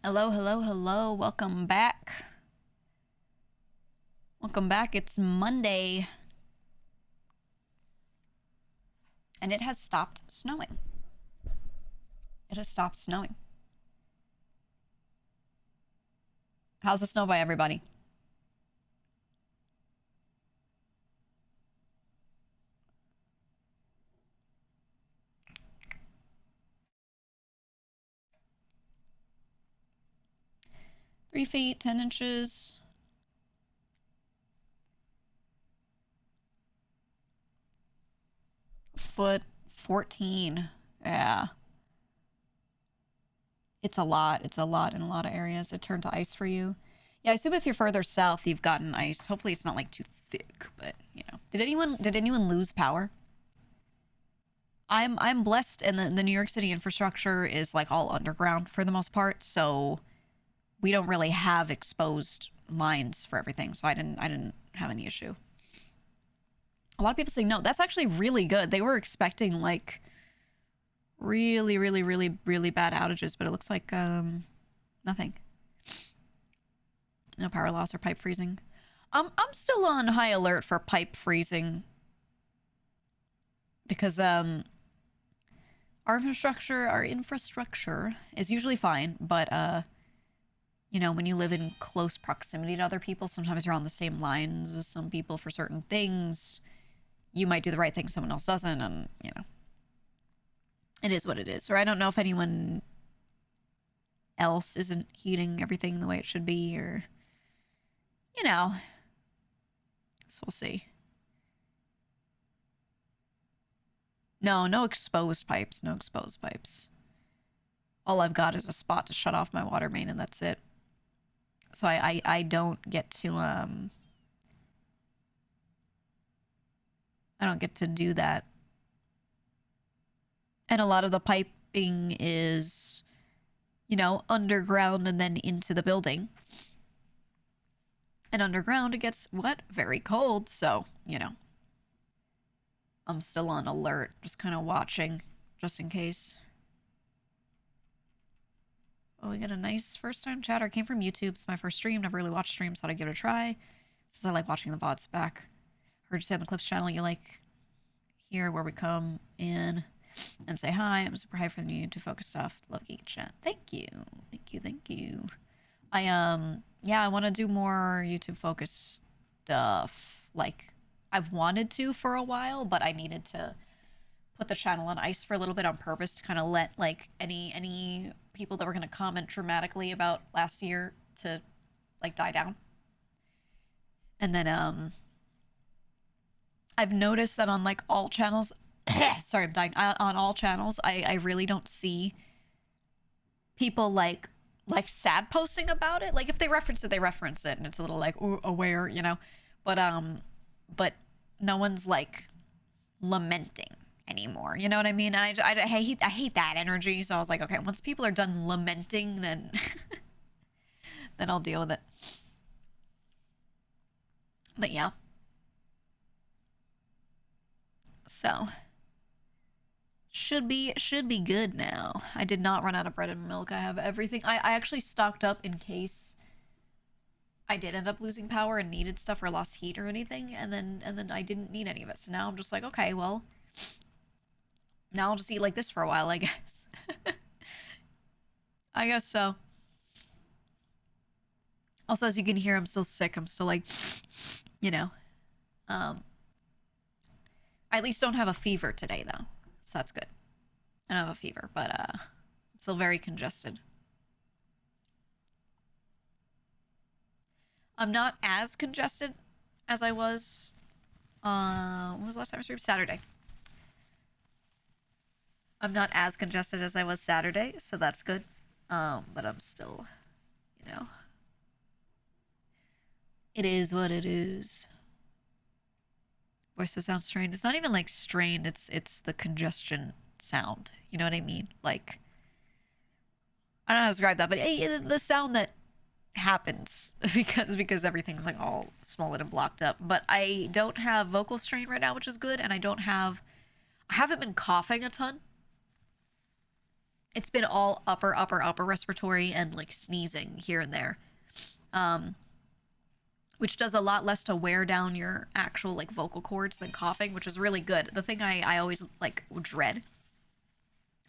Hello, hello, hello. Welcome back. Welcome back. It's Monday. And it has stopped snowing. It has stopped snowing. How's the snow by everybody? Three feet, 10 inches. Foot, 14. Yeah. It's a lot. It's a lot in a lot of areas. It turned to ice for you. Yeah, I assume if you're further south, you've gotten ice. Hopefully it's not like too thick, but you know. Did anyone lose power? I'm blessed, and the New York City infrastructure is like all underground for the most part, so we don't really have exposed lines for everything, so I didn't have any issue. A lot of people say no. That's actually really good. They were expecting like really, really, really, really bad outages, but it looks like nothing. No power loss or pipe freezing. I'm still on high alert for pipe freezing because our infrastructure is usually fine, but you know, when you live in close proximity to other people, sometimes you're on the same lines as some people for certain things. You might do the right thing, someone else doesn't, and you know, it is what it is. Or I don't know if anyone else isn't heating everything the way it should be, or you know, so we'll see. No, no exposed pipes. No exposed pipes. All I've got is a spot to shut off my water main, and that's it. So I don't get to I don't get to do that. And a lot of the piping is, you know, underground and then into the building. And underground it gets what? Very cold, so, you know. I'm still on alert, just kind of watching, just in case. Oh, we got a nice first time chatter. Came from YouTube. It's my first stream. Never really watched streams. Thought I'd give it a try. Since I like watching the VODs back. Heard you say on the Clips channel you like here where we come in and say hi. I'm super hyped for the new YouTube focus stuff. Love Geek Chat. Thank you. Thank you. Thank you. Yeah, I want to do more YouTube focus stuff. Like, I've wanted to for a while, but I needed to put the channel on ice for a little bit on purpose to kind of let like any people that were going to comment dramatically about last year to like die down. And then I've noticed that on like all channels sorry, I'm dying. On all channels, I really don't see people like sad posting about it. Like if they reference it, they reference it and it's a little like ooh, aware, you know. But no one's like lamenting anymore. You know what I mean? And I hate that energy. So I was like, okay, once people are done lamenting, then then I'll deal with it. But yeah. So should be good now. I did not run out of bread and milk. I have everything. I actually stocked up in case I did end up losing power and needed stuff or lost heat or anything, and then I didn't need any of it. So now I'm just like, okay, well, now I'll just eat like this for a while, I guess. I guess so. Also, as you can hear, I'm still sick. I'm still like, you know, I at least don't have a fever today though, so that's good. I don't have a fever, but it's still very congested. I'm not as congested as I was. When was the last time I streamed? Saturday. I'm not as congested as I was Saturday, so that's good. But I'm still, you know, it is what it is. Voice does sound strained. It's not even like strained. It's the congestion sound. You know what I mean? Like I don't know how to describe that, but the sound that happens because everything's like all swollen and blocked up. But I don't have vocal strain right now, which is good, and I haven't been coughing a ton. It's been all upper respiratory and like sneezing here and there. Um, which does a lot less to wear down your actual like vocal cords than coughing, which is really good. The thing I always like dread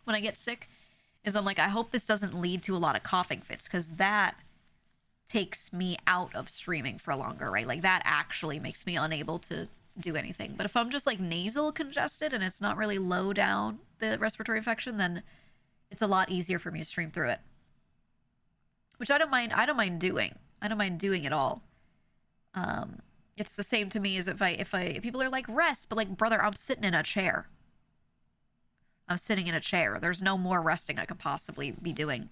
when I get sick is I'm like, I hope this doesn't lead to a lot of coughing fits, because that takes me out of streaming for longer, right? Like that actually makes me unable to do anything. But if I'm just like nasal congested and it's not really low down the respiratory infection, then it's a lot easier for me to stream through it. Which I don't mind doing. I don't mind doing it all. It's the same to me as if people are like, rest, but like, brother, I'm sitting in a chair. I'm sitting in a chair. There's no more resting I could possibly be doing.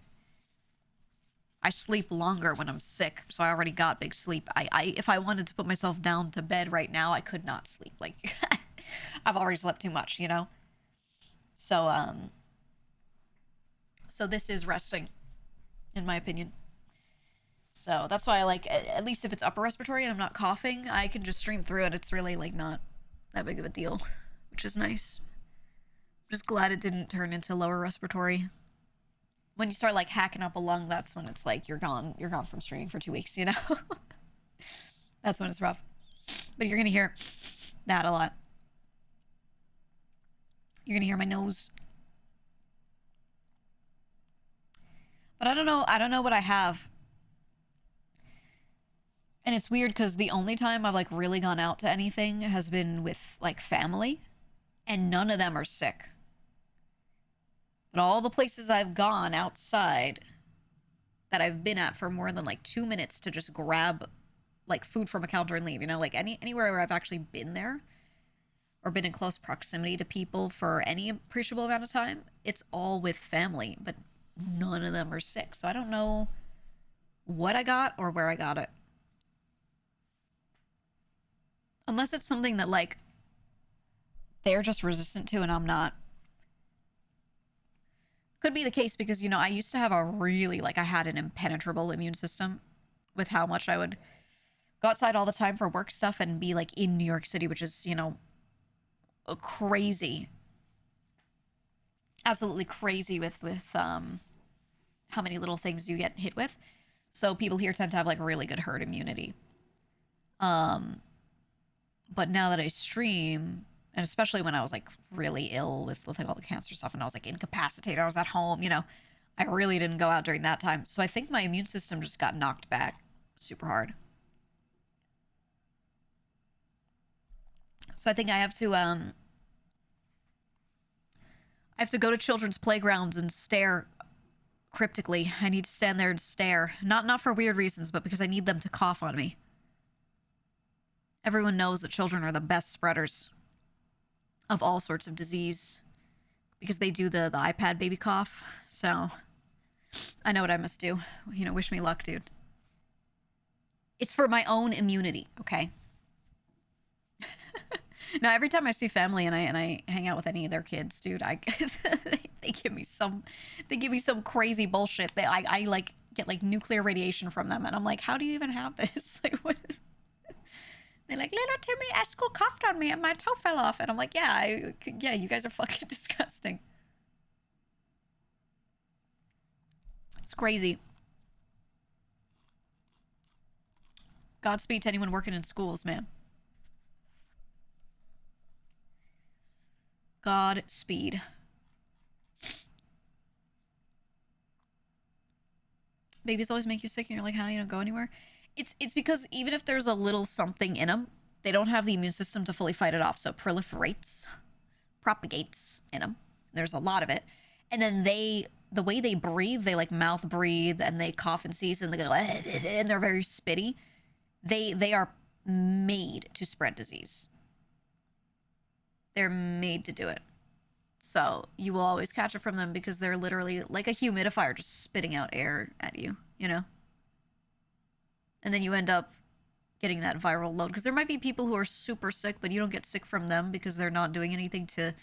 I sleep longer when I'm sick, so I already got big sleep. If I wanted to put myself down to bed right now, I could not sleep. Like, I've already slept too much, you know? So this is resting, in my opinion. So that's why I like, at least if it's upper respiratory and I'm not coughing, I can just stream through it. It's really like not that big of a deal, which is nice. I'm just glad it didn't turn into lower respiratory. When you start like hacking up a lung, that's when it's like you're gone from streaming for 2 weeks, you know? That's when it's rough. But you're gonna hear that a lot. You're gonna hear my nose. But I don't know what I have. And it's weird because the only time I've like really gone out to anything has been with like family, and none of them are sick. But all the places I've gone outside that I've been at for more than like 2 minutes to just grab like food from a counter and leave, you know, like anywhere where I've actually been there or been in close proximity to people for any appreciable amount of time, it's all with family, but none of them are sick. So I don't know what I got or where I got it. Unless it's something that like they're just resistant to and I'm not. Could be the case because, you know, I used to have a really, like, I had an impenetrable immune system with how much I would go outside all the time for work stuff and be, like, in New York City, which is, you know, crazy. Absolutely crazy with how many little things you get hit with. So people here tend to have, like, really good herd immunity. But now that I stream, and especially when I was like really ill with like all the cancer stuff and I was like incapacitated, I was at home, you know, I really didn't go out during that time. So I think my immune system just got knocked back super hard. So I think I have to go to children's playgrounds and stare cryptically. I need to stand there and stare. Not for weird reasons, but because I need them to cough on me. Everyone knows that children are the best spreaders of all sorts of disease because they do the iPad baby cough. So I know what I must do. You know, wish me luck, dude. It's for my own immunity, okay? Now, every time I see family and I hang out with any of their kids, dude, they give me some crazy bullshit. I like get like nuclear radiation from them, and I'm like, how do you even have this? Like, what? They're like, little Timmy Eskel coughed on me and my toe fell off. And I'm like, yeah, you guys are fucking disgusting. It's crazy. Godspeed to anyone working in schools, man. Godspeed. Babies always make you sick and you're like, how you don't go anywhere? It's because even if there's a little something in them, they don't have the immune system to fully fight it off. So it propagates in them. There's a lot of it. And then the way they breathe, they like mouth breathe and they cough and sneeze and they go, and they're very spitty. They are made to spread disease. They're made to do it. So you will always catch it from them because they're literally like a humidifier just spitting out air at you, you know? And then you end up getting that viral load. Because there might be people who are super sick, but you don't get sick from them because they're not doing anything to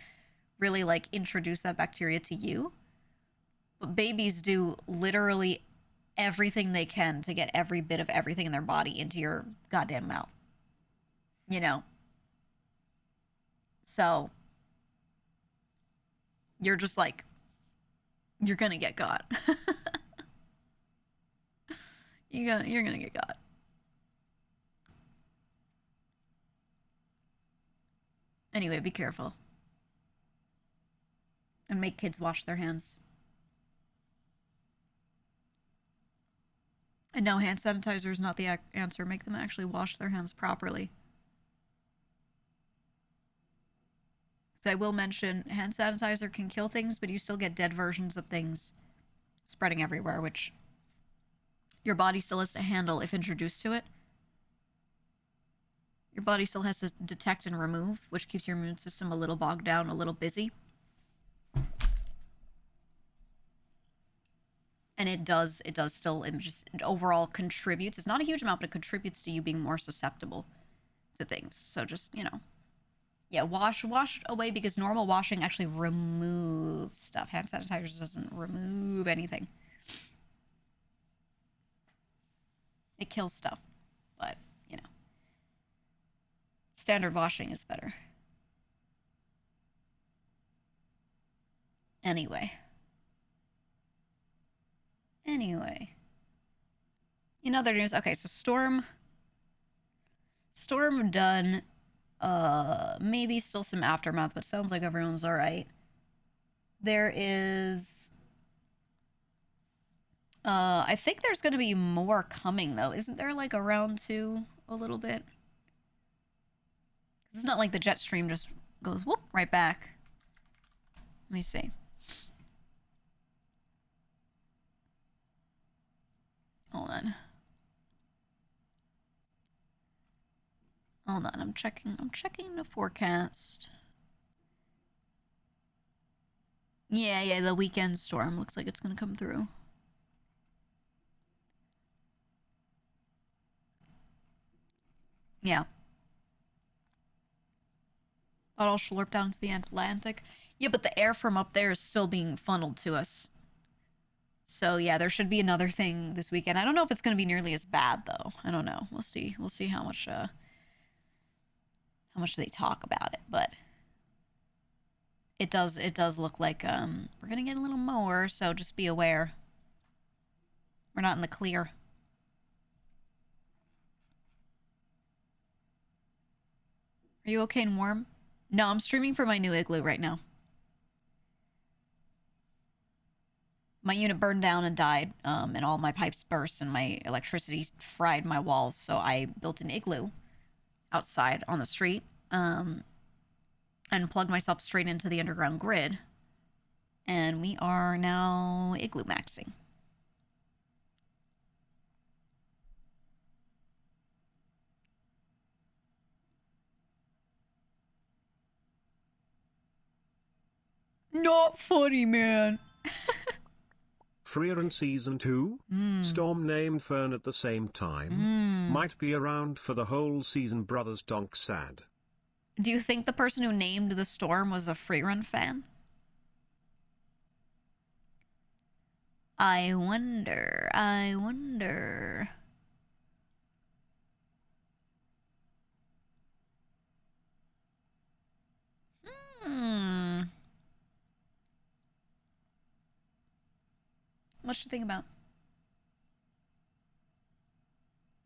really, like, introduce that bacteria to you. But babies do literally everything they can to get every bit of everything in their body into your goddamn mouth. You know? So, you're just, like, You're gonna get got. You're gonna get got. Anyway, be careful. And make kids wash their hands. And no, hand sanitizer is not the answer. Make them actually wash their hands properly. So I will mention, hand sanitizer can kill things, but you still get dead versions of things spreading everywhere, which your body still has to handle if introduced to it. Your body still has to detect and remove, which keeps your immune system a little bogged down, a little busy. And it does still, it just overall contributes. It's not a huge amount, but it contributes to you being more susceptible to things. So just, you know, yeah, wash away, because normal washing actually removes stuff. Hand sanitizer doesn't remove anything. It kills stuff, but, you know, standard washing is better. Anyway. In other news, okay, so Storm done. Maybe still some aftermath, but sounds like everyone's alright. There is... I think there's gonna be more coming, though. Isn't there, like, a round 2 a little bit? It's not like the jet stream just goes, whoop, right back. Let me see. Hold on. I'm checking the forecast. Yeah, the weekend storm looks like it's gonna come through. Yeah. Thought I'll slurp down to the Atlantic. Yeah, but the air from up there is still being funneled to us. So yeah, there should be another thing this weekend. I don't know if it's going to be nearly as bad, though. I don't know. We'll see. We'll see how much they talk about it, but it does look like we're going to get a little more, so just be aware. We're not in the clear. Are you okay and warm? No, I'm streaming for my new igloo right now. My unit burned down and died, and all my pipes burst and my electricity fried my walls, so I built an igloo outside on the street, and plugged myself straight into the underground grid, and we are now igloo maxing. Not funny, man. Freer in Season 2? Storm named Fern at the same time. Might be around for the whole season, brothers donk sad. Do you think the person who named the storm was a Freerun fan? I wonder. What you think about?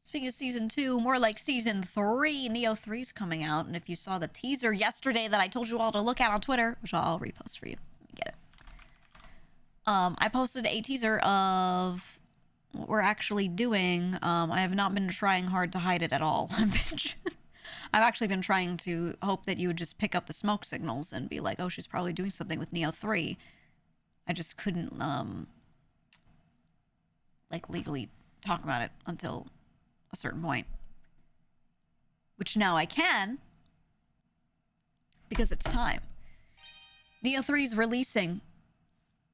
Speaking of Season 2, more like Season 3, Neo 3's coming out, and if you saw the teaser yesterday that I told you all to look at on Twitter, which I'll repost for you. Let me get it. I posted a teaser of what we're actually doing. I have not been trying hard to hide it at all. I've actually been trying to hope that you would just pick up the smoke signals and be like, oh, she's probably doing something with Neo 3. I just couldn't, like, legally talk about it until a certain point. Which now I can, because it's time. Neo 3 is releasing,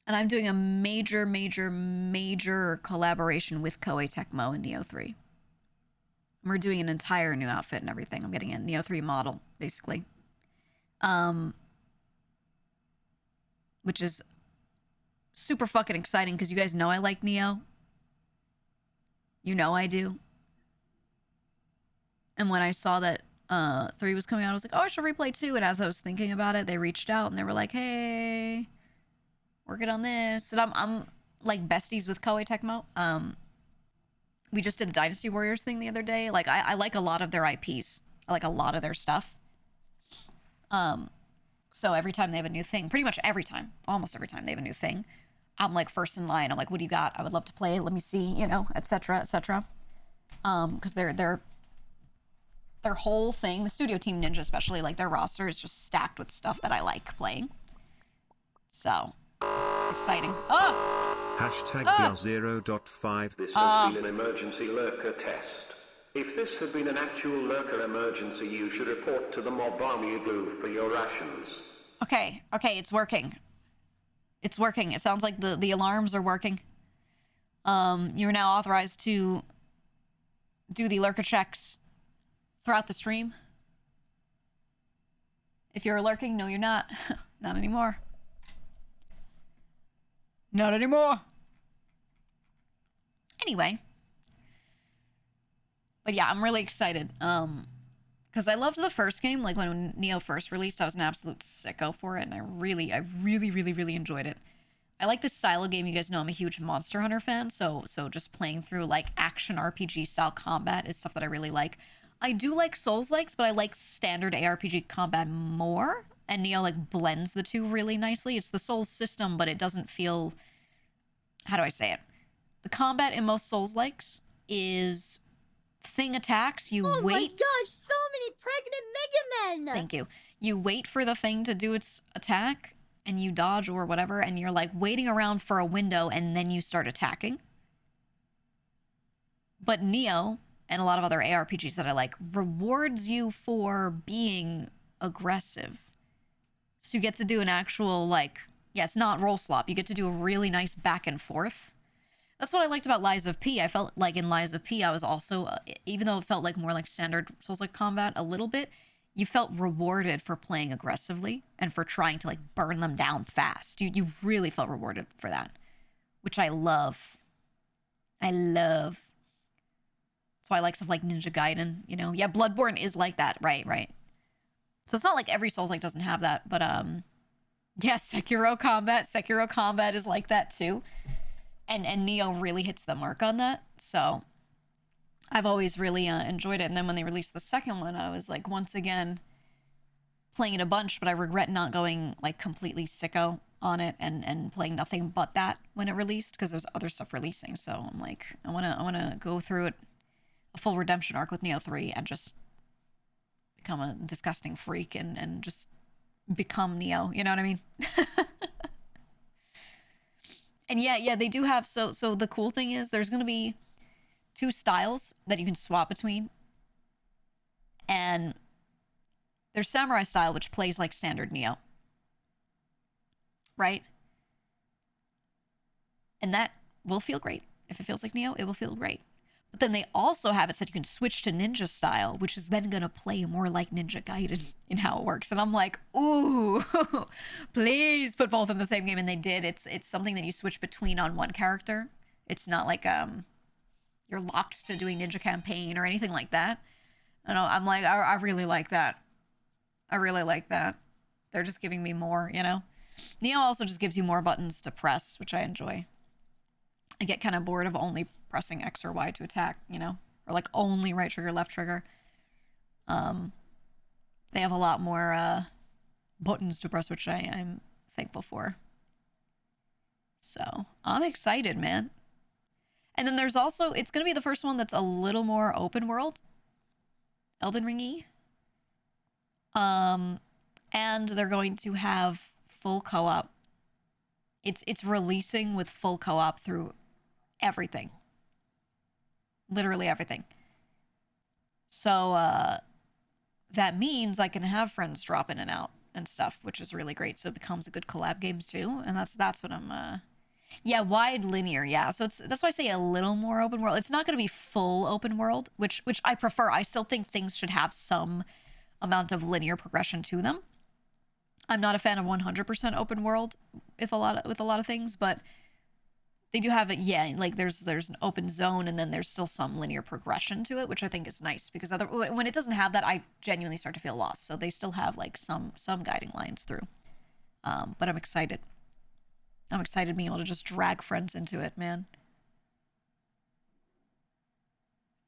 and I'm doing a major collaboration with Koei Tecmo and Neo 3. And we're doing an entire new outfit and everything. I'm getting a Neo 3 model, basically. Which is super fucking exciting, because you guys know I like Neo. You know I do. And when I saw that 3 was coming out, I was like, oh, I should replay 2. And as I was thinking about it, they reached out and they were like, hey, working on this. And I'm like besties with Koei Tecmo. We just did the Dynasty Warriors thing the other day. Like, I like a lot of their IPs. I like a lot of their stuff. So every time they have a new thing, pretty much every time, almost every time they have a new thing, I'm like first in line. I'm like, what do you got? I would love to play. Let me see, you know, etc., etc. Because their whole thing, the studio team Ninja especially, like their roster is just stacked with stuff that I like playing. So it's exciting. Hashtag #0.5. This has been an emergency lurker test. If this had been an actual lurker emergency, you should report to the mob army blue for your rations. Okay, it's working. It's working. It sounds like the alarms are working. You're now authorized to do the lurker checks throughout the stream. If you're lurking, no, you're not. Not anymore. Not anymore. Anyway. But yeah, I'm really excited. Because I loved the first game. Like when Neo first released, I was an absolute sicko for it. And I really enjoyed it. I like this style of game. You guys know I'm a huge Monster Hunter fan. So just playing through like action RPG style combat is stuff that I really like. I do like Souls-likes, but I like standard ARPG combat more. And Neo like blends the two really nicely. It's the Souls system, but it doesn't feel... How do I say it? The combat in most Souls-likes is thing attacks. You wait... Oh my gosh, so many pregnant Mega Men! Thank you. You wait for the thing to do its attack, and you dodge or whatever, and you're like waiting around for a window, and then you start attacking. But Neo, and a lot of other ARPGs that I like, rewards you for being aggressive. So you get to do an actual, like, yeah, it's not roll slop. You get to do a really nice back and forth. That's what I liked about Lies of P. I felt like in Lies of P, I was also, even though it felt like more like standard Souls-like combat a little bit, you felt rewarded for playing aggressively and for trying to, like, burn them down fast. You really felt rewarded for that, which I love. I love. So I like stuff like Ninja Gaiden, you know? Yeah, Bloodborne is like that, right. So it's not like every Souls-like doesn't have that, but, yeah, Sekiro combat is like that, too. And Neo really hits the mark on that, so I've always really enjoyed it. And then when they released the second one, I was, like, once again playing it a bunch, but I regret not going, like, completely sicko on it and playing nothing but that when it released, because there's other stuff releasing, so I'm like, I wanna go through it, a full redemption arc with Neo 3 and just become a disgusting freak and just become Neo, you know what I mean? And yeah, they do have, so the cool thing is there's going to be 2 styles that you can swap between. And there's Samurai style, which plays like standard Neo. Right? And that will feel great. If it feels like Neo, it will feel great. But then they also have it so that you can switch to Ninja style, which is then going to play more like Ninja Gaiden in how it works. And I'm like, ooh, please put both in the same game. And they did. It's something that you switch between on one character. It's not like you're locked to doing Ninja Campaign or anything like that. And I'm like, I really like that. I really like that. They're just giving me more, you know? Neo also just gives you more buttons to press, which I enjoy. I get kind of bored of only pressing X or Y to attack, you know? Or like only right trigger, left trigger. They have a lot more buttons to press, which I'm thankful for. So, I'm excited, man. And then there's also, it's going to be the first one that's a little more open world. Elden Ring-y. And they're going to have full co-op. It's releasing with full co-op through everything. Literally everything. So, that means I can have friends drop in and out and stuff, which is really great. So it becomes a good collab game too. And that's what I'm, yeah, wide linear. Yeah. So that's why I say a little more open world. It's not going to be full open world, which I prefer. I still think things should have some amount of linear progression to them. I'm not a fan of 100% open world with a lot of things, but they do have it. Yeah, like there's an open zone and then there's still some linear progression to it, which I think is nice because when it doesn't have that, I genuinely start to feel lost. So they still have like some guiding lines through. But I'm excited. I'm excited being able to just drag friends into it, man.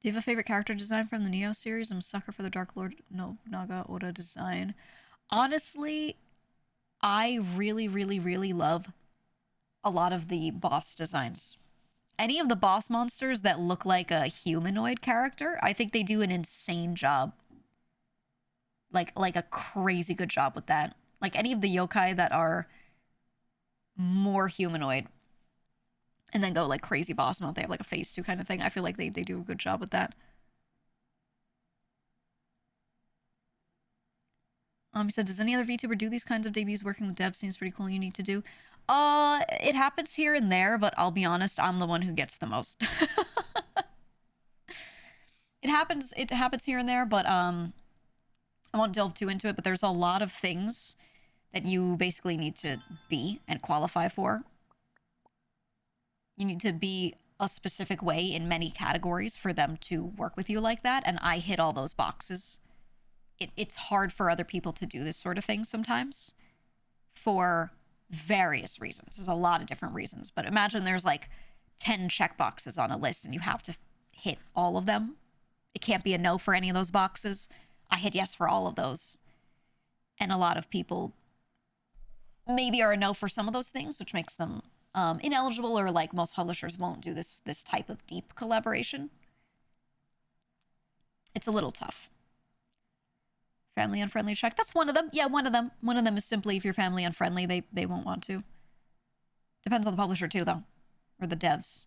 Do you have a favorite character design from the Neo series? I'm a sucker for the Dark Lord Nobunaga Oda design. Honestly, I really, really, really love a lot of the boss designs. Any of the boss monsters that look like a humanoid character, I think they do an insane job. Like a crazy good job with that. Like any of the yokai that are more humanoid and then go like crazy boss mode, they have like a phase 2 kind of thing. I feel like they do a good job with that. He said, does any other VTuber do these kinds of debuts? Working with devs seems pretty cool and unique to do. It happens here and there, but I'll be honest, I'm the one who gets the most. It happens here and there, but I won't delve too into it, but there's a lot of things that you basically need to be and qualify for. You need to be a specific way in many categories for them to work with you like that, and I hit all those boxes. It's hard for other people to do this sort of thing sometimes for various reasons. There's a lot of different reasons, but imagine there's like 10 checkboxes on a list and you have to hit all of them. It can't be a no for any of those boxes. I hit yes for all of those. And a lot of people maybe are a no for some of those things, which makes them ineligible, or like most publishers won't do this type of deep collaboration. It's a little tough. Family unfriendly check. That's one of them. Yeah, one of them. One of them is simply if you're family unfriendly, they won't want to. Depends on the publisher too, though, or the devs.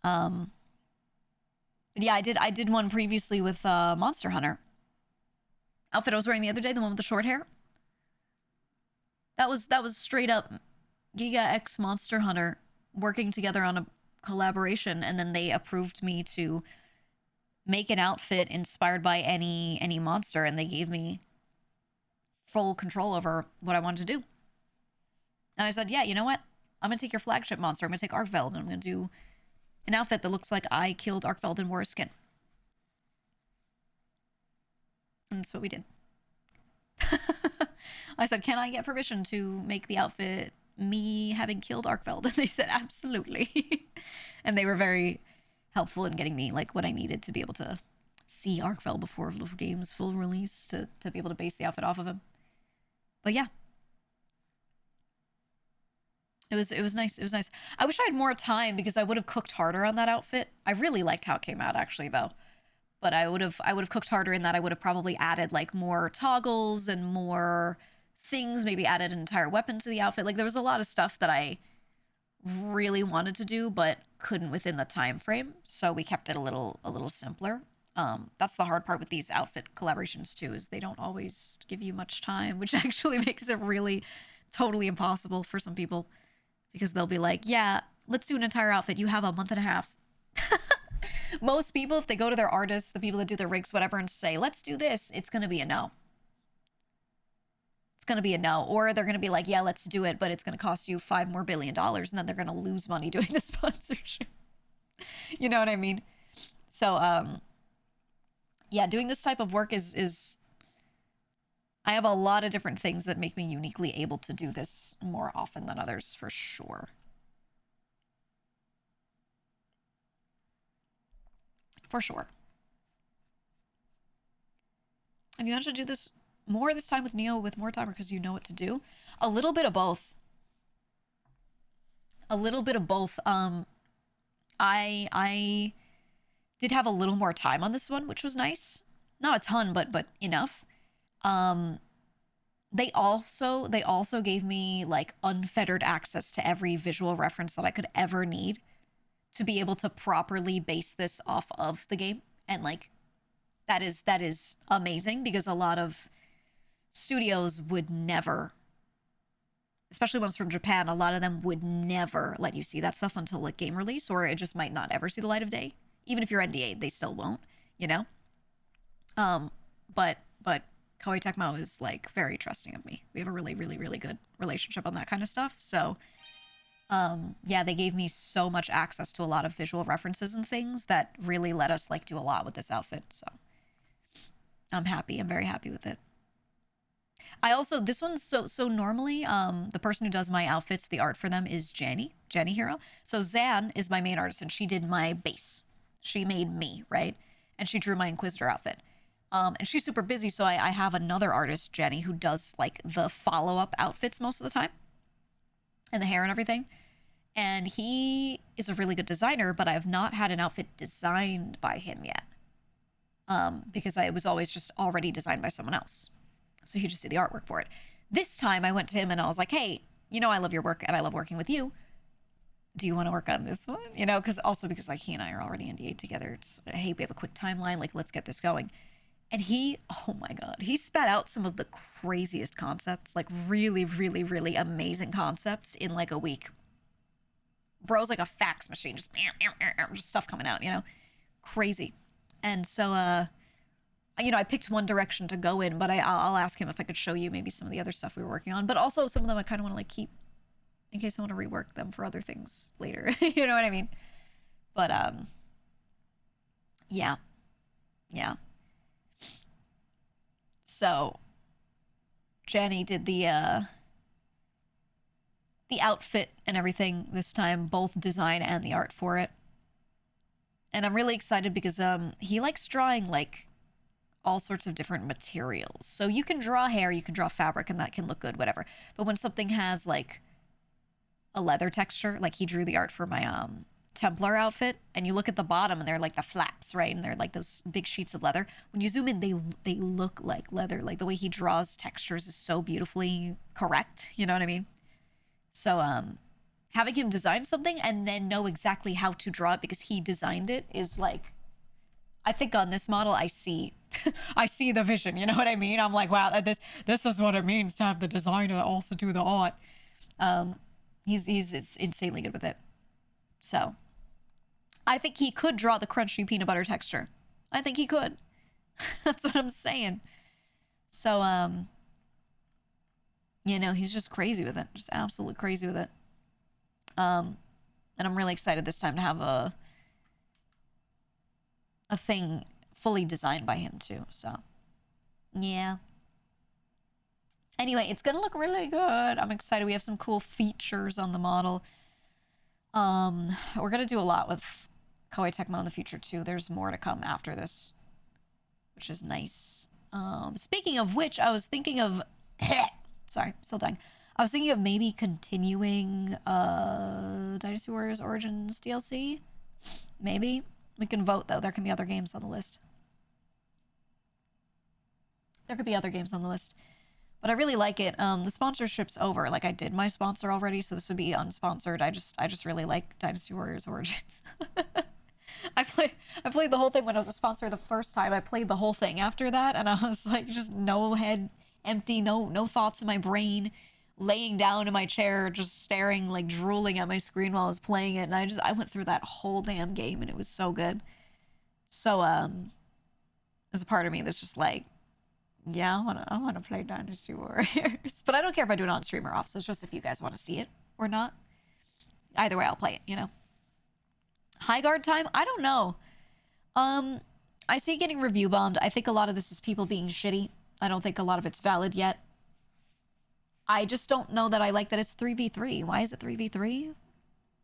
But yeah, I did one previously with Monster Hunter. Outfit I was wearing the other day, the one with the short hair. That was straight up GEEGA X Monster Hunter working together on a collaboration, and then they approved me to make an outfit inspired by any monster, and they gave me full control over what I wanted to do. And I said, yeah, you know what? I'm going to take your flagship monster. I'm going to take Arkveld, and I'm going to do an outfit that looks like I killed Arkveld and wore his skin. And that's what we did. I said, can I get permission to make the outfit me having killed Arkveld? And they said, absolutely. And they were very helpful in getting me like what I needed to be able to see Arkveld before the game's full release to be able to base the outfit off of him. But yeah. It was nice. It was nice. I wish I had more time because I would have cooked harder on that outfit. I really liked how it came out actually though. But I would have cooked harder in that I would have probably added like more toggles and more things, maybe added an entire weapon to the outfit. Like there was a lot of stuff that I really wanted to do but couldn't within the time frame. So we kept it a little simpler. That's the hard part with these outfit collaborations too, is they don't always give you much time, which actually makes it really totally impossible for some people. Because they'll be like, yeah, let's do an entire outfit. You have a month and a half. Most people, if they go to their artists, the people that do their rigs, whatever, and say, let's do this, it's going to be a no. It's going to be a no. Or they're going to be like, yeah, let's do it, but it's going to cost you $5 billion more, and then they're going to lose money doing the sponsorship. You know what I mean? So, yeah, doing this type of work is I have a lot of different things that make me uniquely able to do this more often than others, for sure. For sure. Have you managed to do this more this time with Neo with more time, or because you know what to do? A little bit of both. A little bit of both. I did have a little more time on this one, which was nice. Not a ton, but enough. They also gave me like unfettered access to every visual reference that I could ever need to be able to properly base this off of the game. And like that is amazing, because a lot of studios would never, especially ones from Japan, a lot of them would never let you see that stuff until like game release, or it just might not ever see the light of day. Even if you're NDA, they still won't, you know? But Koei Tecmo is like very trusting of me. We have a really, really, really good relationship on that kind of stuff. So, yeah, they gave me so much access to a lot of visual references and things that really let us like do a lot with this outfit. So I'm happy. I'm very happy with it. I also, this one's so normally, the person who does my outfits, the art for them is Jenny Hero. So Zan is my main artist, and she did my base. She made me, right? And she drew my Inquisitor outfit. And she's super busy, so I have another artist, Jenny, who does like the follow-up outfits most of the time. And the hair and everything. And he is a really good designer, but I have not had an outfit designed by him yet. Because it was always just already designed by someone else. So he just did the artwork for it. This time I went to him and I was like, hey, you know I love your work and I love working with you. Do you want to work on this one? You know, because like he and I are already NDA'd together. It's, hey, we have a quick timeline. Like, let's get this going. And he, oh my God, he spat out some of the craziest concepts, like really, really, really amazing concepts in like a week. Bro's like a fax machine, just stuff coming out, you know, crazy. And so, you know, I picked one direction to go in, but I'll ask him if I could show you maybe some of the other stuff we were working on. But also some of them I kind of want to like keep in case I want to rework them for other things later. You know what I mean? But, yeah. Yeah. So, Jenny did the outfit and everything this time, both design and the art for it. And I'm really excited because he likes drawing like all sorts of different materials. So you can draw hair, you can draw fabric, and that can look good, whatever. But when something has like a leather texture, like he drew the art for my Templar outfit, and you look at the bottom and they're like the flaps, right? And they're like those big sheets of leather. When you zoom in, they look like leather. Like the way he draws textures is so beautifully correct. You know what I mean? So having him design something and then know exactly how to draw it because he designed it is like, I think on this model I see I see the vision, you know what I mean? I'm like, wow, this is what it means to have the designer also do the art. He's insanely good with it. So I think he could draw the crunchy peanut butter texture. I think he could. That's what I'm saying. So you know, he's just crazy with it. Just absolutely crazy with it. And I'm really excited this time to have a thing fully designed by him too. So, yeah. Anyway, it's gonna look really good. I'm excited. We have some cool features on the model. We're gonna do a lot with Koei Tecmo in the future too. There's more to come after this, which is nice. Speaking of which, I was thinking of sorry, still dying. I was thinking of maybe continuing Dynasty Warriors Origins DLC. Maybe. We can vote though. There can be other games on the list. There could be other games on the list. But I really like it. The sponsorship's over. Like I did my sponsor already, so this would be unsponsored. I just really like Dynasty Warriors Origins. I played the whole thing when I was a sponsor the first time. I played the whole thing after that, and I was like, just no head empty, no thoughts in my brain, laying down in my chair, just staring, like drooling at my screen while I was playing it. And I went through that whole damn game, and it was so good. So there's a part of me that's just like, yeah, I wanna play Dynasty Warriors. But I don't care if I do it on stream or off, so it's just if you guys want to see it or not. Either way, I'll play it, you know. High guard time? I don't know. I see it getting review bombed. I think a lot of this is people being shitty. I don't think a lot of it's valid yet. I just don't know that I like that it's 3v3. Why is it 3v3?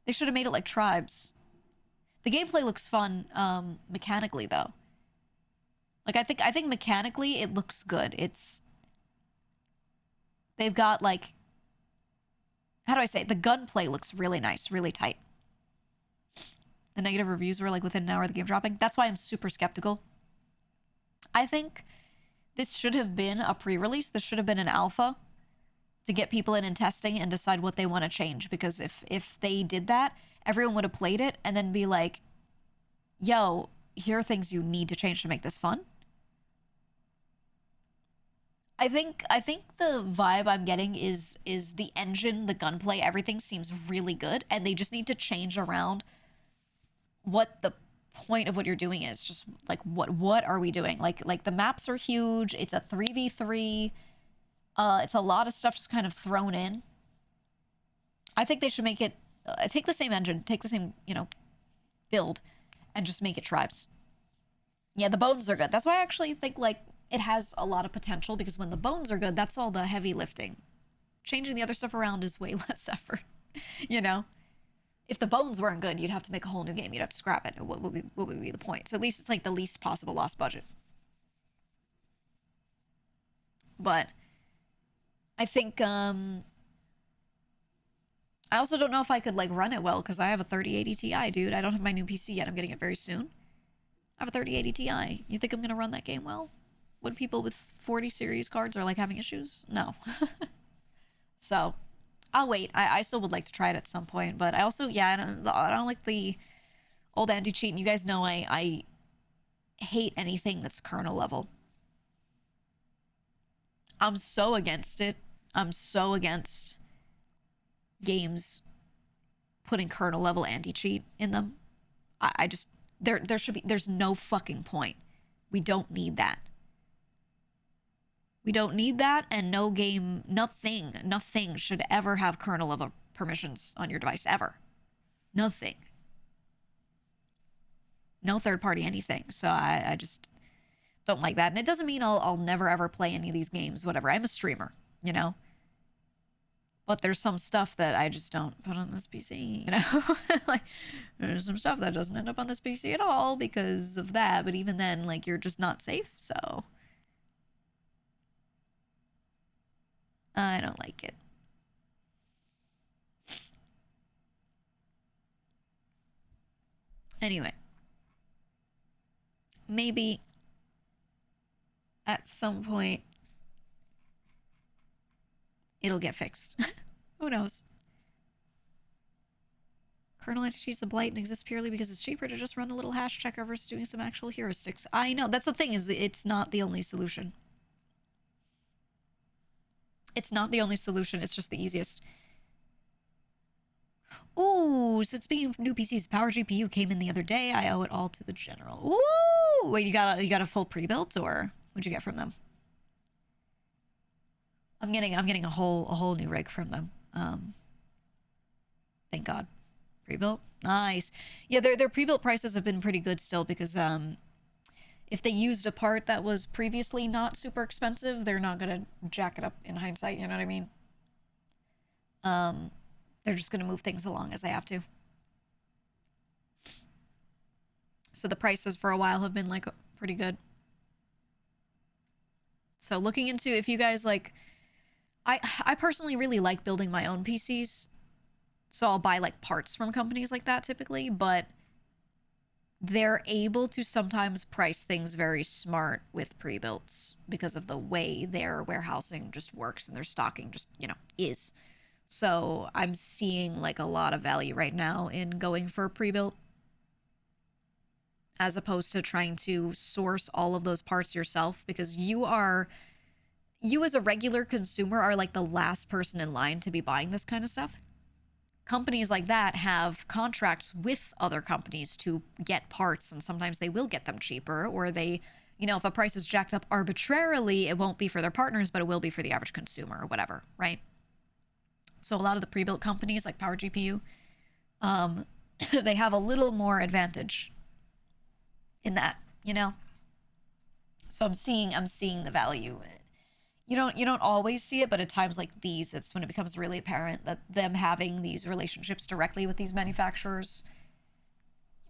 They should have made it like tribes. The gameplay looks fun, mechanically though. Like I think mechanically it looks good. They've got like, how do I say it? The gunplay looks really nice, really tight. The negative reviews were like within an hour of the game dropping. That's why I'm super skeptical. I think this should have been a pre-release. This should have been an alpha to get people in and testing and decide what they want to change. Because if they did that, everyone would have played it and then be like, yo, here are things you need to change to make this fun. I think the vibe I'm getting is the engine, the gunplay, everything seems really good, and they just need to change around what the point of what you're doing is. Just like what are we doing? Like the maps are huge. It's a 3v3. It's a lot of stuff just kind of thrown in. I think they should make it take the same engine, take the same, you know, build, and just make it tribes. Yeah, the bones are good. That's why I actually think like it has a lot of potential, because when the bones are good, that's all the heavy lifting. Changing the other stuff around is way less effort, you know? If the bones weren't good, you'd have to make a whole new game. You'd have to scrap it. What would be the point? So at least it's like the least possible lost budget. But I think, I also don't know if I could, like, run it well, because I have a 3080 Ti, dude. I don't have my new PC yet. I'm getting it very soon. I have a 3080 Ti. You think I'm going to run that game well? When people with 40 series cards are, like, having issues? No. So, I'll wait. I still would like to try it at some point, but I also, yeah, I don't like the old anti-cheat, and you guys know I hate anything that's kernel level. I'm so against it. I'm so against games putting kernel level anti-cheat in them. I just, there's no fucking point. We don't need that. We don't need that, and no game, nothing should ever have kernel level permissions on your device, ever. Nothing. No third-party anything. So I just don't like that. And it doesn't mean I'll never ever play any of these games, whatever. I'm a streamer, you know? But there's some stuff that I just don't put on this PC, you know? Like, there's some stuff that doesn't end up on this PC at all because of that. But even then, like, you're just not safe, so I don't like it. Anyway. Maybe at some point it'll get fixed. Who knows? Kernel anti-cheat's a blight and exists purely because it's cheaper to just run a little hash checker versus doing some actual heuristics. I know, that's the thing, is it's not the only solution. It's not the only solution, it's just the easiest. Ooh, so speaking of new PCs, Power GPU came in the other day. I owe it all to the general. Ooh! Wait, you got a full pre-built, or what'd you get from them? I'm getting a whole new rig from them. Thank God. Pre-built? Nice. Yeah, their pre-built prices have been pretty good still, because if they used a part that was previously not super expensive, they're not gonna jack it up in hindsight, you know what I mean? They're just gonna move things along as they have to. So the prices for a while have been, like, pretty good. So looking into, if you guys, like, I personally really like building my own PCs. So I'll buy, like, parts from companies like that typically, but they're able to sometimes price things very smart with pre-builts because of the way their warehousing just works and their stocking just, you know, is. So I'm seeing, like, a lot of value right now in going for a pre-built, as opposed to trying to source all of those parts yourself, because you as a regular consumer are, like, the last person in line to be buying this kind of stuff. Companies like that have contracts with other companies to get parts, and sometimes they will get them cheaper, or they, you know, if a price is jacked up arbitrarily, it won't be for their partners, but it will be for the average consumer or whatever, right? So a lot of the pre-built companies like Power GPU, they have a little more advantage in that, you know? So I'm seeing the value. You don't always see it, but at times like these, it's when it becomes really apparent that them having these relationships directly with these manufacturers,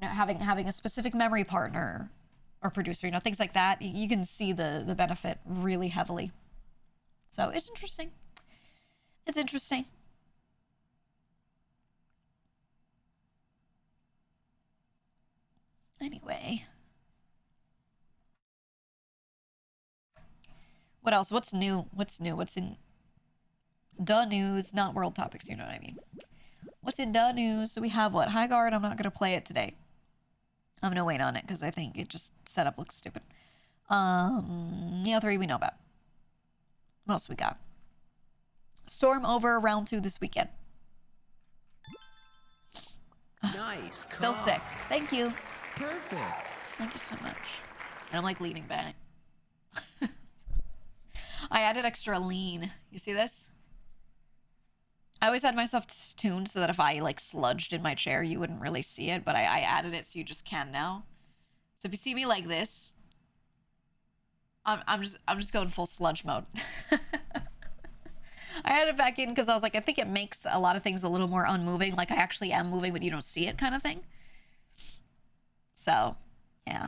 you know, having a specific memory partner or producer, you know, things like that, you can see the benefit really heavily. So it's interesting. It's interesting. Anyway. What else? What's new? What's new? What's in the news? Not world topics, you know what I mean. What's in the news? So we have what? High Guard, I'm not going to play it today. I'm going to wait on it because I think it just setup looks stupid. Neo 3 we know about. What else we got? Storm over round 2 this weekend. Nice. Still sick. Thank you. Perfect. Thank you so much. And I'm, like, leaning back. I added extra lean. You see this? I always had myself tuned so that if I, like, sludged in my chair, you wouldn't really see it, but I added it so you just can now. So if you see me like this, I'm just going full sludge mode. I had it back in because I was like, I think it makes a lot of things a little more unmoving. Like I actually am moving, but you don't see it kind of thing. So, yeah.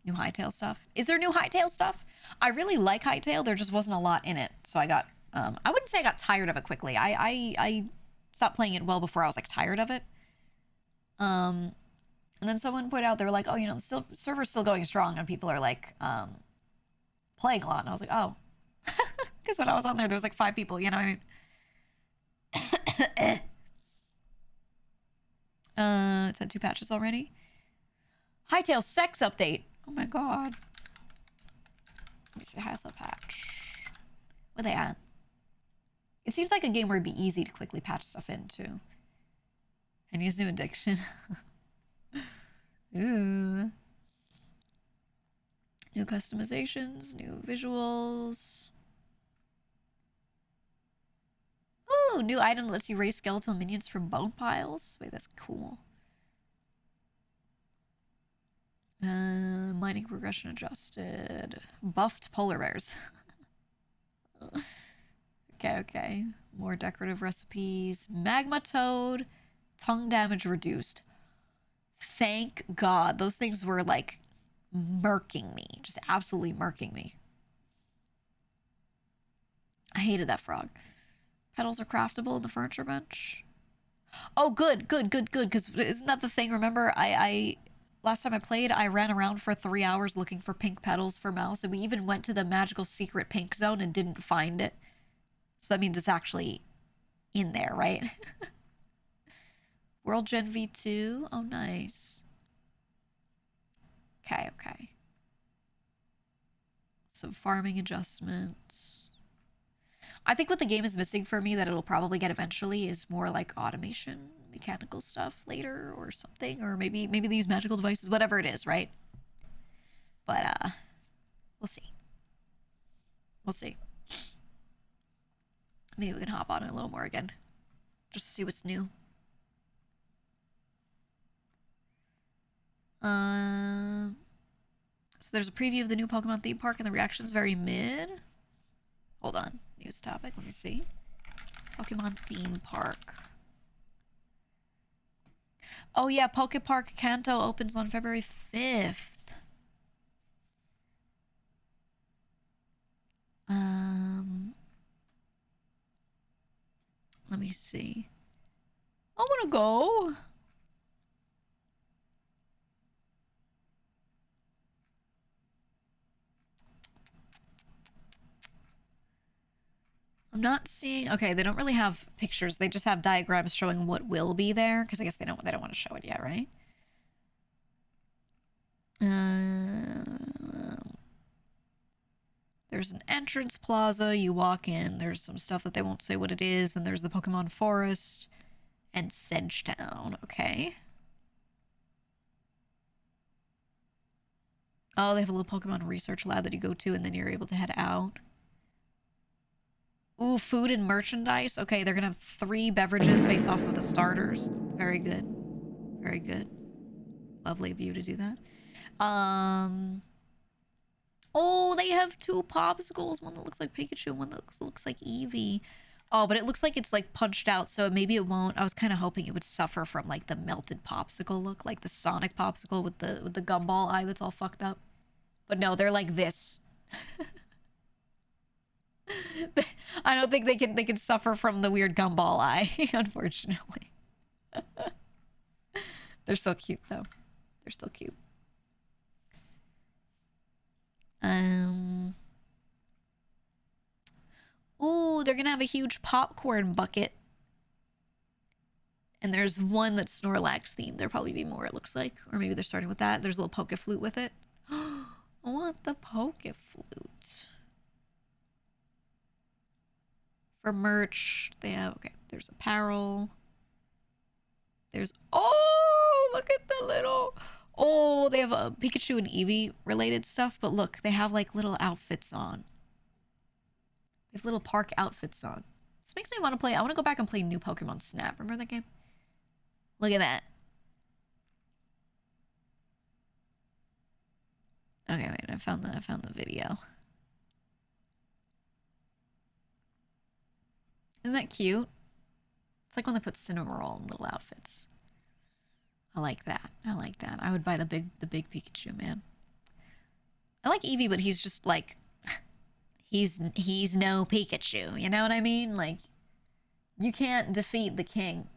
New Hytale stuff. Is there new Hytale stuff? I really like Hytale. There just wasn't a lot in it. So I got, I wouldn't say I got tired of it quickly. I stopped playing it well before I was like tired of it. And then someone pointed out, they were like, oh, you know, the server's still going strong. And people are like, playing a lot. And I was like, oh. Because when I was on there, there was like 5 people, you know what I mean? It's had 2 patches already. Hytale sex update. Oh my god. Let me see. Hytale patch. Where they at? It seems like a game where it'd be easy to quickly patch stuff in too. And use new addiction. Ooh. New customizations, new visuals. Ooh, new item that lets you raise skeletal minions from bone piles. Wait, that's cool. Mining progression adjusted. Buffed polar bears. Okay. More decorative recipes. Magma toad. Tongue damage reduced. Thank God. Those things were like murking me. Just absolutely murking me. I hated that frog. Petals are craftable in the furniture bench. Oh, good. Because isn't that the thing? Remember, I last time I played, I ran around for 3 hours looking for pink petals for mouse, and we even went to the magical secret pink zone and didn't find it. So that means it's actually in there, right? World Gen V2. Oh, nice. Okay. Some farming adjustments. I think what the game is missing for me that it'll probably get eventually is more like automation, mechanical stuff later or something, or maybe they use magical devices, whatever it is, right? But we'll see. Maybe we can hop on it a little more again, just to see what's new. So there's a preview of the new Pokemon theme park, and the reaction's very mid. Hold on. News topic. Let me see. Pokemon theme park. Oh yeah, Poke Park Kanto opens on February 5th. Let me see. I want to go. I'm not seeing. Okay, they don't really have pictures. They just have diagrams showing what will be there, because I guess they don't want to show it yet, right? There's an entrance plaza. You walk in. There's some stuff that they won't say what it is. Then there's the Pokemon Forest and Sedgetown. Okay. Oh, they have a little Pokemon research lab that you go to, and then you're able to head out. Ooh, food and merchandise. Okay, they're gonna have 3 beverages based off of the starters. Very good. Very good. Lovely of you to do that. Oh, they have 2 popsicles. One that looks like Pikachu, and one that looks like Eevee. Oh, but it looks like it's like punched out, so maybe it won't. I was kind of hoping it would suffer from like the melted popsicle look, like the Sonic popsicle with the gumball eye that's all fucked up. But no, they're like this. I don't think they can suffer from the weird gumball eye, unfortunately. They're so cute though. They're still cute. Oh, they're gonna have a huge popcorn bucket. And there's one that's Snorlax themed. There'll probably be more, it looks like. Or maybe they're starting with that. There's a little Poke Flute with it. I want the Poke Flute. For merch, they have, okay, there's apparel. There's, oh, look at the little, oh, they have a Pikachu and Eevee related stuff. But look, they have like little outfits on. They have little park outfits on. This makes me want to play, I want to go back and play new Pokemon Snap. Remember that game? Look at that. Okay, wait, I found the video. Isn't that cute? It's like when they put Cinnamoroll in little outfits. I like that. I like that. I would buy the big Pikachu, man. I like Eevee, but he's just like he's no Pikachu. You know what I mean? Like, you can't defeat the king.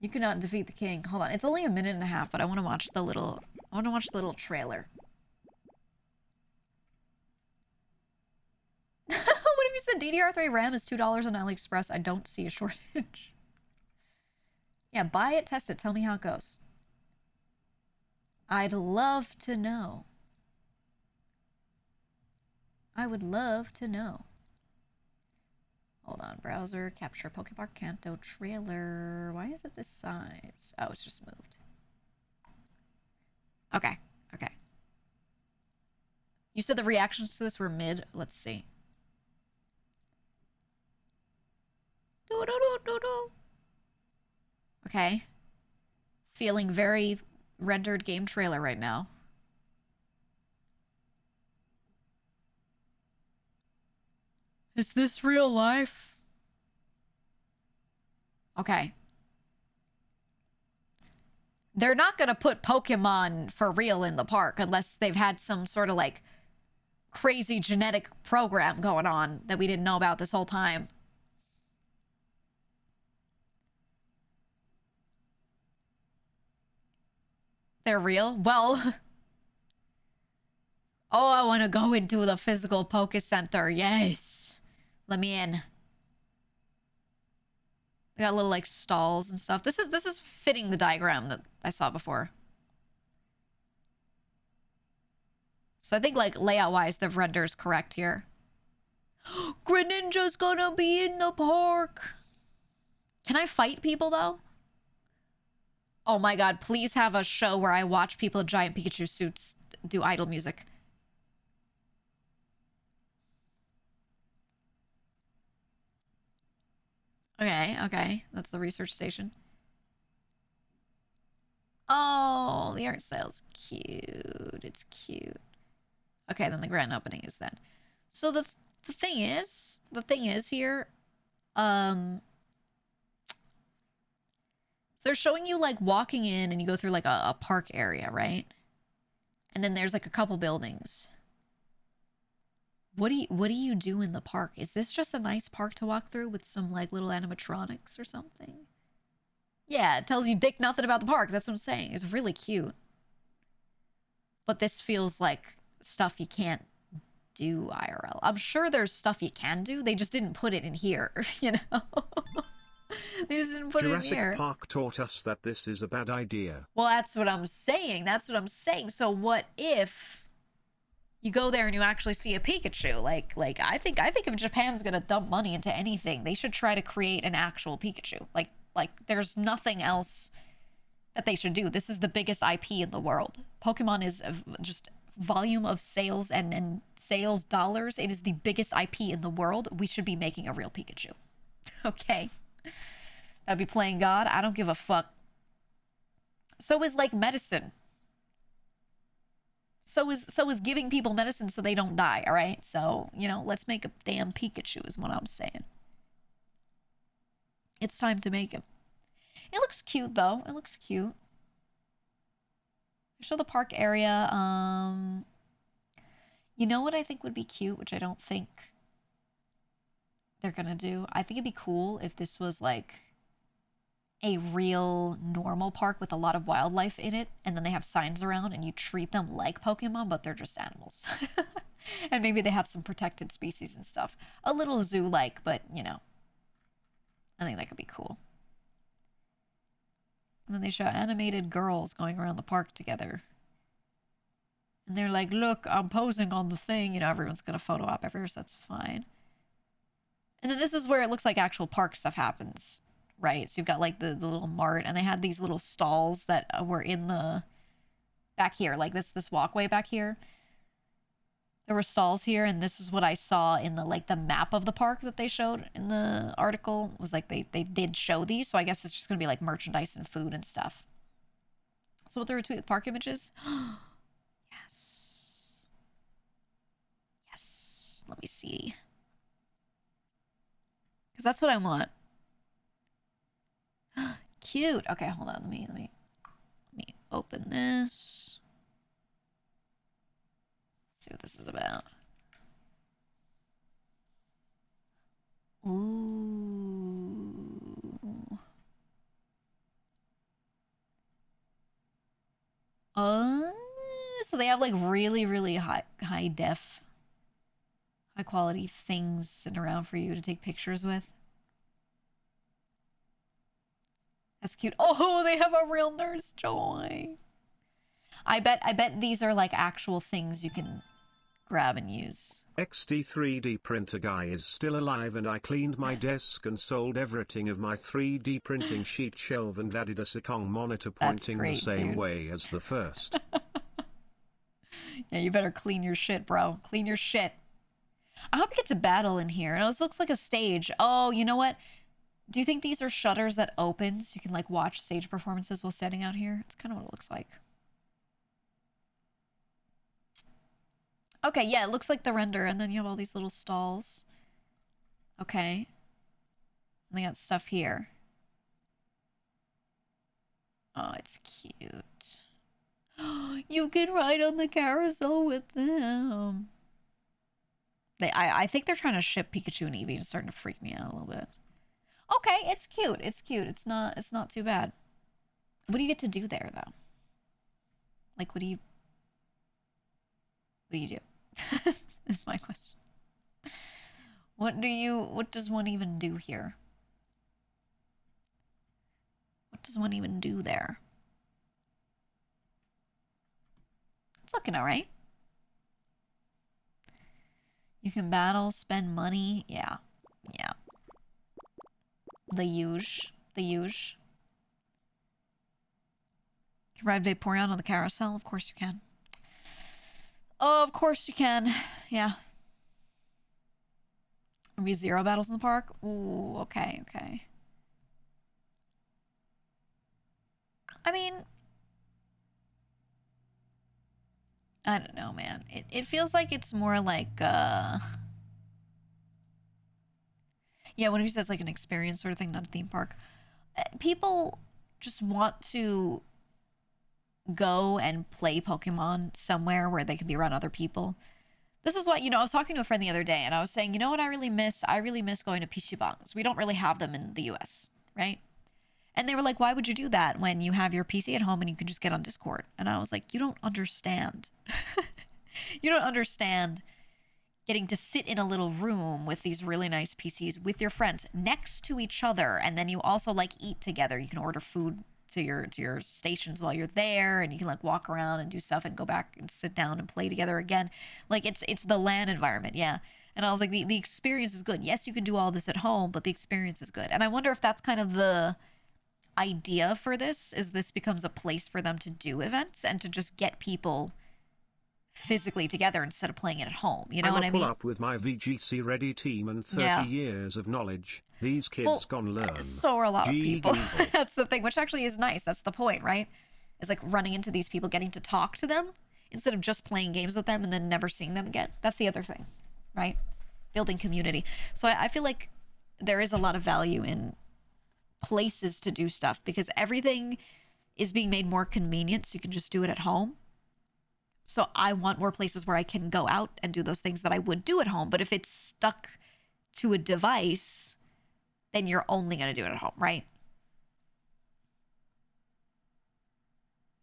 You cannot defeat the king. Hold on. It's only a minute and a half, but I want to watch the little trailer. What have you said? DDR3 RAM is $2 on AliExpress. I don't see a shortage. Yeah, buy it, test it. Tell me how it goes. I'd love to know. I would love to know. Hold on, browser, capture Pokepark Kanto trailer. Why is it this size? Oh, it's just moved. Okay, okay. You said the reactions to this were mid. Let's see. Okay. Feeling very rendered game trailer right now. Is this real life? Okay. They're not gonna put Pokemon for real in the park unless they've had some sort of like crazy genetic program going on that we didn't know about this whole time. They're real? Well... Oh, I want to go into the physical Poke Center. Yes. Let me in. They got little like stalls and stuff. This is fitting the diagram that I saw before. So I think like layout wise the render is correct here. Greninja's gonna be in the park. Can I fight people though? Oh my god, please have a show where I watch people in giant Pikachu suits do idle music. Okay, okay. That's the research station. Oh, the art style's cute. It's cute. Okay, then the grand opening is then. So the thing is here, so they're showing you like walking in and you go through like a park area, right? And then there's like a couple buildings. What do you do in the park? Is this just a nice park to walk through with some like little animatronics or something? Yeah, it tells you dick nothing about the park. That's what I'm saying. It's really cute. But this feels like stuff you can't do IRL. I'm sure there's stuff you can do. They just didn't put it in here, you know? They just didn't put it in here. Jurassic Park taught us that this is a bad idea. Well, that's what I'm saying. That's what I'm saying. So what if you go there and you actually see a Pikachu? Like I think if Japan's gonna dump money into anything, they should try to create an actual Pikachu. Like there's nothing else that they should do. This is the biggest IP in the world. Pokemon is just volume of sales and sales dollars. It is the biggest IP in the world. We should be making a real Pikachu. Okay. That'd be playing God. I don't give a fuck. So is like medicine. So is giving people medicine so they don't die, all right? So, you know, let's make a damn Pikachu is what I'm saying. It's time to make him. It looks cute, though. It looks cute. Show the park area. You know what I think would be cute, which I don't think they're gonna do? I think it'd be cool if this was, like, a real normal park with a lot of wildlife in it, and then they have signs around and you treat them like Pokemon, but they're just animals. And maybe they have some protected species and stuff. A little zoo-like, but, you know, I think that could be cool. And then they show animated girls going around the park together. And they're like, look, I'm posing on the thing. You know, everyone's going to photo op everywhere, so that's fine. And then this is where it looks like actual park stuff happens. Right, so you've got like the little mart, and they had these little stalls that were in the back here, like this walkway back here. There were stalls here, and this is what I saw in the like the map of the park that they showed in the article. It was like they did show these, so I guess it's just gonna be like merchandise and food and stuff. So what they retweet park images? Yes. Yes. Let me see. Because that's what I want. Cute. Okay, hold on. Let me open this. See what this is about. Ooh. So they have like really high def, high quality things sitting around for you to take pictures with. That's cute. Oh, they have a real Nurse Joy. I bet these are like actual things you can grab and use. XD 3D printer guy is still alive, and I cleaned my desk and sold everything of my 3D printing sheet shelf and added a Sekong monitor pointing great, the same dude. way as the first. Yeah, you better clean your shit, bro. Clean your shit. I hope you get to battle in here. And this looks like a stage. Oh, you know what? Do you think these are shutters that open so you can like watch stage performances while standing out here? It's kind of what it looks like. Okay, yeah, it looks like the render, and then you have all these little stalls. Okay. And they got stuff here. Oh, it's cute. You can ride on the carousel with them. I think they're trying to ship Pikachu and Eevee, and it's starting to freak me out a little bit. Okay, it's cute. It's cute. It's not too bad. What do you get to do there, though? Like, what do you do? Is my question. What does one even do here? What does one even do there? It's looking all right. You can battle, spend money. Yeah. The huge. You can ride Vaporeon on the carousel. Of course you can. Oh, of course you can. Yeah. Maybe 0 battles in the park? Ooh, okay. I mean, I don't know, man. It feels like it's more like, yeah, when he says like an experience sort of thing, not a theme park. People just want to go and play Pokemon somewhere where they can be around other people. This is what, I was talking to a friend the other day, and I was saying, you know what I really miss? I really miss going to PCbangs. We don't really have them in the US, right? And they were like, why would you do that when you have your PC at home and you can just get on Discord? And I was like, you don't understand. You don't understand getting to sit in a little room with these really nice PCs with your friends next to each other, and then you also like eat together. You can order food to your stations while you're there, and you can like walk around and do stuff and go back and sit down and play together again. Like it's the LAN environment, yeah. And I was like, the experience is good. Yes, you can do all this at home, but the experience is good. And I wonder if that's kind of the idea for this, is this becomes a place for them to do events and to just get people physically together instead of playing it at home. You know what I mean? Pull up with my VGC ready team and 30 years of knowledge. These kids gonna learn. So are a lot of people. GEEGA. That's the thing, which actually is nice. That's the point, right? Is like running into these people, getting to talk to them instead of just playing games with them and then never seeing them again. That's the other thing, right? Building community. So I feel like there is a lot of value in places to do stuff, because everything is being made more convenient, so you can just do it at home. So I want more places where I can go out and do those things that I would do at home. But if it's stuck to a device, then you're only going to do it at home, right?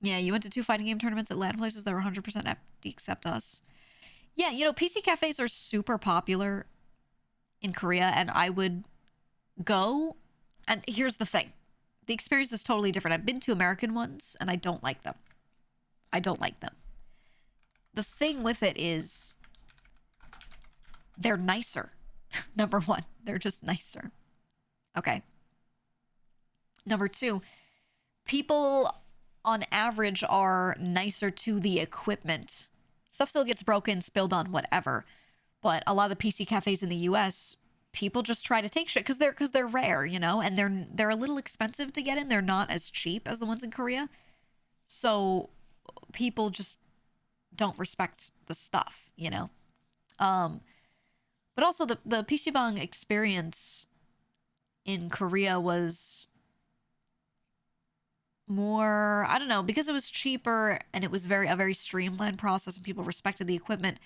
Yeah, you went to 2 fighting game tournaments at LAN places that were 100% empty except us. Yeah, PC cafes are super popular in Korea, and I would go. And here's the thing. The experience is totally different. I've been to American ones, and I don't like them. The thing with it is they're nicer. Number one, they're just nicer. Okay. Number two, people on average are nicer to the equipment. Stuff still gets broken, spilled on, whatever. But a lot of the PC cafes in the US, people just try to take shit because they're rare, and they're a little expensive to get in. They're not as cheap as the ones in Korea. So people just don't respect the stuff, But also the PCbang experience in Korea was more, I don't know, because it was cheaper and it was a very streamlined process and people respected the equipment.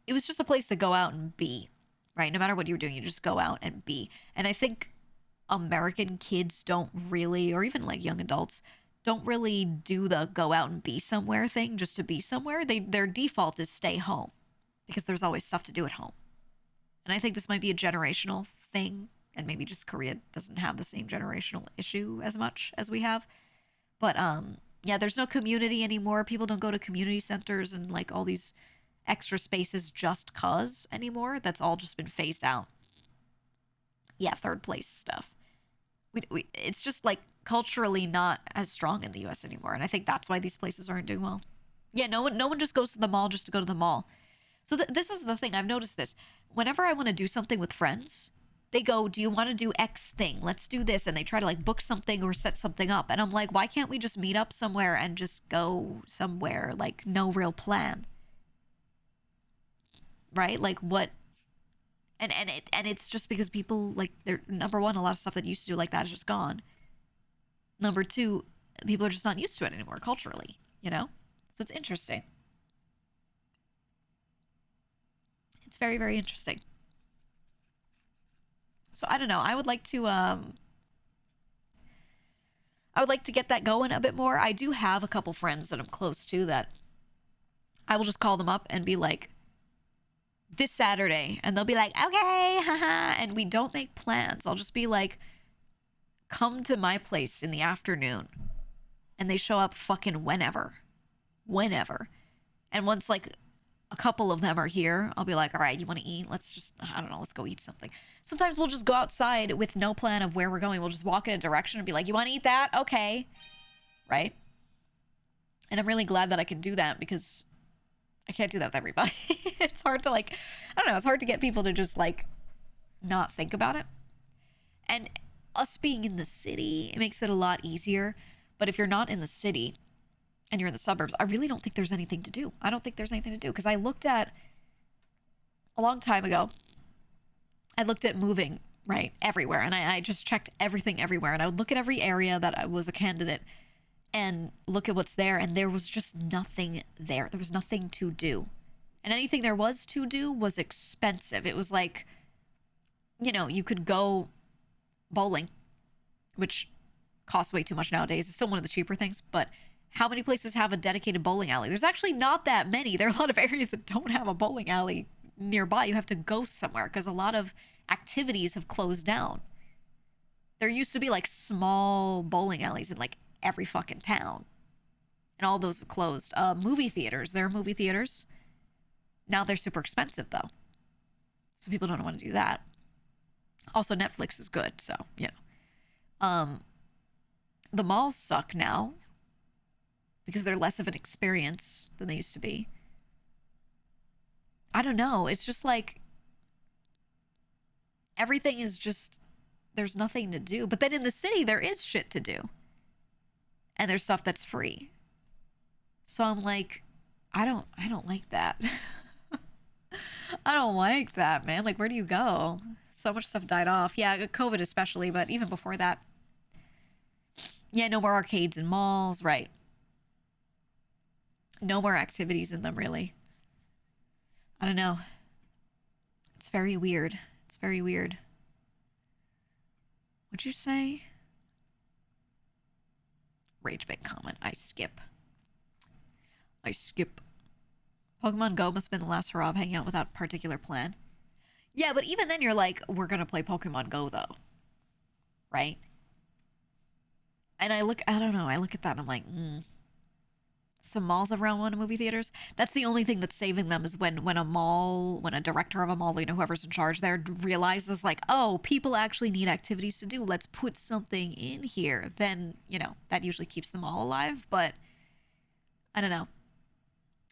It was just a place to go out and be, right? No matter what you were doing, you just go out and be. And I think American kids don't really, or even like young adults, don't really do the go out and be somewhere thing just to be somewhere. Their default is stay home because there's always stuff to do at home. And I think this might be a generational thing, and maybe just Korea doesn't have the same generational issue as much as we have. But yeah, there's no community anymore. People don't go to community centers and like all these extra spaces just cause anymore. That's all just been phased out. Yeah, third place stuff. It's just like culturally not as strong in the US anymore, and I think that's why these places aren't doing well. Yeah, no one just goes to the mall just to go to the mall. So this is the thing, I've noticed this. Whenever I want to do something with friends, they go, do you want to do X thing? Let's do this. And they try to like book something or set something up. And I'm like, why can't we just meet up somewhere and just go somewhere? Like, no real plan. Right? Like, what? And it's just because people, like, they're, number one, a lot of stuff that used to do like that is just gone. Number two, people are just not used to it anymore culturally, you know? So it's interesting. It's very, very interesting. So I don't know. I would like to get that going a bit more. I do have a couple friends that I'm close to that I will just call them up and be like, this Saturday, and they'll be like, okay, haha, and we don't make plans. I'll just be like, come to my place in the afternoon, and they show up fucking whenever. And once like a couple of them are here, I'll be like, all right, you want to eat? Let's just, I don't know, let's go eat something. Sometimes we'll just go outside with no plan of where we're going. We'll just walk in a direction and be like, you want to eat that? Okay. Right? And I'm really glad that I can do that because I can't do that with everybody. It's hard to like, I don't know, it's hard to get people to just like not think about it. And us being in the city, it makes it a lot easier. But if you're not in the city and you're in the suburbs, I really don't think there's anything to do. I don't think there's anything to do because I looked at, a long time ago, I looked at moving, right, everywhere. And I just checked everything everywhere. And I would look at every area that I was a candidate and look at what's there. And there was just nothing there. There was nothing to do. And anything there was to do was expensive. It was like, you know, you could go bowling, which costs way too much nowadays. It's still one of the cheaper things. But how many places have a dedicated bowling alley? There's actually not that many. There are a lot of areas that don't have a bowling alley nearby. You have to go somewhere because a lot of activities have closed down. There used to be like small bowling alleys in like every fucking town, and all those have closed. Movie theaters, there are movie theaters now. They're super expensive though, so people don't want to do that. Also, Netflix is good, so you know. The malls suck now because they're less of an experience than they used to be. I don't know. It's just like everything is just, there's nothing to do. But then in the city, there is shit to do. And there's stuff that's free. So I'm like, I don't like that. I don't like that, man. Like, where do you go? So much stuff died off. Yeah, COVID especially, but even before that. Yeah, no more arcades and malls, right? No more activities in them, really. I don't know. It's very weird. It's very weird. What'd you say? Rage bait comment. I skip. Pokemon Go must have been the last hurrah of hanging out without a particular plan. Yeah, but even then you're like, we're gonna play Pokemon Go though. Right? And I don't know, I look at that and I'm like, some malls have around one of movie theaters. That's the only thing that's saving them is when a director of a mall, you know, whoever's in charge there realizes like, oh, people actually need activities to do. Let's put something in here. Then, you know, that usually keeps them all alive. But I don't know.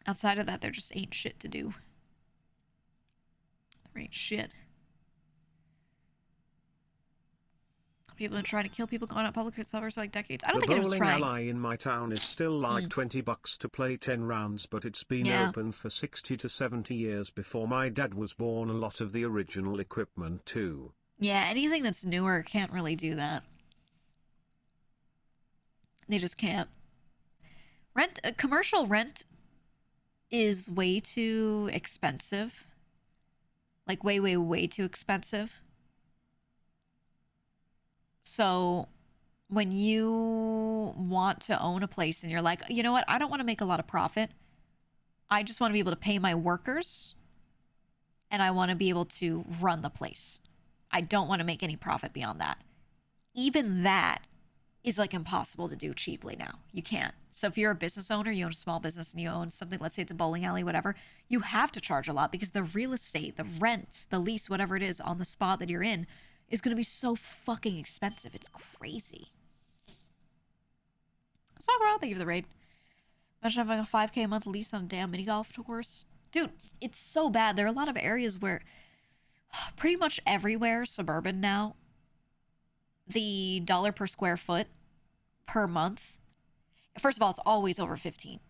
Outside of that, there just ain't shit to do. There ain't shit. People have been trying to kill people going out public servers for like decades. I don't think anyone's trying. The bowling alley in my town is still like $20 to play 10 rounds, but it's been open for 60 to 70 years before my dad was born. A lot of the original equipment too. Yeah, anything that's newer can't really do that. They just can't. Commercial rent is way too expensive. Like way, way, way too expensive. So when you want to own a place and you're like, you know what, I don't want to make a lot of profit. I just want to be able to pay my workers and I want to be able to run the place. I don't want to make any profit beyond that. Even that is like impossible to do cheaply now. You can't. So if you're a business owner, you own a small business and you own something, let's say it's a bowling alley, whatever, you have to charge a lot because the real estate, the rent, the lease, whatever it is on the spot that you're in is going to be so fucking expensive. It's crazy. Sakura, thank you for the raid. Imagine having a 5K a month lease on a damn mini golf course. Dude, it's so bad. There are a lot of areas where pretty much everywhere suburban now, the dollar per square foot per month, first of all, it's always over 15.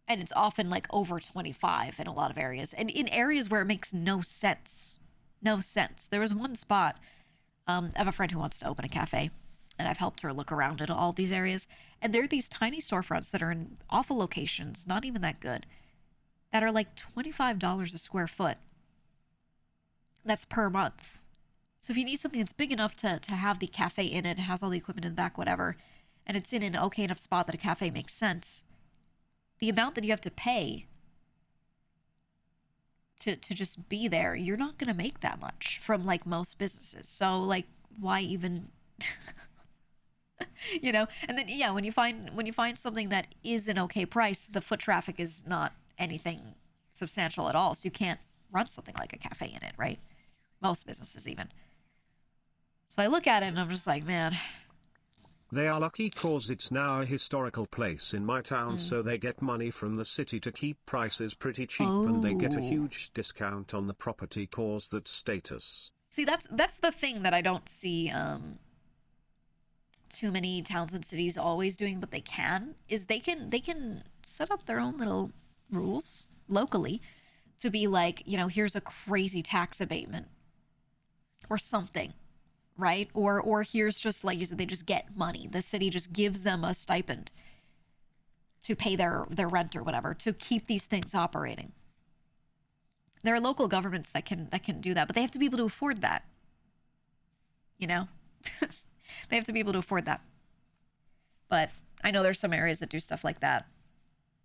And it's often like over 25 in a lot of areas. And in areas where it makes no sense. No sense. There was one spot, I have a friend who wants to open a cafe. And I've helped her look around at all these areas. And there are these tiny storefronts that are in awful locations, not even that good, that are like $25 a square foot. That's per month. So if you need something that's big enough to have the cafe in it, has all the equipment in the back, whatever, and it's in an okay enough spot that a cafe makes sense, the amount that you have to pay to just be there, you're not going to make that much from like most businesses. So like, why even... You know, and then yeah, when you find something that is an okay price, the foot traffic is not anything substantial at all, so you can't run something like a cafe in it, right? Most businesses even. So I look at it and I'm just like, man, they are lucky cause it's now a historical place in my town, so they get money from the city to keep prices pretty cheap, and they get a huge discount on the property cause that status. See, that's the thing that I don't see too many towns and cities always doing, but they can set up their own little rules locally to be like, you know, here's a crazy tax abatement or something, right? Or here's just, like you said, they just get money. The city just gives them a stipend to pay their rent or whatever to keep these things operating. There are local governments that can do that, but they have to be able to afford that. You know? They have to be able to afford that. But I know there's some areas that do stuff like that.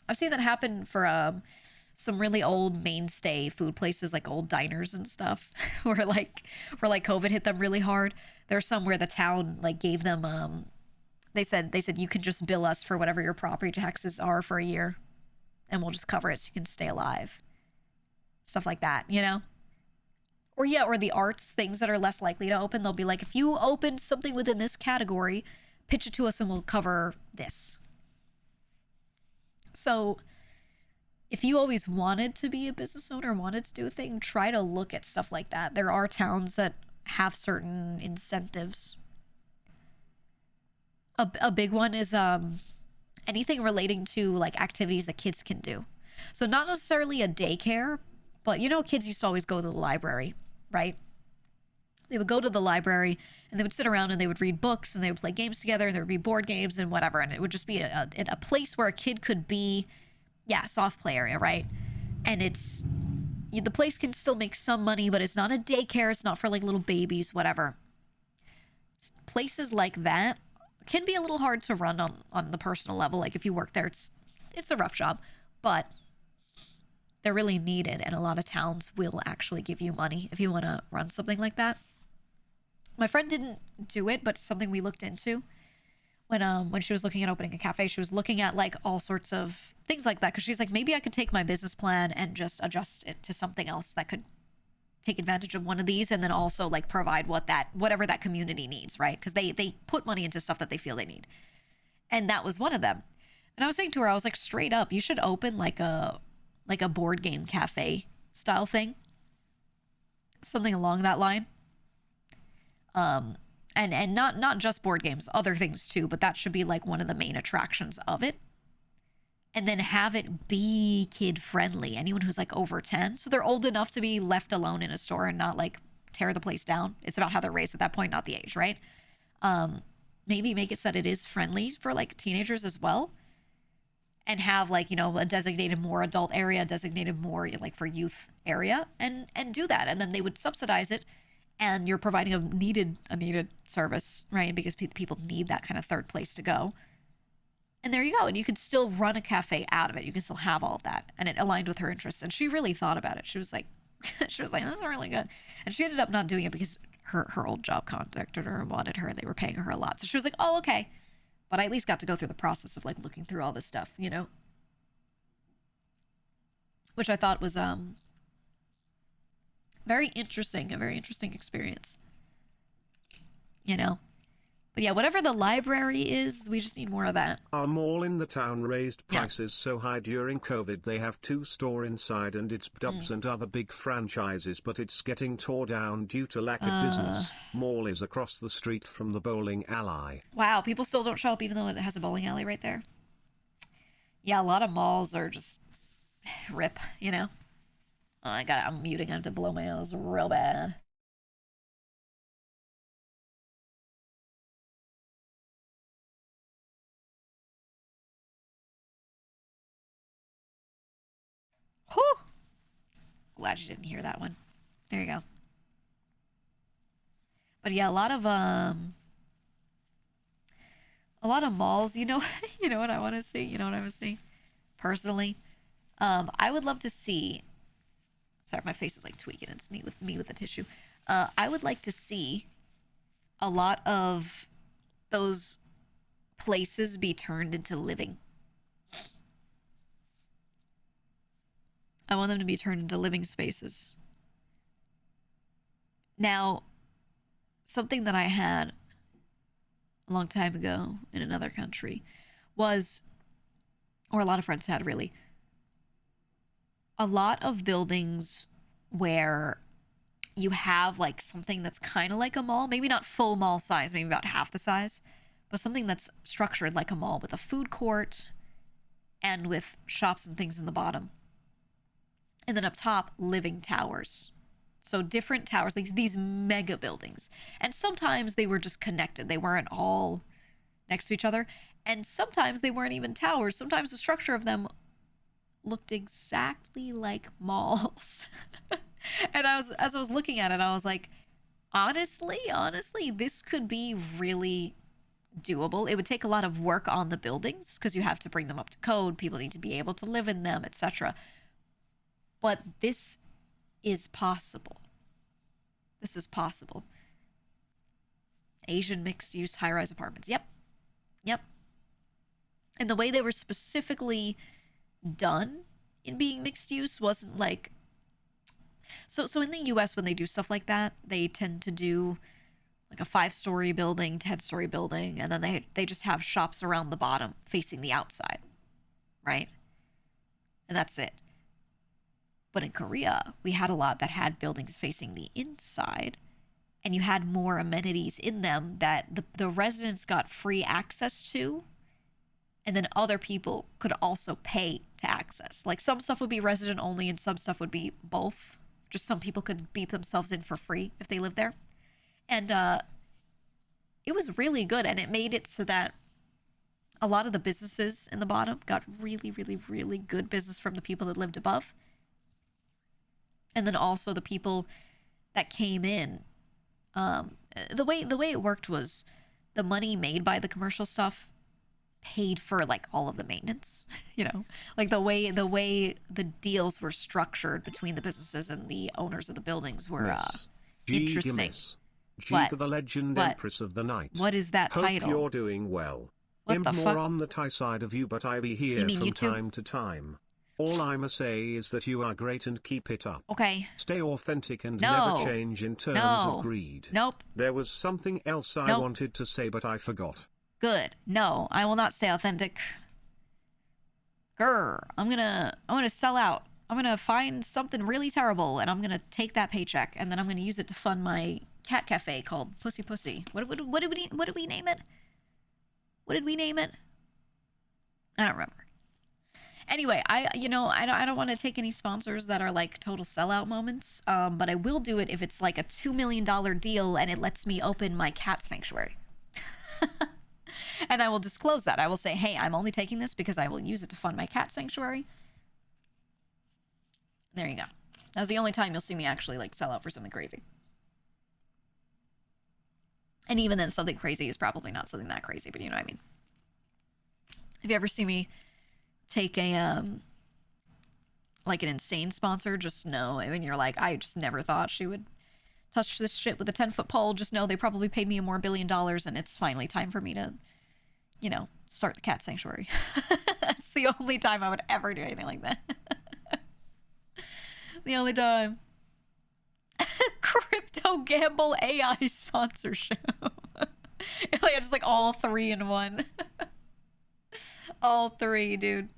I've seen that happen for some really old mainstay food places, like old diners and stuff, where COVID hit them really hard. There's some where the town like gave them they said you can just bill us for whatever your property taxes are for a year, and we'll just cover it so you can stay alive. Stuff like that, you know? Or the arts, things that are less likely to open. They'll be like, if you open something within this category, pitch it to us and we'll cover this. So if you always wanted to be a business owner, wanted to do a thing, try to look at stuff like that. There are towns that have certain incentives. A big one is anything relating to like activities that kids can do. So not necessarily a daycare, but you know, kids used to always go to the library, right? They would go to the library and they would sit around and they would read books and they would play games together and there would be board games and whatever. And it would just be a place where a kid could be, soft play area, right? And the place can still make some money, but it's not a daycare. It's not for like little babies, whatever. Places like that can be a little hard to run on the personal level. Like if you work there, it's a rough job, but they're really needed, and a lot of towns will actually give you money if you want to run something like that. My friend didn't do it, but it's something we looked into when she was looking at opening a cafe. She was looking at like all sorts of things like that because she's like, maybe I could take my business plan and just adjust it to something else that could take advantage of one of these, and then also like provide whatever that community needs, right? Because they put money into stuff that they feel they need, and that was one of them. And I was saying to her, I was like, straight up, you should open like a board game cafe style thing. Something along that line. And not just board games, other things too, but that should be like one of the main attractions of it. And then have it be kid friendly. Anyone who's like over 10. So they're old enough to be left alone in a store and not like tear the place down. It's about how they're raised at that point, not the age, right? Maybe make it so that it is friendly for like teenagers as well, and have like, you know, a designated more adult area, designated more like for youth area, and do that. And then they would subsidize it, and you're providing a needed service, right? Because people need that kind of third place to go. And there you go. And you could still run a cafe out of it. You can still have all of that. And it aligned with her interests. And she really thought about it. She was like, this is really good. And she ended up not doing it because her old job contacted her and wanted her, and they were paying her a lot. So she was like, oh, okay. But I at least got to go through the process of like looking through all this stuff, you know? Which I thought was a very interesting experience. You know? But yeah, whatever the library is, we just need more of that. Our mall in the town raised prices so high during COVID they have 2 stores inside, and it's Dubs and other big franchises, but it's getting tore down due to lack of business. Mall is across the street from the bowling alley. Wow, people still don't show up even though it has a bowling alley right there. Yeah, a lot of malls are just rip, you know? Oh, I'm muting. I have to blow my nose real bad. Whew! Glad you didn't hear that one. There you go. But yeah, a lot of malls, you know, you know what I want to see? You know what I want to see? Personally, I would love to see, sorry, my face is like tweaking. It's me with the tissue. I would like to see a lot of those places be turned into living. I want them to be turned into living spaces. Now, something that I had a long time ago in another country was, or a lot of friends had really, a lot of buildings where you have like something that's kind of like a mall, maybe not full mall size, maybe about half the size, but something that's structured like a mall with a food court and with shops and things in the bottom. And then up top, living towers. So different towers, like these mega buildings. And sometimes they were just connected. They weren't all next to each other. And sometimes they weren't even towers. Sometimes the structure of them looked exactly like malls. And as I was looking at it, I was like, honestly, this could be really doable. It would take a lot of work on the buildings because you have to bring them up to code. People need to be able to live in them, etc. But this is possible. This is possible. Asian mixed-use high-rise apartments. Yep. And the way they were specifically done in being mixed-use wasn't like... So in the US, when they do stuff like that, they tend to do like a 5-story building, 10-story building, and then they just have shops around the bottom facing the outside, right? And that's it. But in Korea, we had a lot that had buildings facing the inside, and you had more amenities in them that the residents got free access to, and then other people could also pay to access. Like some stuff would be resident only and some stuff would be both. Just some people could beep themselves in for free if they lived there. And it was really good, and it made it so that a lot of the businesses in the bottom got really, really, really good business from the people that lived above. And then also the people that came in, the way it worked was the money made by the commercial stuff paid for like all of the maintenance, you know, like the way the deals were structured between the businesses and the owners of the buildings were interesting. GEEGA, the legend empress of the night. What is that title? Hope you're doing well. What the more fuck? on the Thai side of you, but I be here from YouTube? time to time. All I'ma say is that you are great and keep it up. Okay. Stay authentic and No. never change in terms No. of greed. Nope. There was something else I Nope. wanted to say, but I forgot. Good. No, I will not stay authentic. Grr. I'm gonna sell out. I'm gonna find something really terrible, and I'm gonna take that paycheck, and then I'm gonna use it to fund my cat cafe called Pussy Pussy. What did we name it? What did we name it? I don't remember. Anyway, I don't want to take any sponsors that are like total sellout moments. But I will do it if it's like a $2 million deal and it lets me open my cat sanctuary. And I will disclose that. I will say, hey, I'm only taking this because I will use it to fund my cat sanctuary. There you go. That's the only time you'll see me actually like sell out for something crazy. And even then, something crazy is probably not something that crazy, but you know what I mean. If you ever see me take a like an insane sponsor, just know, I mean, you're like, I just never thought she would touch this shit with a 10-foot pole. Just know they probably paid me more $1 billion, and it's finally time for me to, you know, start the cat sanctuary. That's the only time I would ever do anything like that. The only time. Crypto gamble AI sponsorship. Like, just like all three in one. All three, dude.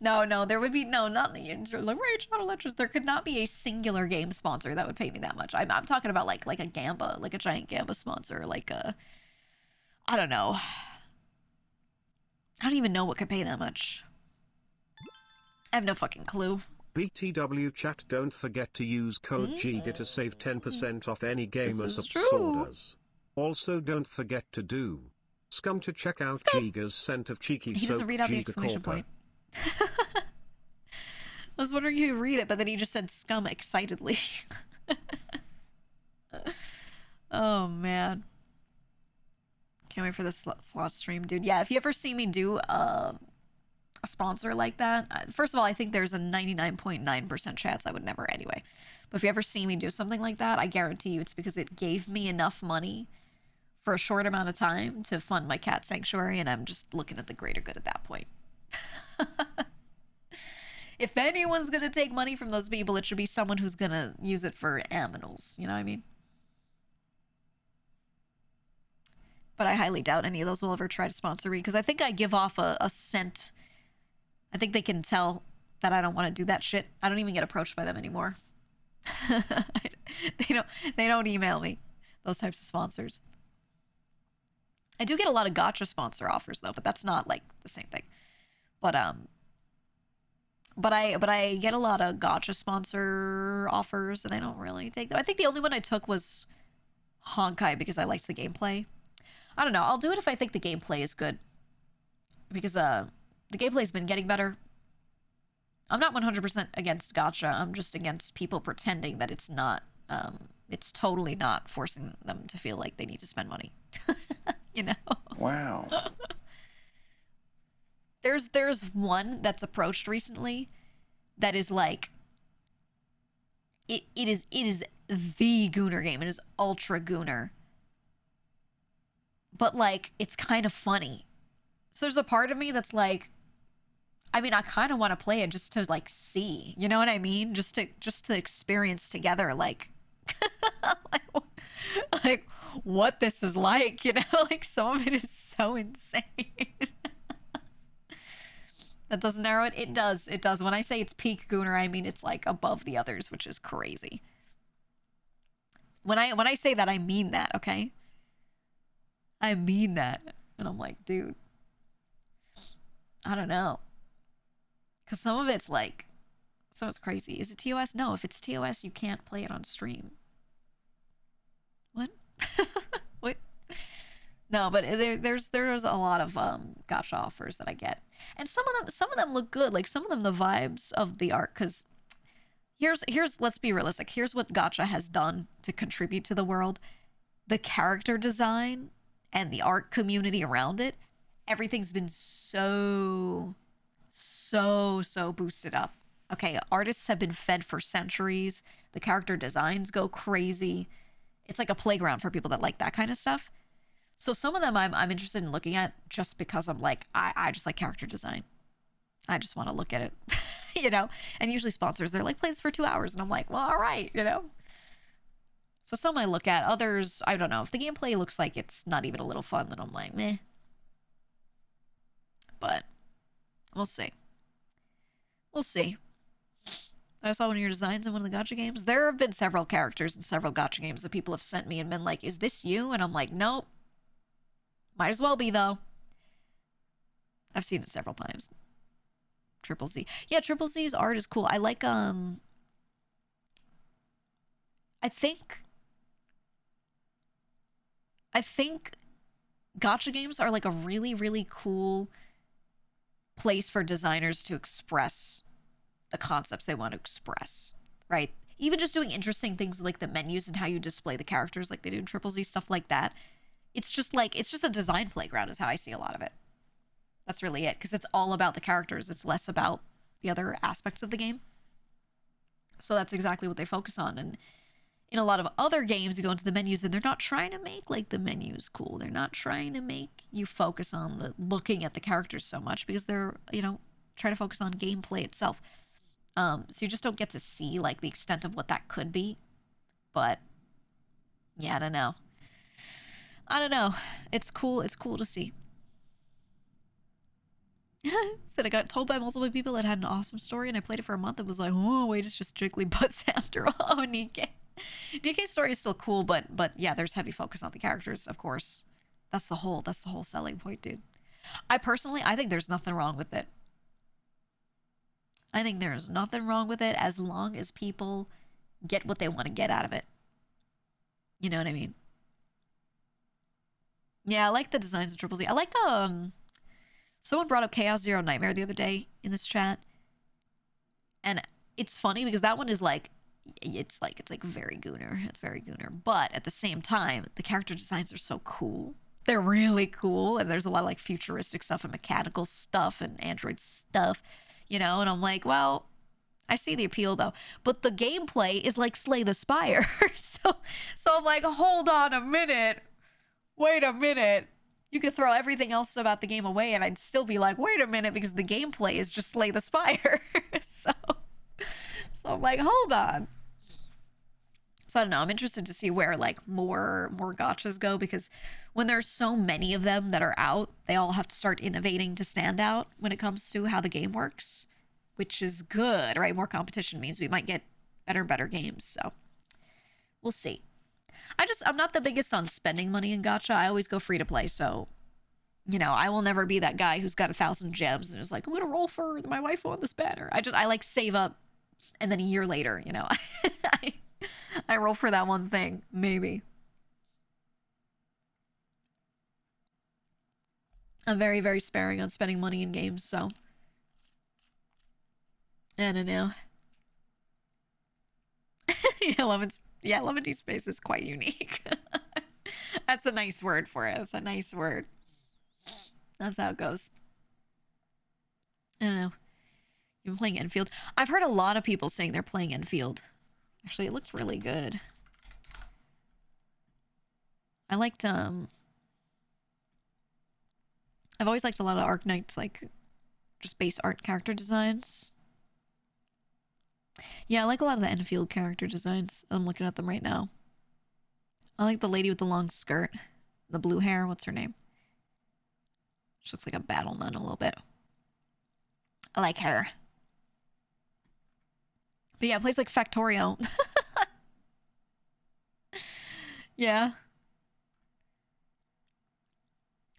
No, there would be not the Rage Auto Lectures. There could not be a singular game sponsor that would pay me that much. I'm talking about like a Gamba, like a giant Gamba sponsor, like a, I don't know. I don't even know what could pay that much. I have no fucking clue. BTW chat, don't forget to use code GEEGA to save 10% off any gamer subs orders. Also don't forget to do scum to check out GEEGA's scent of cheeky soap. He doesn't read out the exclamation point. I was wondering if you would read it, but then he just said scum excitedly. Oh man. Can't wait for this slot stream, dude. Yeah, if you ever see me do a sponsor like that, first of all, I think there's a 99.9% chance I would never anyway. But if you ever see me do something like that, I guarantee you it's because it gave me enough money for a short amount of time to fund my cat sanctuary, and I'm just looking at the greater good at that point. If anyone's gonna take money from those people, it should be someone who's gonna use it for aminals. You know what I mean? But I highly doubt any of those will ever try to sponsor me, because I think I give off a scent. I think they can tell that I don't want to do that shit. I don't even get approached by them anymore. They don't email me, those types of sponsors. I do get a lot of gacha sponsor offers though, but that's not like the same thing. But I get a lot of gacha sponsor offers, and I don't really take them. I think the only one I took was Honkai because I liked the gameplay. I don't know. I'll do it if I think the gameplay is good, because the gameplay's been getting better. I'm not 100% against gacha. I'm just against people pretending that it's not. It's totally not, forcing them to feel like they need to spend money. You know? Wow. There's one that's approached recently that is like, it is the Gooner game. It is ultra Gooner. But like, it's kind of funny. So there's a part of me that's like, I mean, I kind of want to play it just to like see, you know what I mean? Just to experience together, like, like what this is like, you know? Like, some of it is so insane. That doesn't narrow it? It does. It does. When I say it's peak Gooner, I mean it's like above the others, which is crazy. When I say that, I mean that, okay? I mean that. And I'm like, dude, I don't know. Because some of it's like, so it's crazy. Is it TOS? No, if it's TOS, you can't play it on stream. What? What? No, but there's a lot of gacha offers that I get. And some of them look good. Like, some of them, the vibes of the art, because here's let's be realistic. Here's what gacha has done to contribute to the world. The character design and the art community around it, everything's been so boosted up. Okay, artists have been fed for centuries. The character designs go crazy. It's like a playground for people that like that kind of stuff. So some of them I'm interested in looking at just because I'm like, I just like character design. I just want to look at it, you know? And usually sponsors, they're like, play this for 2 hours. And I'm like, well, all right, you know? So some I look at. Others, I don't know. If the gameplay looks like it's not even a little fun, then I'm like, meh. But we'll see. We'll see. I saw one of your designs in one of the gacha games. There have been several characters in several gacha games that people have sent me and been like, is this you? And I'm like, nope. Might as well be, though. I've seen it several times. Triple Z. Yeah, Triple Z's art is cool. I like I think gacha games are like a really, really cool place for designers to express the concepts they want to express, right? Even just doing interesting things like the menus and how you display the characters like they do in Triple Z, stuff like that. It's just a design playground is how I see a lot of it. That's really it, because it's all about the characters. It's less about the other aspects of the game. So that's exactly what they focus on. And in a lot of other games, you go into the menus and they're not trying to make like the menus cool. They're not trying to make you focus on the looking at the characters so much because they're, trying to focus on gameplay itself. So you just don't get to see like the extent of what that could be. But yeah, I don't know. It's cool. It's cool to see. Said I got told by multiple people it had an awesome story, and I played it for a month and was like, oh wait, it's just jiggly butts after all. Nikkei's story is still cool, but yeah, there's heavy focus on the characters, of course. That's the whole selling point, dude. I think there's nothing wrong with it. I think there's nothing wrong with it as long as people get what they want to get out of it. You know what I mean? Yeah, I like the designs of Triple Z. I like someone brought up Chaos Zero Nightmare the other day in this chat. And it's funny because that one is like it's very Gooner. It's very Gooner. But at the same time, the character designs are so cool. They're really cool. And there's a lot of like futuristic stuff and mechanical stuff and android stuff, and I'm like, well, I see the appeal though. But the gameplay is like Slay the Spire. so I'm like, hold on a minute. Wait a minute. You could throw everything else about the game away and I'd still be like, wait a minute, because the gameplay is just Slay the Spire. so I'm like, hold on. So I don't know. I'm interested to see where like more gachas go, because when there's so many of them that are out, they all have to start innovating to stand out when it comes to how the game works, which is good, right? More competition means we might get better and better games. So we'll see. I'm not the biggest on spending money in gacha. I always go free to play. So, I will never be that guy who's got 1,000 gems and is like, I'm going to roll for my wife on this banner. I like save up and then a year later, I roll for that one thing, maybe. I'm very, very sparing on spending money in games, so I don't know. Yeah, 11D space is quite unique. That's a nice word for it. That's a nice word. That's how it goes. I don't know. You've been playing Enfield? I've heard a lot of people saying they're playing Enfield. Actually, it looks really good. I liked, I've always liked a lot of Arknight's, like, just base art character designs. Yeah, I like a lot of the Enfield character designs. I'm looking at them right now. I like the lady with the long skirt. The blue hair. What's her name? She looks like a battle nun a little bit. I like her. But yeah, it plays like Factorio. Yeah.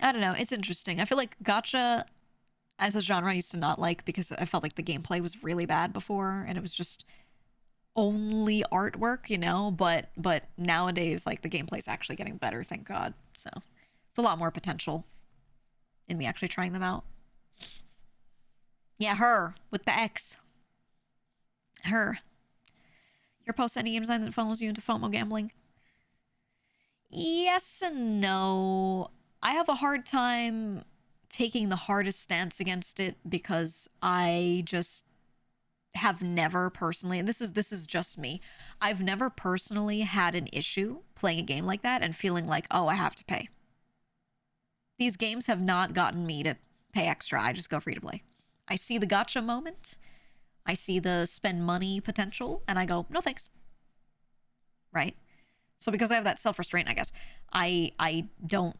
I don't know. It's interesting. I feel like gacha as a genre I used to not like because I felt like the gameplay was really bad before and it was just only artwork, but nowadays like the gameplay's actually getting better, thank God. So it's a lot more potential in me actually trying them out. Yeah, her with the X. Her. Your post any game design that follows you into FOMO gambling? Yes and no. I have a hard time taking the hardest stance against it because I just have never personally, and this is just me, I've never personally had an issue playing a game like that and feeling like, oh, I have to pay. These games have not gotten me to pay extra. I just go free to play. I see the gacha moment. I see the spend money potential, and I go, no thanks. Right? So because I have that self-restraint, I guess, I don't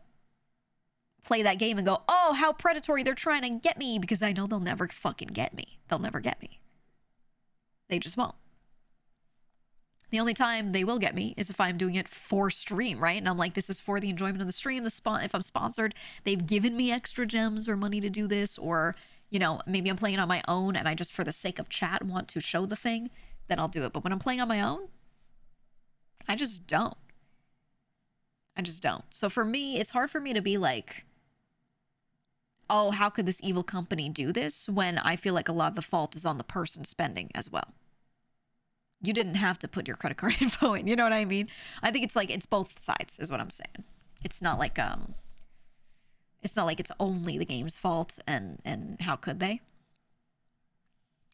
play that game and go, oh, how predatory, they're trying to get me, because I know they'll never fucking get me. They'll never get me. They just won't. The only time they will get me is if I'm doing it for stream, right? And I'm like, this is for the enjoyment of the stream. If I'm sponsored, they've given me extra gems or money to do this, or, you know, maybe I'm playing on my own and I just, for the sake of chat, want to show the thing, then I'll do it. But when I'm playing on my own, I just don't. I just don't. So for me, it's hard for me to be like, oh, how could this evil company do this, when I feel like a lot of the fault is on the person spending as well. You didn't have to put your credit card info in, you know what I mean? I think it's like, it's both sides is what I'm saying. It's not like it's only the game's fault and how could they?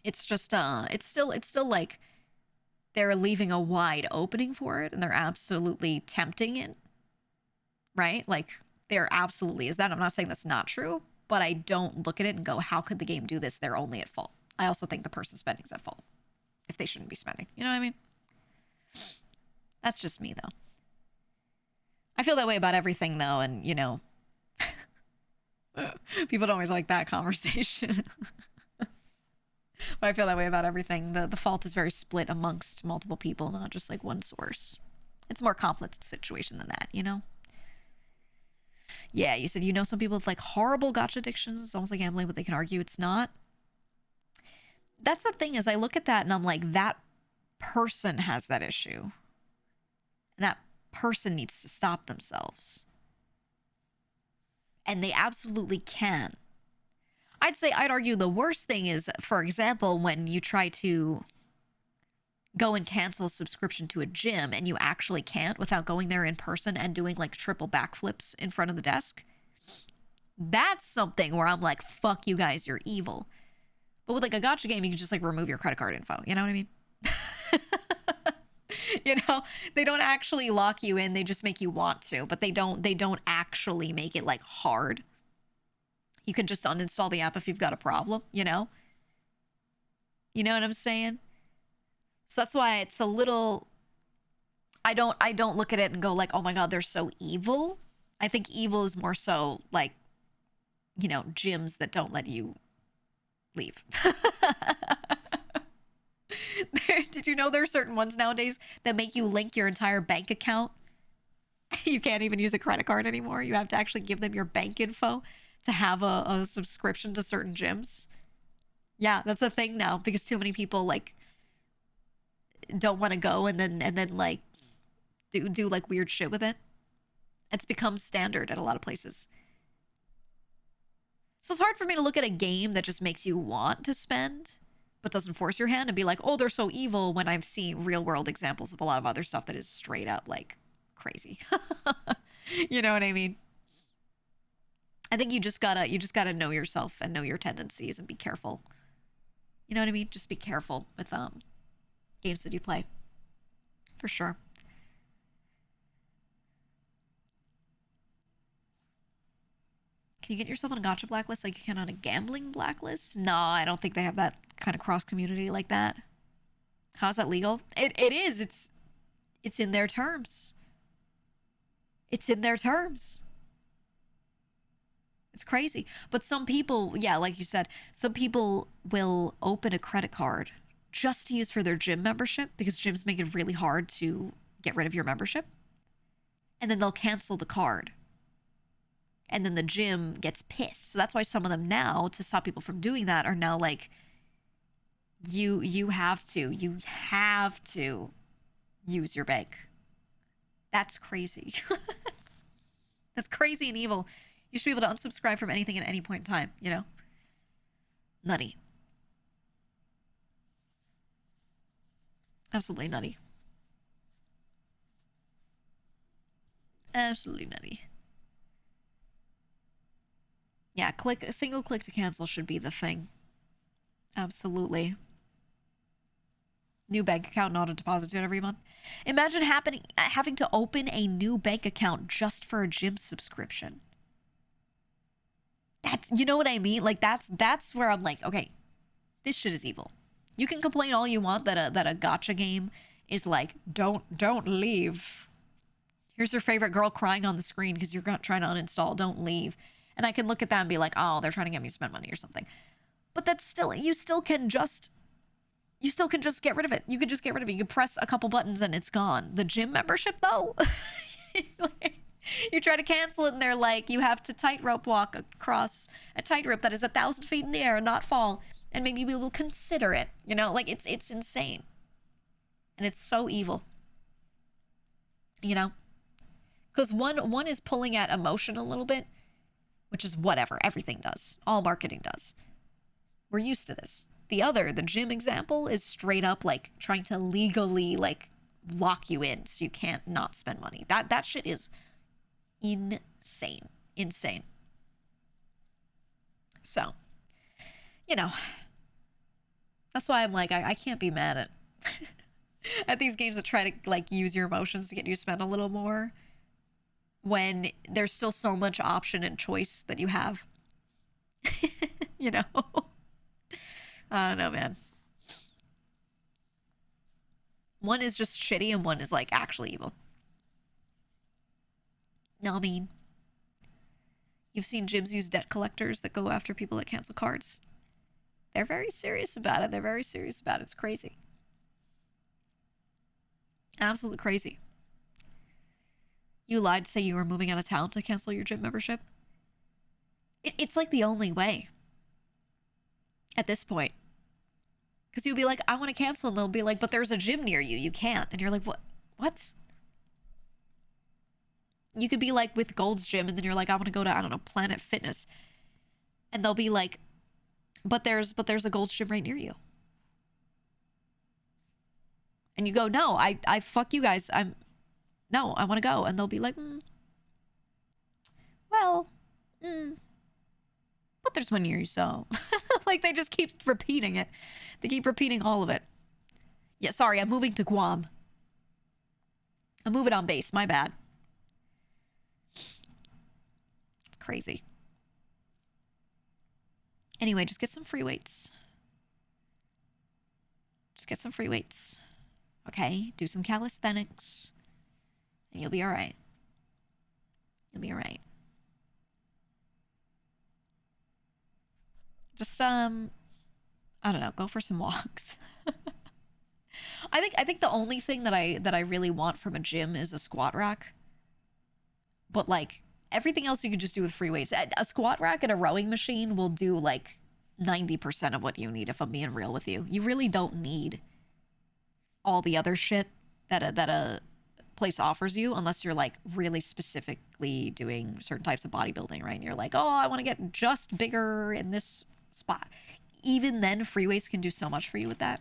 It's just it's still like they're leaving a wide opening for it and they're absolutely tempting it. Right? Like there absolutely is that. I'm not saying that's not true, but I don't look at it and go, how could the game do this? They're only at fault. I also think the person spending is at fault if they shouldn't be spending. You know what I mean? That's just me, though. I feel that way about everything, though, and, you know, people don't always like that conversation. But I feel that way about everything. The fault is very split amongst multiple people, not just, like, one source. It's a more complex situation than that, you know? Yeah, you said you know some people with like horrible gacha addictions. It's almost like gambling, but they can argue it's not. That's the thing, is I look at that and I'm like, that person has that issue. And that person needs to stop themselves. And they absolutely can. I'd argue the worst thing is, for example, when you try to go and cancel a subscription to a gym and you actually can't without going there in person and doing like triple backflips in front of the desk. That's something where I'm like, fuck you guys, you're evil. But with like a gacha game, you can just like remove your credit card info. You know what I mean? You know, they don't actually lock you in. They just make you want to, but they don't actually make it like hard. You can just uninstall the app if you've got a problem, you know? You know what I'm saying? So that's why it's a little, I don't look at it and go like, oh my God, they're so evil. I think evil is more so like, you know, gyms that don't let you leave. Did you know there are certain ones nowadays that make you link your entire bank account? You can't even use a credit card anymore. You have to actually give them your bank info to have a subscription to certain gyms. Yeah, that's a thing now because too many people like don't want to go and then like do like weird shit with it. It's become standard at a lot of places. So it's hard for me to look at a game that just makes you want to spend but doesn't force your hand and be like, oh, they're so evil, when I've seen real world examples of a lot of other stuff that is straight up like crazy. You know what I mean? I think you just gotta know yourself and know your tendencies and be careful. You know what I mean? Just be careful with games that you play. For sure. Can you get yourself on a gacha blacklist like you can on a gambling blacklist? No, I don't think they have that kind of cross community like that. How's that legal? It is. It's in their terms. It's in their terms. It's crazy. But some people, yeah, like you said, some people will open a credit card just to use for their gym membership because gyms make it really hard to get rid of your membership. And then they'll cancel the card. And then the gym gets pissed. So that's why some of them now, to stop people from doing that, are now like, you have to use your bank. That's crazy. That's crazy and evil. You should be able to unsubscribe from anything at any point in time, you know? Nutty. Absolutely nutty. Absolutely nutty. Yeah, a single click to cancel should be the thing. Absolutely. New bank account, not a deposit to it every month. Imagine having to open a new bank account just for a gym subscription. That's, you know what I mean? Like that's where I'm like, okay, this shit is evil. You can complain all you want that a gacha game is like, don't leave. Here's your favorite girl crying on the screen because you're trying to uninstall. Don't leave. And I can look at that and be like, oh, they're trying to get me to spend money or something. But that's still, you still can just get rid of it. You can just get rid of it. You press a couple buttons and it's gone. The gym membership, though, You try to cancel it and they're like, you have to tightrope walk across a tightrope that is 1,000 feet in the air and not fall. And maybe we will consider it. You know, like it's insane. And it's so evil. You know? Because one is pulling at emotion a little bit, which is whatever. Everything does. All marketing does. We're used to this. The other, the gym example, is straight up like trying to legally like lock you in so you can't not spend money. That shit is insane. Insane. So, you know, that's why I'm like, I can't be mad at at these games that try to like use your emotions to get you to spend a little more when there's still so much option and choice that you have. You know? I don't know, man. One is just shitty and one is like actually evil. No, I mean, you've seen gyms use debt collectors that go after people that cancel cards. They're very serious about it. They're very serious about it. It's crazy. Absolutely crazy. You lied to say you were moving out of town to cancel your gym membership. It's like the only way at this point. Because you'll be like, I want to cancel. And they'll be like, but there's a gym near you. You can't. And you're like, what? What? You could be like with Gold's Gym. And then you're like, I want to go to, I don't know, Planet Fitness. And they'll be like, but there's a Gold's Gym right near you. And you go, no, I fuck you guys. No, I want to go. And they'll be like, but there's one near you, so. Like, they just keep repeating it. They keep repeating all of it. Yeah, sorry, I'm moving to Guam. I'm moving on base, my bad. It's crazy. Anyway, just get some free weights. Just get some free weights. Okay? Do some calisthenics. And you'll be alright. You'll be alright. Just, I don't know, go for some walks. I think the only thing that I really want from a gym is a squat rack. But, like, everything else you could just do with free weights. A squat rack and a rowing machine will do, like, 90% of what you need, if I'm being real with you. You really don't need all the other shit that a place offers you unless you're, like, really specifically doing certain types of bodybuilding, right? And you're like, oh, I want to get just bigger in this spot. Even then, free weights can do so much for you with that.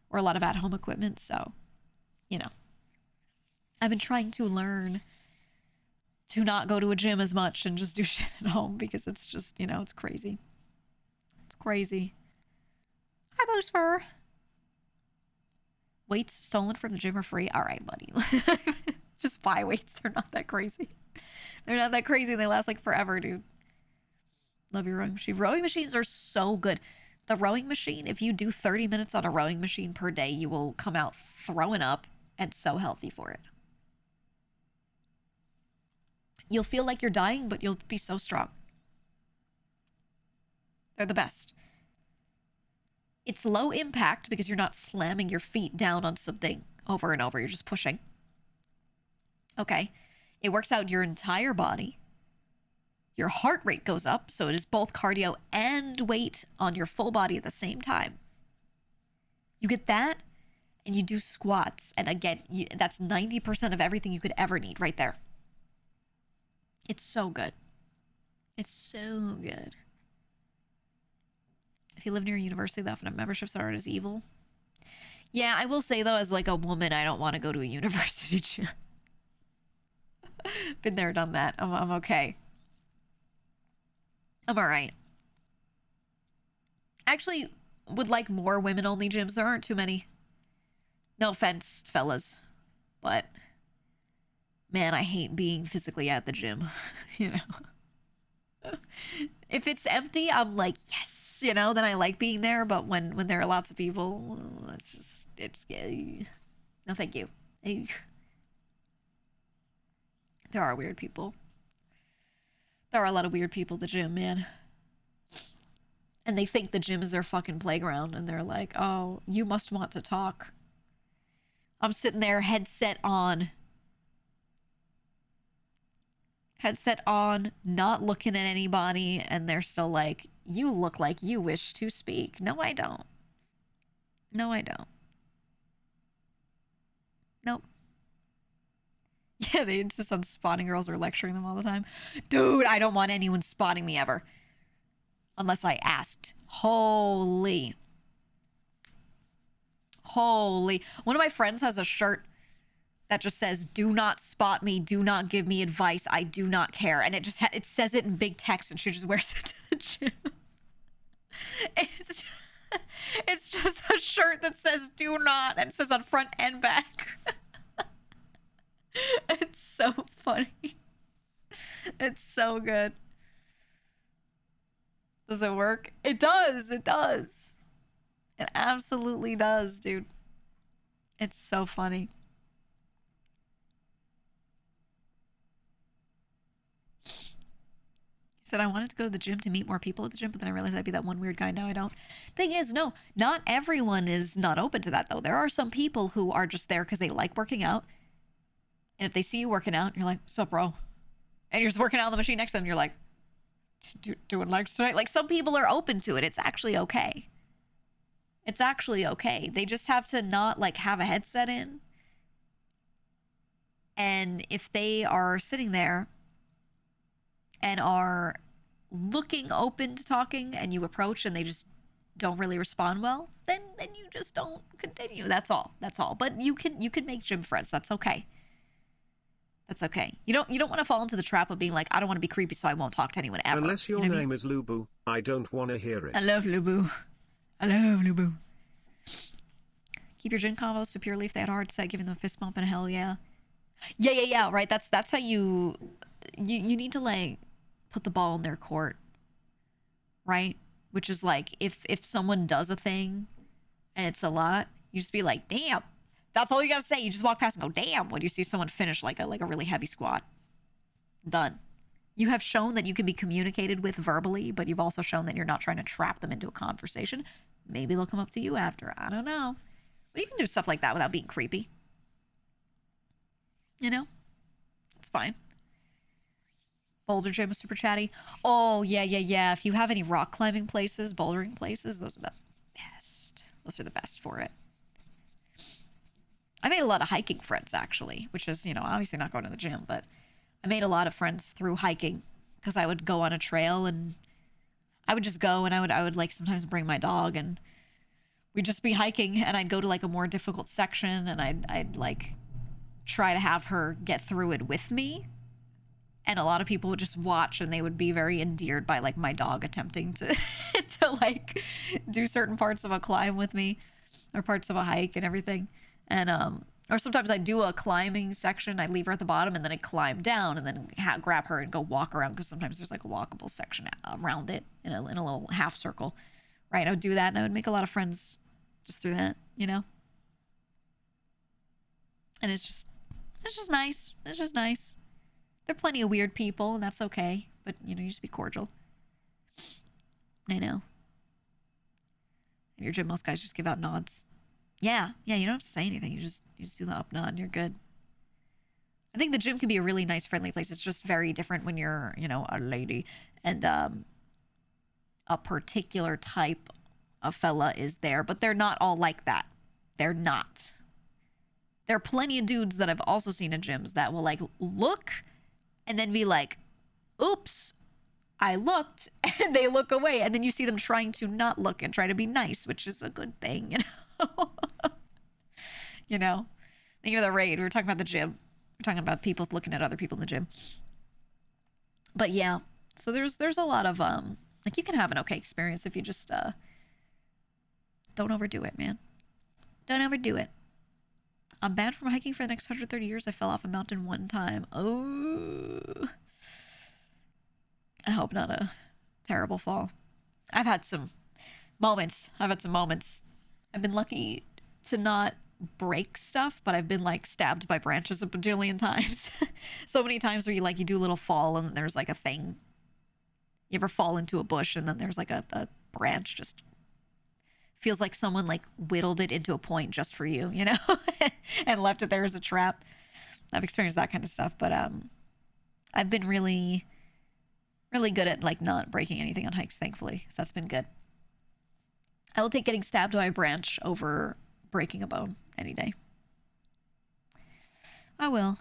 Or a lot of at-home equipment, so, you know. I've been trying to learn to not go to a gym as much and just do shit at home because it's just, you know, it's crazy. It's crazy. Hi, Boosfer. Weights stolen from the gym are free? All right, buddy. Just buy weights. They're not that crazy. They're not that crazy. They last, like, forever, dude. Love your rowing machine. Rowing machines are so good. The rowing machine, if you do 30 minutes on a rowing machine per day, you will come out throwing up and so healthy for it. You'll feel like you're dying, but you'll be so strong. They're the best. It's low impact because you're not slamming your feet down on something over and over. You're just pushing. Okay. It works out your entire body. Your heart rate goes up, so it is both cardio and weight on your full body at the same time. You get that, and you do squats. And again, that's 90% of everything you could ever need right there. It's so good. It's so good. If you live near a university, they often have memberships that aren't as evil. Yeah, I will say, though, as like a woman, I don't want to go to a university gym. Been there, done that. I'm okay. I'm all right. Actually, would like more women-only gyms. There aren't too many. No offense, fellas. But, man, I hate being physically at the gym. You know? If it's empty, I'm like, yes. You know, then I like being there. But when there are lots of people, it's no thank you. There are weird people. There are a lot of weird people at the gym, man. And they think the gym is their fucking playground. And they're like, oh, you must want to talk. I'm sitting there, headset on. headset on, not looking at anybody, and they're still like, you look like you wish to speak. No, I don't. No, I don't. Nope. Yeah, they insist on spotting girls or lecturing them all the time. Dude, I don't want anyone spotting me ever. Unless I asked. Holy. Holy. One of my friends has a shirt that just says, do not spot me, do not give me advice, I do not care. And it just it says it in big text, and she just wears it to the gym. It's just a shirt that says do not, and it says on front and back. It's so funny. It's so good. Does it work? It does. It does. It absolutely does, dude. It's so funny. He said, I wanted to go to the gym to meet more people at the gym, but then I realized I'd be that one weird guy. Now I don't. Thing is, no, not everyone is not open to that, though. There are some people who are just there because they like working out. And if they see you working out, you're like, what's up, bro? And you're just working out on the machine next to them, and you're like, doing legs tonight? Like, some people are open to it. It's actually okay. It's actually okay. They just have to not, like, have a headset in. And if they are sitting there and are looking open to talking, and you approach and they just don't really respond well, then you just don't continue. That's all. That's all. But you can make gym friends. That's okay. That's okay. You don't want to fall into the trap of being like, I don't want to be creepy, so I won't talk to anyone ever. Unless your you know name is Lubu, I don't want to hear it. I love Lubu. I love Lubu. Keep your gym convos to purely if they had a hard set, giving them a fist bump and a hell yeah. Yeah, right. That's how you need to, like, put the ball in their court. Right? Which is like, if someone does a thing and it's a lot, you just be like, damn. That's all you gotta say. You just walk past and go, damn, when you see someone finish like a really heavy squat. Done. You have shown that you can be communicated with verbally, but you've also shown that you're not trying to trap them into a conversation. Maybe they'll come up to you after. I don't know. But you can do stuff like that without being creepy. You know? It's fine. Boulder Gym is super chatty. Oh, yeah. If you have any rock climbing places, bouldering places, those are the best. Those are the best for it. I made a lot of hiking friends, actually, which is, obviously not going to the gym, but I made a lot of friends through hiking because I would go on a trail and I would just go, and I would like sometimes bring my dog, and we'd just be hiking, and I'd go to like a more difficult section, and I'd like try to have her get through it with me. And a lot of people would just watch, and they would be very endeared by like my dog attempting to to like do certain parts of a climb with me or parts of a hike and everything. And or sometimes I'd do a climbing section, I'd leave her at the bottom, and then I'd climb down and then grab her and go walk around, because sometimes there's like a walkable section around it in a little half circle, right? I would do that, and I would make a lot of friends just through that, And it's just nice. It's just nice. There are plenty of weird people, and that's okay, but you just be cordial. I know. And your gym, most guys just give out nods. Yeah, you don't have to say anything. You just do the up nod and you're good. I think the gym can be a really nice, friendly place. It's just very different when you're, a lady and a particular type of fella is there, but they're not all like that. They're not. There are plenty of dudes that I've also seen in gyms that will like look and then be like, oops, I looked, and they look away, and then you see them trying to not look and try to be nice, which is a good thing, Thank you for the raid. We were talking about the gym. We're talking about people looking at other people in the gym. But yeah, so there's a lot of like, you can have an okay experience if you just don't overdo it, man. Don't overdo it. I'm banned from hiking for the next 130 years. I fell off a mountain one time. Oh, I hope not a terrible fall. I've had some moments. I've been lucky to not break stuff, but I've been like stabbed by branches a bajillion times. So many times where you do a little fall and there's like a thing. You ever fall into a bush and then there's like a branch just feels like someone like whittled it into a point just for you, and left it there as a trap. I've experienced that kind of stuff, but I've been really, really good at like not breaking anything on hikes, thankfully. So that's been good. I will take getting stabbed by a branch over breaking a bone any day. I will.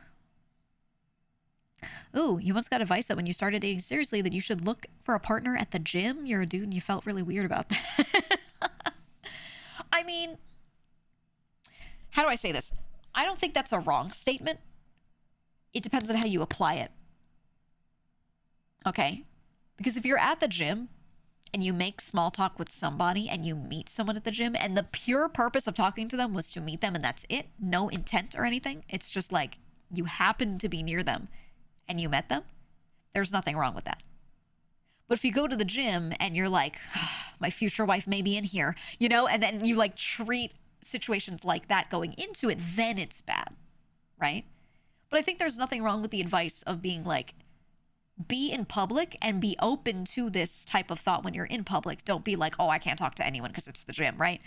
Ooh, you once got advice that when you started dating seriously that you should look for a partner at the gym. You're a dude and you felt really weird about that. I mean, how do I say this? I don't think that's a wrong statement. It depends on how you apply it. Okay? Because if you're at the gym and you make small talk with somebody and you meet someone at the gym and the pure purpose of talking to them was to meet them and that's it, no intent or anything, it's just like you happen to be near them and you met them, there's nothing wrong with that. But if you go to the gym and you're like, my future wife may be in here, you know, and then you like treat situations like that going into it, then it's bad, right? But I think there's nothing wrong with the advice of being like, be in public and be open to this type of thought when you're in public. Don't be like, oh, I can't talk to anyone because it's the gym, right?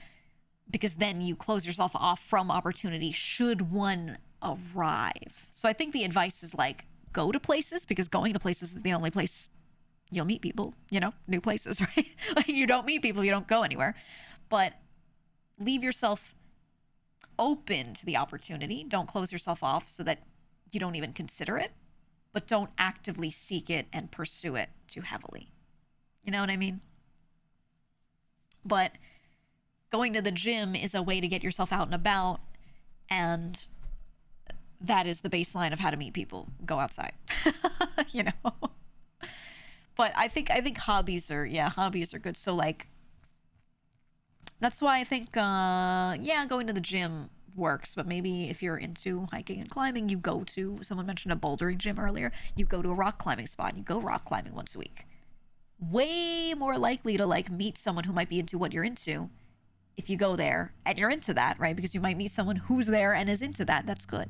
Because then you close yourself off from opportunity should one arrive. So I think the advice is like, go to places, because going to places is the only place you'll meet people, you know, new places, right? Like you don't meet people, you don't go anywhere. But leave yourself open to the opportunity. Don't close yourself off so that you don't even consider it, but don't actively seek it and pursue it too heavily. You know what I mean? But going to the gym is a way to get yourself out and about, and that is the baseline of how to meet people. Go outside. You know? But I think hobbies are good. So like, that's why I think, going to the gym works. But maybe if you're into hiking and climbing, you go to, someone mentioned a bouldering gym earlier, you go to a rock climbing spot and you go rock climbing once a week. Way more likely to like meet someone who might be into what you're into if you go there and you're into that, right? Because you might meet someone who's there and is into that. That's good.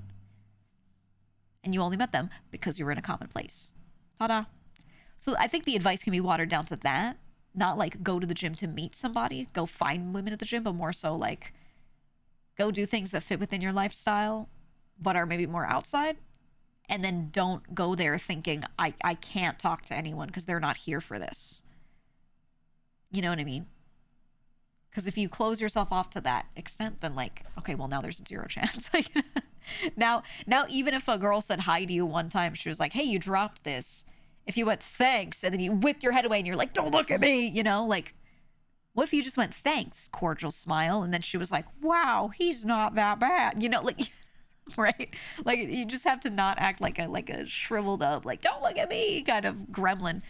And you only met them because you were in a common place. Ta-da. So I think the advice can be watered down to that. Not like go to the gym to meet somebody, go find women at the gym, but more so like go do things that fit within your lifestyle, but are maybe more outside. And then don't go there thinking, I can't talk to anyone because they're not here for this. You know what I mean? Because if you close yourself off to that extent, then like, okay, well now there's 0 chance. Like now even if a girl said hi to you one time, she was like, hey, you dropped this. If you went, thanks, and then you whipped your head away and you're like, don't look at me, you know, like, what if you just went, thanks, cordial smile, and then she was like, wow, he's not that bad, you know, like, right? Like, you just have to not act like a shriveled up, like, don't look at me kind of gremlin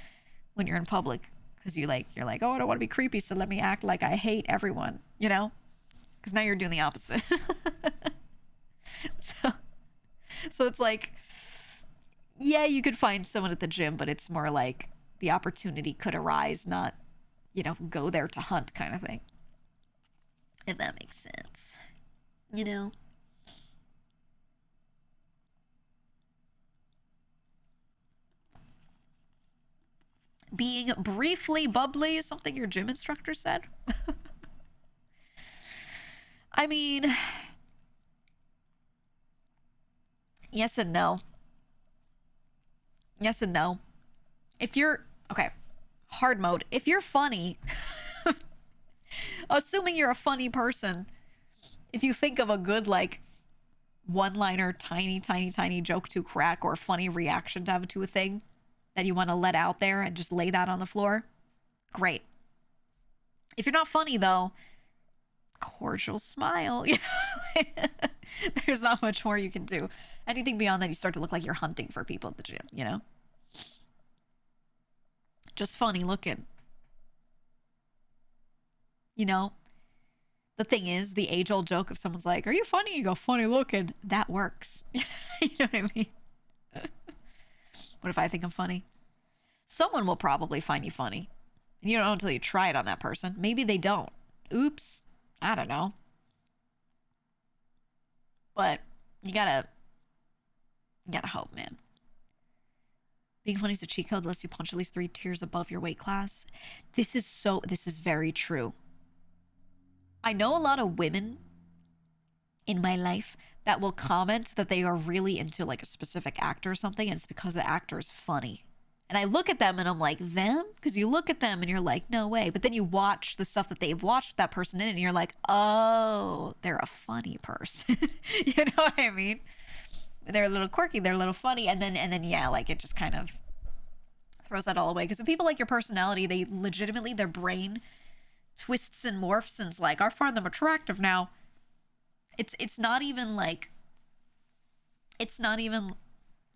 when you're in public, because you're like, oh, I don't want to be creepy, so let me act like I hate everyone, you know, because now you're doing the opposite. So it's like, yeah, you could find someone at the gym, but it's more like the opportunity could arise, not, you know, go there to hunt kind of thing. If that makes sense. You know? Being briefly bubbly is something your gym instructor said. I mean, yes and no. Yes and no. If you're, okay, hard mode. If you're funny, assuming you're a funny person, if you think of a good, like, one-liner, tiny, tiny, tiny joke to crack or funny reaction to have to a thing that you want to let out there and just lay that on the floor, great. If you're not funny, though, cordial smile, you know? There's not much more you can do. Anything beyond that, you start to look like you're hunting for people at the gym, you know? Just funny looking. You know? The thing is, the age-old joke if someone's like, are you funny? You go, funny looking. That works. You know what I mean? What if I think I'm funny? Someone will probably find you funny. And you don't know until you try it on that person. Maybe they don't. Oops. I don't know. But you gotta hope, man. Being funny is a cheat code that lets you punch at least 3 tiers above your weight class. This is very true. I know a lot of women in my life that will comment that they are really into like a specific actor or something, and it's because the actor is funny. And I look at them and I'm like, them? Because you look at them and you're like, no way. But then you watch the stuff that they've watched with that person in it and you're like, oh, they're a funny person. You know what I mean? They're a little quirky, they're a little funny. And then yeah, like it just kind of throws that all away. Because if people like your personality, they legitimately, their brain twists and morphs and it's like, I find them attractive now. It's not even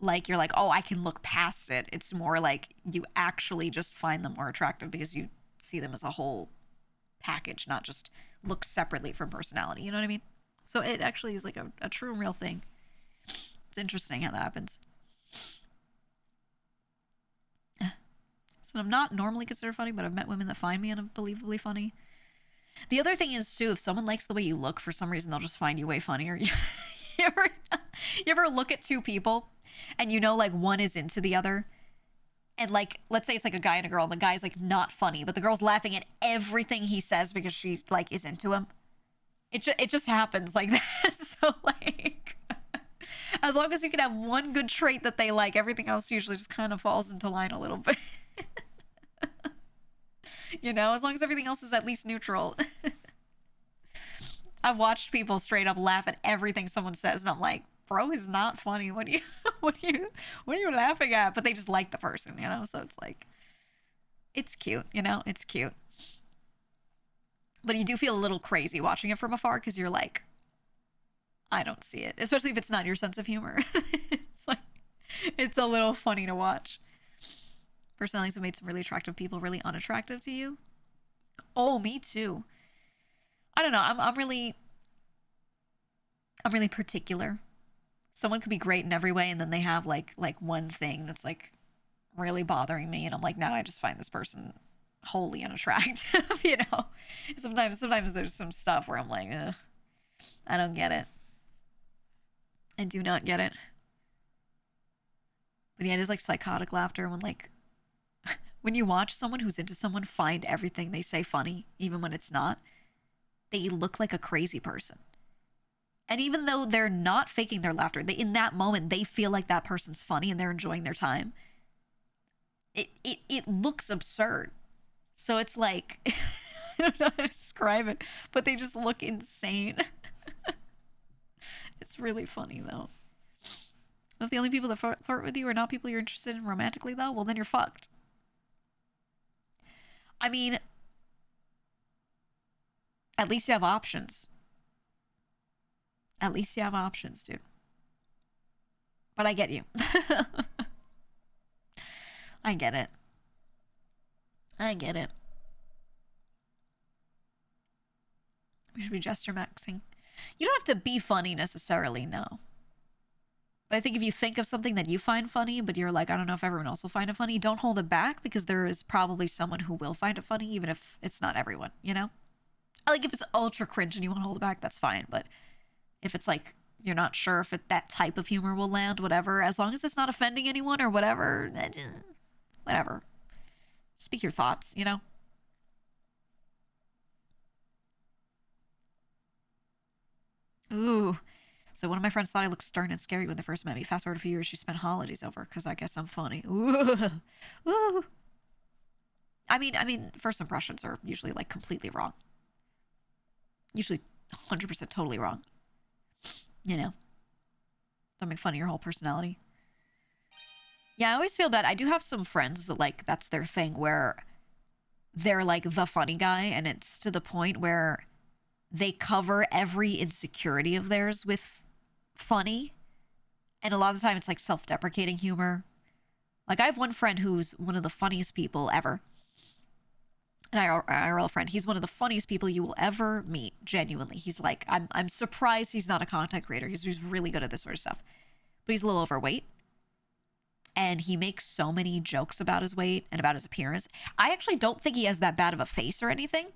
like you're like, oh, I can look past it. It's more like you actually just find them more attractive because you see them as a whole package, not just look separately from personality. You know what I mean? So it actually is like a true and real thing. It's interesting how that happens. So I'm not normally considered funny, but I've met women that find me unbelievably funny. The other thing is, too, if someone likes the way you look, for some reason, they'll just find you way funnier. You ever look at two people and you know, like, one is into the other? And, like, let's say it's, like, a guy and a girl, and the guy's, like, not funny, but the girl's laughing at everything he says because she, like, is into him. It just happens like that. So, like, as long as you can have one good trait that they like, everything else usually just kind of falls into line a little bit. You know, as long as everything else is at least neutral. I've watched people straight up laugh at everything someone says, and I'm like, bro is not funny. What are you laughing at? But they just like the person, you know? So it's like, it's cute, you know? It's cute. But you do feel a little crazy watching it from afar because you're like, I don't see it. Especially if it's not your sense of humor. It's like, it's a little funny to watch. Personalities have made some really attractive people really unattractive to you. Oh, me too. I don't know. I'm really particular. Someone could be great in every way, and then they have like one thing that's like really bothering me, and I'm like, now I just find this person wholly unattractive. You know. Sometimes there's some stuff where I'm like, I don't get it. I do not get it. But yeah, it is like psychotic laughter when you watch someone who's into someone find everything they say funny, even when it's not, they look like a crazy person. And even though they're not faking their laughter, in that moment, they feel like that person's funny and they're enjoying their time. It looks absurd. So it's like, I don't know how to describe it, but they just look insane. It's really funny, though. If the only people that flirt with you are not people you're interested in romantically, though, well, then you're fucked. I mean, at least you have options. At least you have options, dude. But I get you. I get it. I get it. We should be gesture maxing. You don't have to be funny necessarily, no. But I think if you think of something that you find funny, but you're like, I don't know if everyone else will find it funny, don't hold it back because there is probably someone who will find it funny, even if it's not everyone, you know? Like, if it's ultra cringe and you want to hold it back, that's fine. But if it's like, you're not sure if that type of humor will land, whatever, as long as it's not offending anyone or whatever, whatever. Speak your thoughts, you know? Ooh. So one of my friends thought I looked stern and scary when they first met me. Fast forward a few years, she spent holidays over because I guess I'm funny. Ooh. Ooh. I mean, first impressions are usually like completely wrong. Usually 100% totally wrong. You know? Don't make fun of your whole personality. Yeah, I always feel bad. I do have some friends that like that's their thing where they're like the funny guy, and it's to the point where they cover every insecurity of theirs with funny. And a lot of the time it's like self-deprecating humor. Like I have one friend who's one of the funniest people ever. An IRL friend. He's one of the funniest people you will ever meet, genuinely. He's like, I'm surprised he's not a content creator. He's really good at this sort of stuff. But he's a little overweight. And he makes so many jokes about his weight and about his appearance. I actually don't think he has that bad of a face or anything.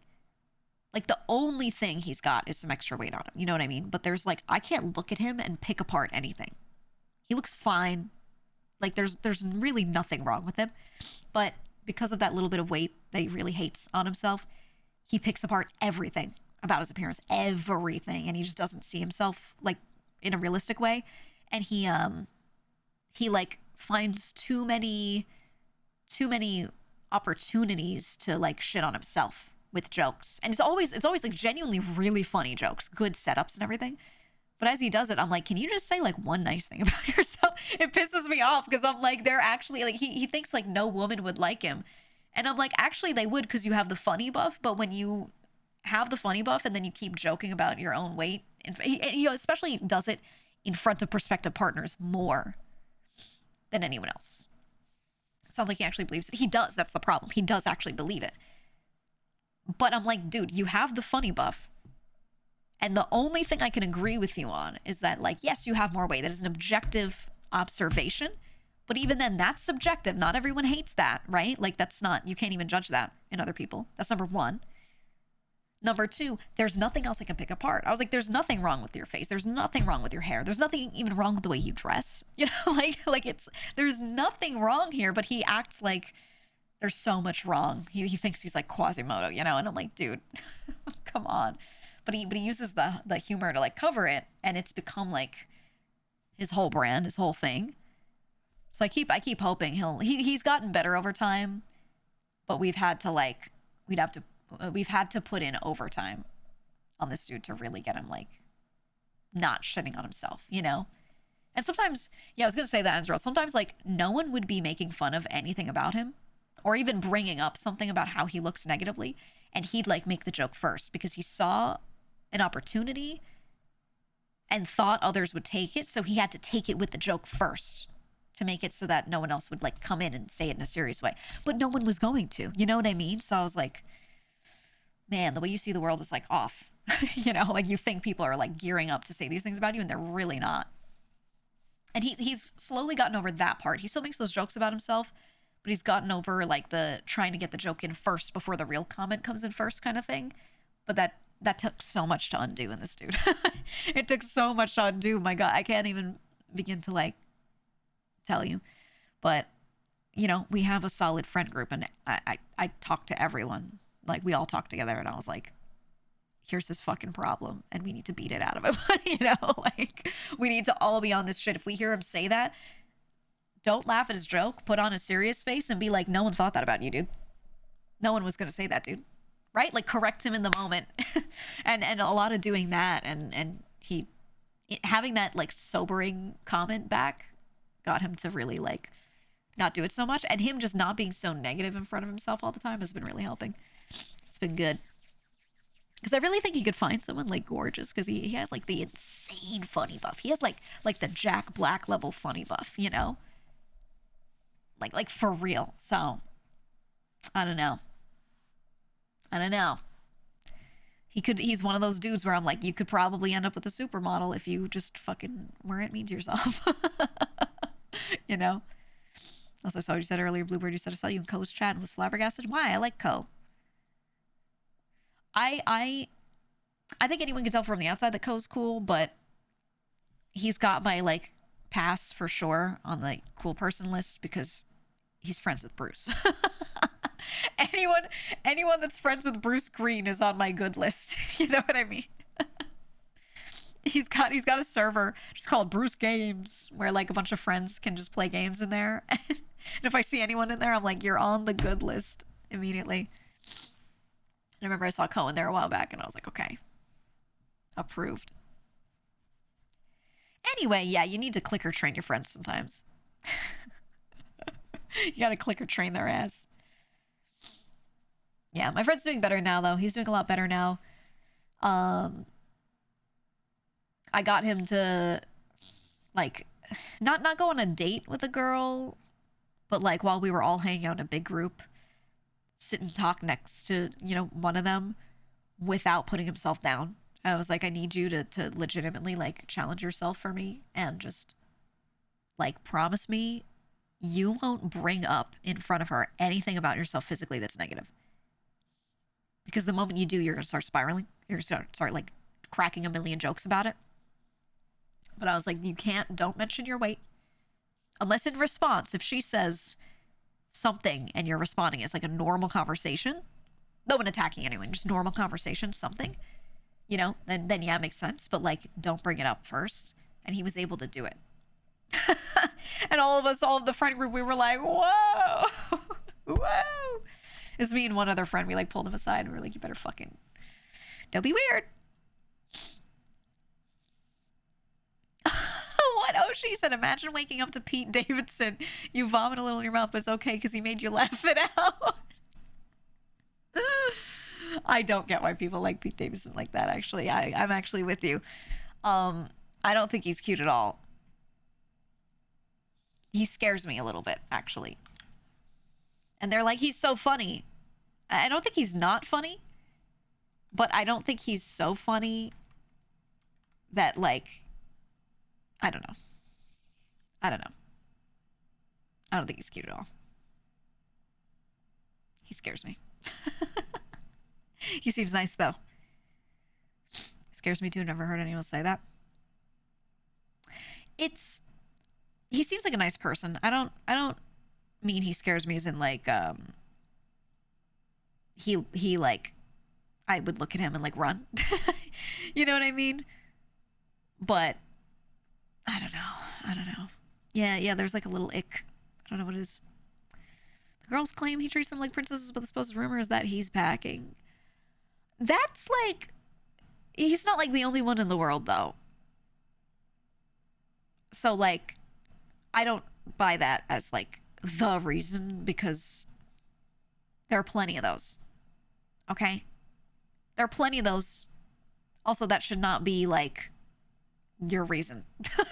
Like, the only thing he's got is some extra weight on him. You know what I mean? But there's, like, I can't look at him and pick apart anything. He looks fine. Like, there's really nothing wrong with him. But because of that little bit of weight that he really hates on himself, he picks apart everything about his appearance. Everything. And he just doesn't see himself, like, in a realistic way, and he like finds too many opportunities to like shit on himself with jokes. And it's always like genuinely really funny jokes, good setups and everything. But as he does it, I'm like, can you just say like one nice thing about yourself? It pisses me off because I'm like, they're actually like, he thinks like no woman would like him. And I'm like, actually they would, because you have the funny buff. But when you have the funny buff and then you keep joking about your own weight, and he especially does it in front of prospective partners more than anyone else. Sounds like he actually believes it. He does. That's the problem. He does actually believe it. But I'm like, dude, you have the funny buff. And the only thing I can agree with you on is that, like, yes, you have more weight. That is an objective observation. But even then, that's subjective. Not everyone hates that, right? Like, that's not, you can't even judge that in other people. That's number one. Number two, there's nothing else I can pick apart. I was like, there's nothing wrong with your face. There's nothing wrong with your hair. There's nothing even wrong with the way you dress. You know, like it's, there's nothing wrong here, but he acts like there's so much wrong. He thinks he's like Quasimodo, you know? And I'm like, dude, come on. But he uses the humor to like cover it, and it's become like his whole brand, his whole thing. So I keep hoping he's gotten better over time, but we've had to put in overtime on this dude to really get him like not shitting on himself, you know? And sometimes, yeah, I was gonna say that, Andrew. Sometimes like no one would be making fun of anything about him, or even bringing up something about how he looks negatively, and he'd like make the joke first because he saw an opportunity and thought others would take it, so he had to take it with the joke first to make it so that no one else would like come in and say it in a serious way. But no one was going to, you know what I mean? So I was like, man, the way you see the world is like off. You know, like you think people are like gearing up to say these things about you, and they're really not. And he's slowly gotten over that part. He still makes those jokes about himself, but he's gotten over like the trying to get the joke in first before the real comment comes in first kind of thing. But that took so much to undo in this dude. It took so much to undo. My God, I can't even begin to like tell you. But you know, we have a solid friend group, and I talk to everyone. Like we all talked together, and I was like, here's this fucking problem, and we need to beat it out of him. You know, like we need to all be on this shit. If we hear him say that, don't laugh at his joke, put on a serious face and be like, no one thought that about you, dude. No one was going to say that, dude. Right? Like correct him in the moment. and a lot of doing that, and he having that like sobering comment back got him to really like not do it so much, and him just not being so negative in front of himself all the time has been really helping. It's been good. Because I really think he could find someone like gorgeous, because he has like the insane funny buff. He has like the Jack Black level funny buff, you know? Like for real. So I don't know. He's one of those dudes where I'm like, you could probably end up with a supermodel if you just fucking weren't mean to yourself. You know? Also, I saw what you said earlier, Bluebird. You said I saw you in Co's chat and was flabbergasted. Why? I like Co. I think anyone can tell from the outside that Co's cool, but he's got my like pass for sure on the cool person list because he's friends with Bruce. Anyone that's friends with Bruce Green is on my good list. You know what I mean? He's got a server just called Bruce Games, where like a bunch of friends can just play games in there. And if I see anyone in there, I'm like, you're on the good list immediately. And I remember I saw Cohen there a while back, and I was like, okay, approved. Anyway, yeah, you need to clicker train your friends sometimes. You gotta clicker train their ass. Yeah, my friend's doing better now, though. He's doing a lot better now. I got him to, like, not go on a date with a girl, but, like, while we were all hanging out in a big group, sit and talk next to, you know, one of them without putting himself down. I was like, I need you to legitimately, like, challenge yourself for me and just, like, promise me you won't bring up in front of her anything about yourself physically that's negative. Because the moment you do, you're going to start spiraling. You're going to start, like, cracking a million jokes about it. But I was like, don't mention your weight. Unless in response, if she says something and you're responding, it's like a normal conversation. No one attacking anyone, just normal conversation, something. You know, then yeah, it makes sense. But, like, don't bring it up first. and he was able to do it. And all of the friend group, we were like, whoa, whoa. It's me and one other friend. We like pulled him aside and we were like, you better fucking, don't be weird. What? Oh, she said, imagine waking up to Pete Davidson. You vomit a little in your mouth, but it's okay because he made you laugh it out. I don't get why people like Pete Davidson like that, actually. I'm actually with you. I don't think he's cute at all. He scares me a little bit, actually. And they're like, he's so funny. I don't think he's not funny, but I don't think he's so funny that, like, I don't know. I don't think he's cute at all. He scares me. He seems nice, though. Scares me, too. Never heard anyone say that. He seems like a nice person. I don't mean he scares me as in, like, he like, I would look at him and, like, run. You know what I mean? But I don't know. Yeah, there's like a little ick. I don't know what it is. The girls claim he treats them like princesses, but the supposed rumor is that he's packing. That's like, he's not like the only one in the world, though. So, like, I don't buy that as, like, the reason, because there are plenty of those. Okay? There are plenty of those. Also, that should not be, like, your reason.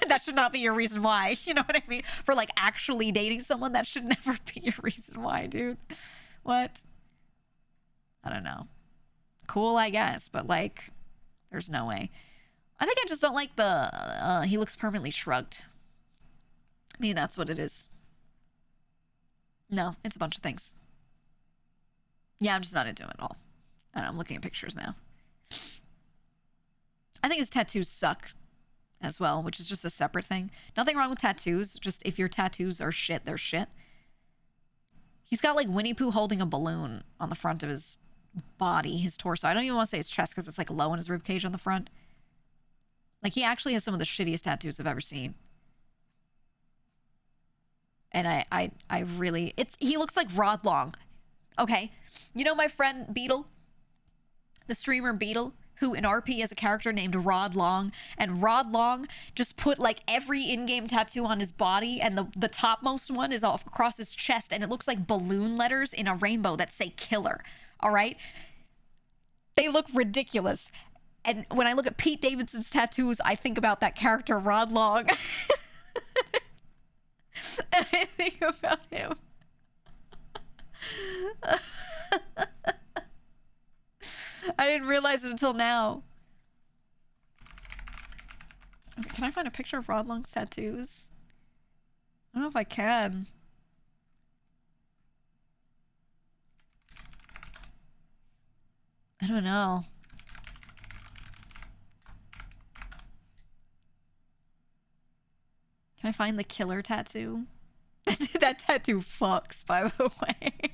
That should not be your reason why. You know what I mean? For, like, actually dating someone, that should never be your reason why, dude. What? I don't know. Cool, I guess, but, like, there's no way. I think I just don't like the, he looks permanently shrugged. I mean, that's what it is. No, it's a bunch of things. Yeah, I'm just not into it at all. I don't know, I'm looking at pictures now. I think his tattoos suck as well, which is just a separate thing. Nothing wrong with tattoos, just if your tattoos are shit, they're shit. He's got, like, Winnie Pooh holding a balloon on the front of his body, his torso. I don't even want to say his chest because it's, like, low in his ribcage on the front. Like, he actually has some of the shittiest tattoos I've ever seen. And I really... He looks like Rod Long. Okay? You know my friend Beetle? The streamer Beetle? Who in RP has a character named Rod Long, and Rod Long just put, like, every in-game tattoo on his body, and the topmost one is off across his chest, and it looks like balloon letters in a rainbow that say killer. All right? They look ridiculous. And when I look at Pete Davidson's tattoos, I think about that character Rod Long. And I think about him. I didn't realize it until now. Okay, can I find a picture of Rod Long's tattoos? I don't know if I can. I don't know. Can I find the killer tattoo? That tattoo fucks, by the way.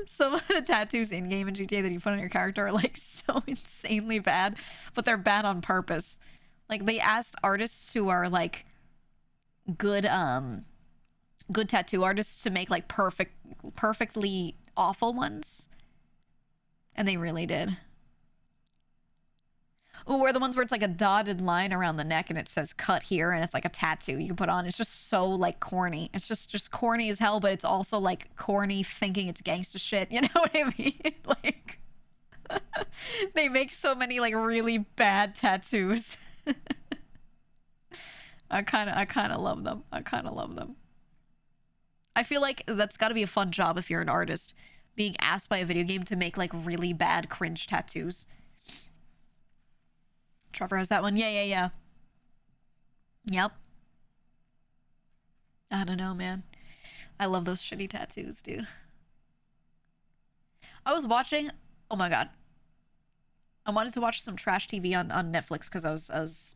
Some of the tattoos in-game in GTA that you put on your character are, like, so insanely bad, but they're bad on purpose. Like, they asked artists who are, like, good tattoo artists to make, like, perfectly awful ones. And they really did. Ooh, or the ones where it's like a dotted line around the neck and it says cut here and it's like a tattoo you can put on. It's just so, like, corny. It's just corny as hell, but it's also, like, corny thinking it's gangsta shit. You know what I mean? Like, they make so many, like, really bad tattoos. I kind of love them. I kind of love them. I feel like that's got to be a fun job if you're an artist, being asked by a video game to make, like, really bad cringe tattoos. Trevor has that one. Yeah. Yep. I don't know, man. I love those shitty tattoos, dude. I was watching... Oh my god. I wanted to watch some trash TV on Netflix because I was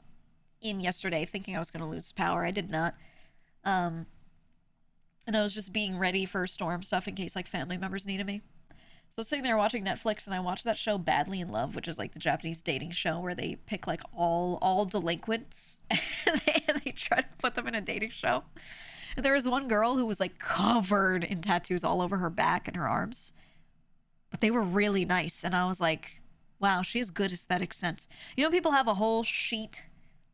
in yesterday thinking I was going to lose power. I did not. And I was just being ready for storm stuff in case, like, family members needed me. So sitting there watching Netflix, and I watched that show Badly in Love, which is like the Japanese dating show where they pick like all delinquents and they try to put them in a dating show. And there was one girl who was like covered in tattoos all over her back and her arms, but they were really nice. And I was like, wow, she has good aesthetic sense. You know, people have a whole sheet,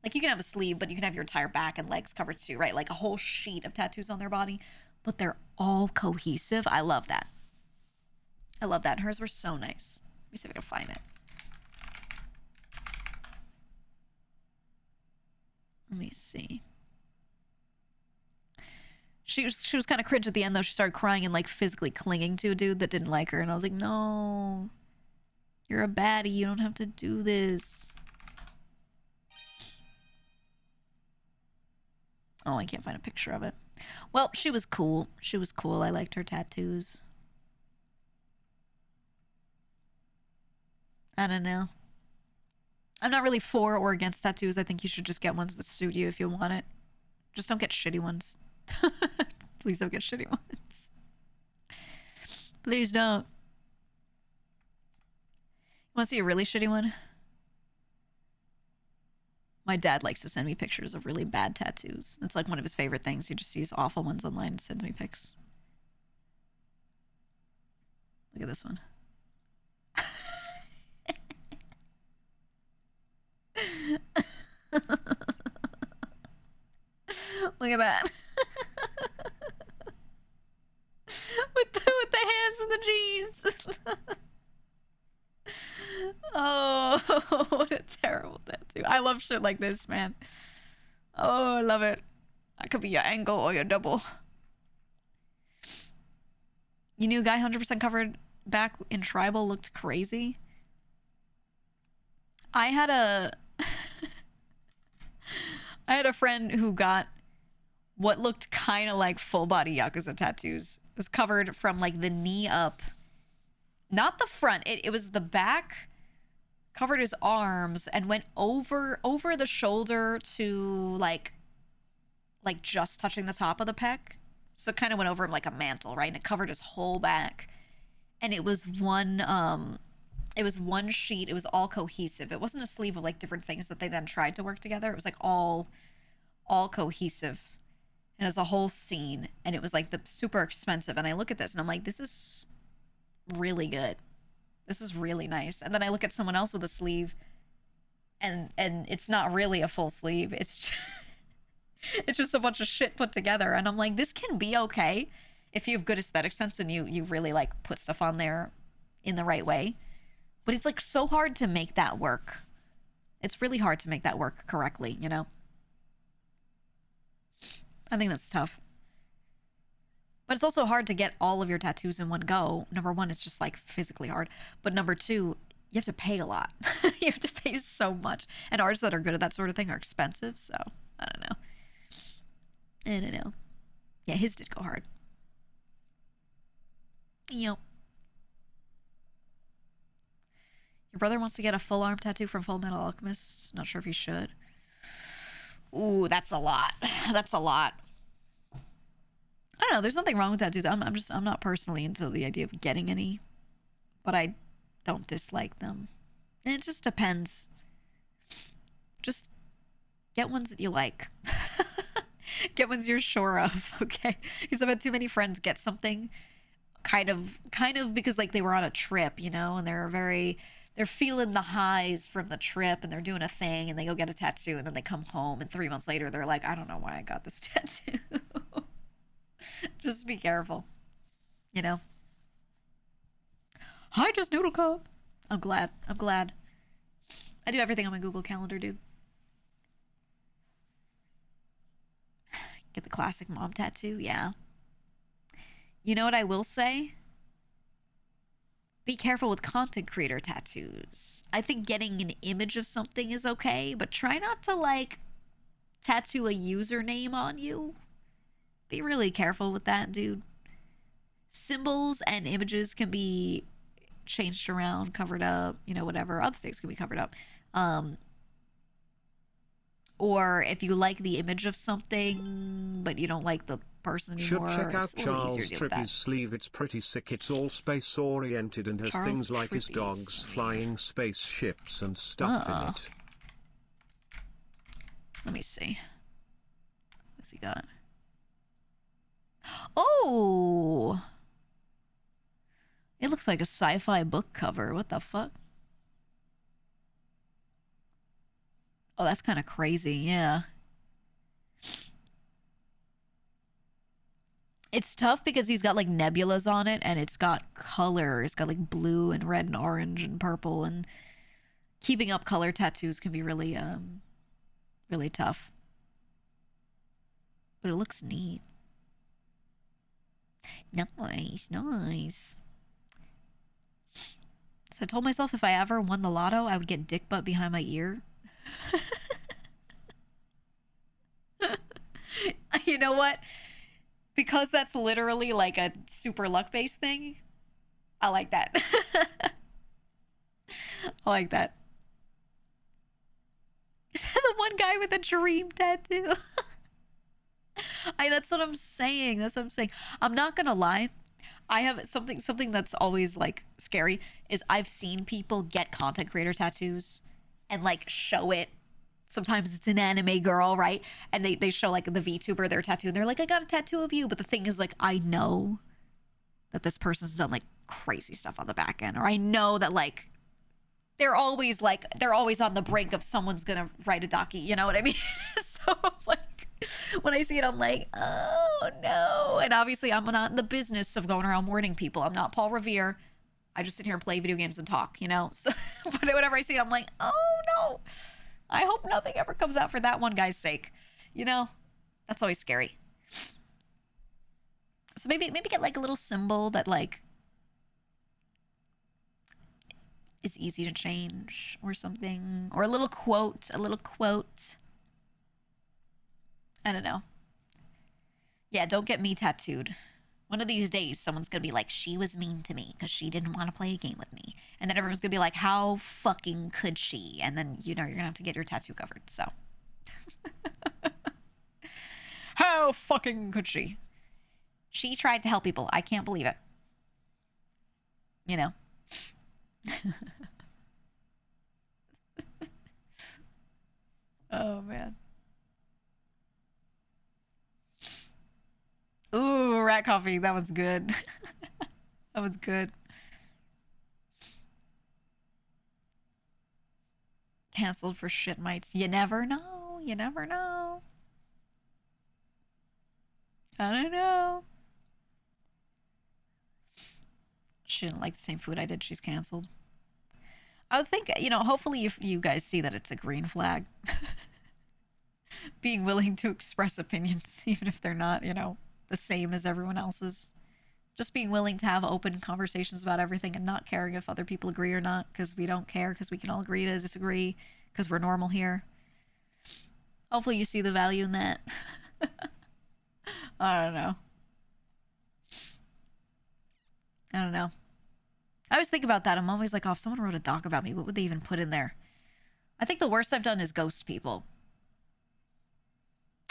like you can have a sleeve, but you can have your entire back and legs covered too, right? Like a whole sheet of tattoos on their body, but they're all cohesive. I love that. I love that. And hers were so nice. Let me see if I can find it. Let me see. She was kind of cringe at the end, though. She started crying and like physically clinging to a dude that didn't like her. And I was like, no, you're a baddie. You don't have to do this. Oh, I can't find a picture of it. Well, she was cool. She was cool. I liked her tattoos. I don't know. I'm not really for or against tattoos. I think you should just get ones that suit you if you want it. Just don't get shitty ones. Please don't get shitty ones. Please don't. You want to see a really shitty one? My dad likes to send me pictures of really bad tattoos. It's like one of his favorite things. He just sees awful ones online and sends me pics. Look at this one. Look at that. with the hands and the jeans. Oh, what a terrible tattoo. I love shit like this, man. Oh, I love it. That could be your angle or your double. You knew a guy 100% covered back in tribal looked crazy? I had a I had a friend who got what looked kind of like full body Yakuza tattoos. It was covered from like the knee up. Not the front. It was the back, covered his arms, and went over the shoulder to like just touching the top of the pec. So it kind of went over him like a mantle, right? And it covered his whole back. And it was one sheet. It was all cohesive. It wasn't a sleeve of like different things that they then tried to work together. It was like all cohesive. And it was a whole scene. And it was like the super expensive. And I look at this and I'm like, this is really good. This is really nice. And then I look at someone else with a sleeve and it's not really a full sleeve. It's just, it's just a bunch of shit put together. And I'm like, this can be okay if you have good aesthetic sense and you really like put stuff on there in the right way. But it's like so hard to make that work. It's really hard to make that work correctly, you know? I think that's tough. But it's also hard to get all of your tattoos in one go. Number one, it's just like physically hard. But number two, you have to pay a lot. You have to pay so much. And artists that are good at that sort of thing are expensive. So, I don't know. Yeah, his did go hard. Yep. Your brother wants to get a full arm tattoo from Full Metal Alchemist. Not sure if he should. Ooh, that's a lot. That's a lot. I don't know. There's nothing wrong with tattoos. I'm not personally into the idea of getting any, but I don't dislike them. And it just depends. Just get ones that you like. Get ones you're sure of, okay? Because I've had too many friends get something kind of because like they were on a trip, you know, and they're feeling the highs from the trip and they're doing a thing and they go get a tattoo and then they come home and 3 months later they're like, I don't know why I got this tattoo. Just be careful, you know. Hi, Just Noodle Cup. I'm glad. I do everything on my Google Calendar, dude. Get the classic mom tattoo, yeah. You know what I will say? Be careful with content creator tattoos. I think getting an image of something is okay, but try not to like tattoo a username on you. Be really careful with that, dude. Symbols and images can be changed around, covered up, you know, whatever. Other things can be covered up. or if you like the image of something, but you don't like the person Should anymore, check out it's a little easier Charles to deal with that. Trippy's sleeve. It's pretty sick. It's all space oriented and has Charles things like his Trippy's dogs, sleeve. flying spaceships and stuff in it. Let me see. What's he got? Oh! It looks like a sci-fi book cover. What the fuck? Oh, that's kind of crazy. Yeah. It's tough because he's got like nebulas on it and it's got color. It's got like blue and red and orange and purple, and keeping up color tattoos can be really really tough. But it looks neat. Nice, nice. So I told myself if I ever won the lotto, I would get dick butt behind my ear. You know what? Because that's literally like a super luck-based thing, I like that. I like that. Is that the one guy with a dream tattoo? That's what I'm saying. That's what I'm saying. I'm not gonna lie. I have something that's always like scary is I've seen people get content creator tattoos and like show it. Sometimes it's an anime girl, right? And they show like the VTuber their tattoo and they're like, I got a tattoo of you. But the thing is, like, I know that this person's done like crazy stuff on the back end, or I know that like they're always on the brink of someone's gonna write a docu, you know what I mean? So like when I see it, I'm like, oh no. And obviously I'm not in the business of going around warning people. I'm not Paul Revere. I just sit here and play video games and talk, you know? So but whenever I see it, I'm like, oh no. I hope nothing ever comes out for that one guy's sake. You know? That's always scary. So maybe get like a little symbol that like is easy to change or something. Or a little quote. I don't know. Yeah, don't get me tattooed. One of these days, someone's gonna be like, she was mean to me because she didn't want to play a game with me. And then everyone's gonna be like, how fucking could she? And then, you know, you're gonna have to get your tattoo covered, so. How fucking could she? She tried to help people. I can't believe it. You know? Oh, man. Ooh, rat coffee. That was good. That was good. Canceled for shit mites. You never know. You never know. I don't know. She didn't like the same food I did. She's canceled. I would think, you know, hopefully if you guys see that it's a green flag. Being willing to express opinions, even if they're not, you know, the same as everyone else's. Just being willing to have open conversations about everything and not caring if other people agree or not, because we don't care, because we can all agree to disagree, because we're normal here. Hopefully you see the value in that. I don't know. I don't know. I always think about that. I'm always like, oh, if someone wrote a doc about me, what would they even put in there? I think the worst I've done is ghost people.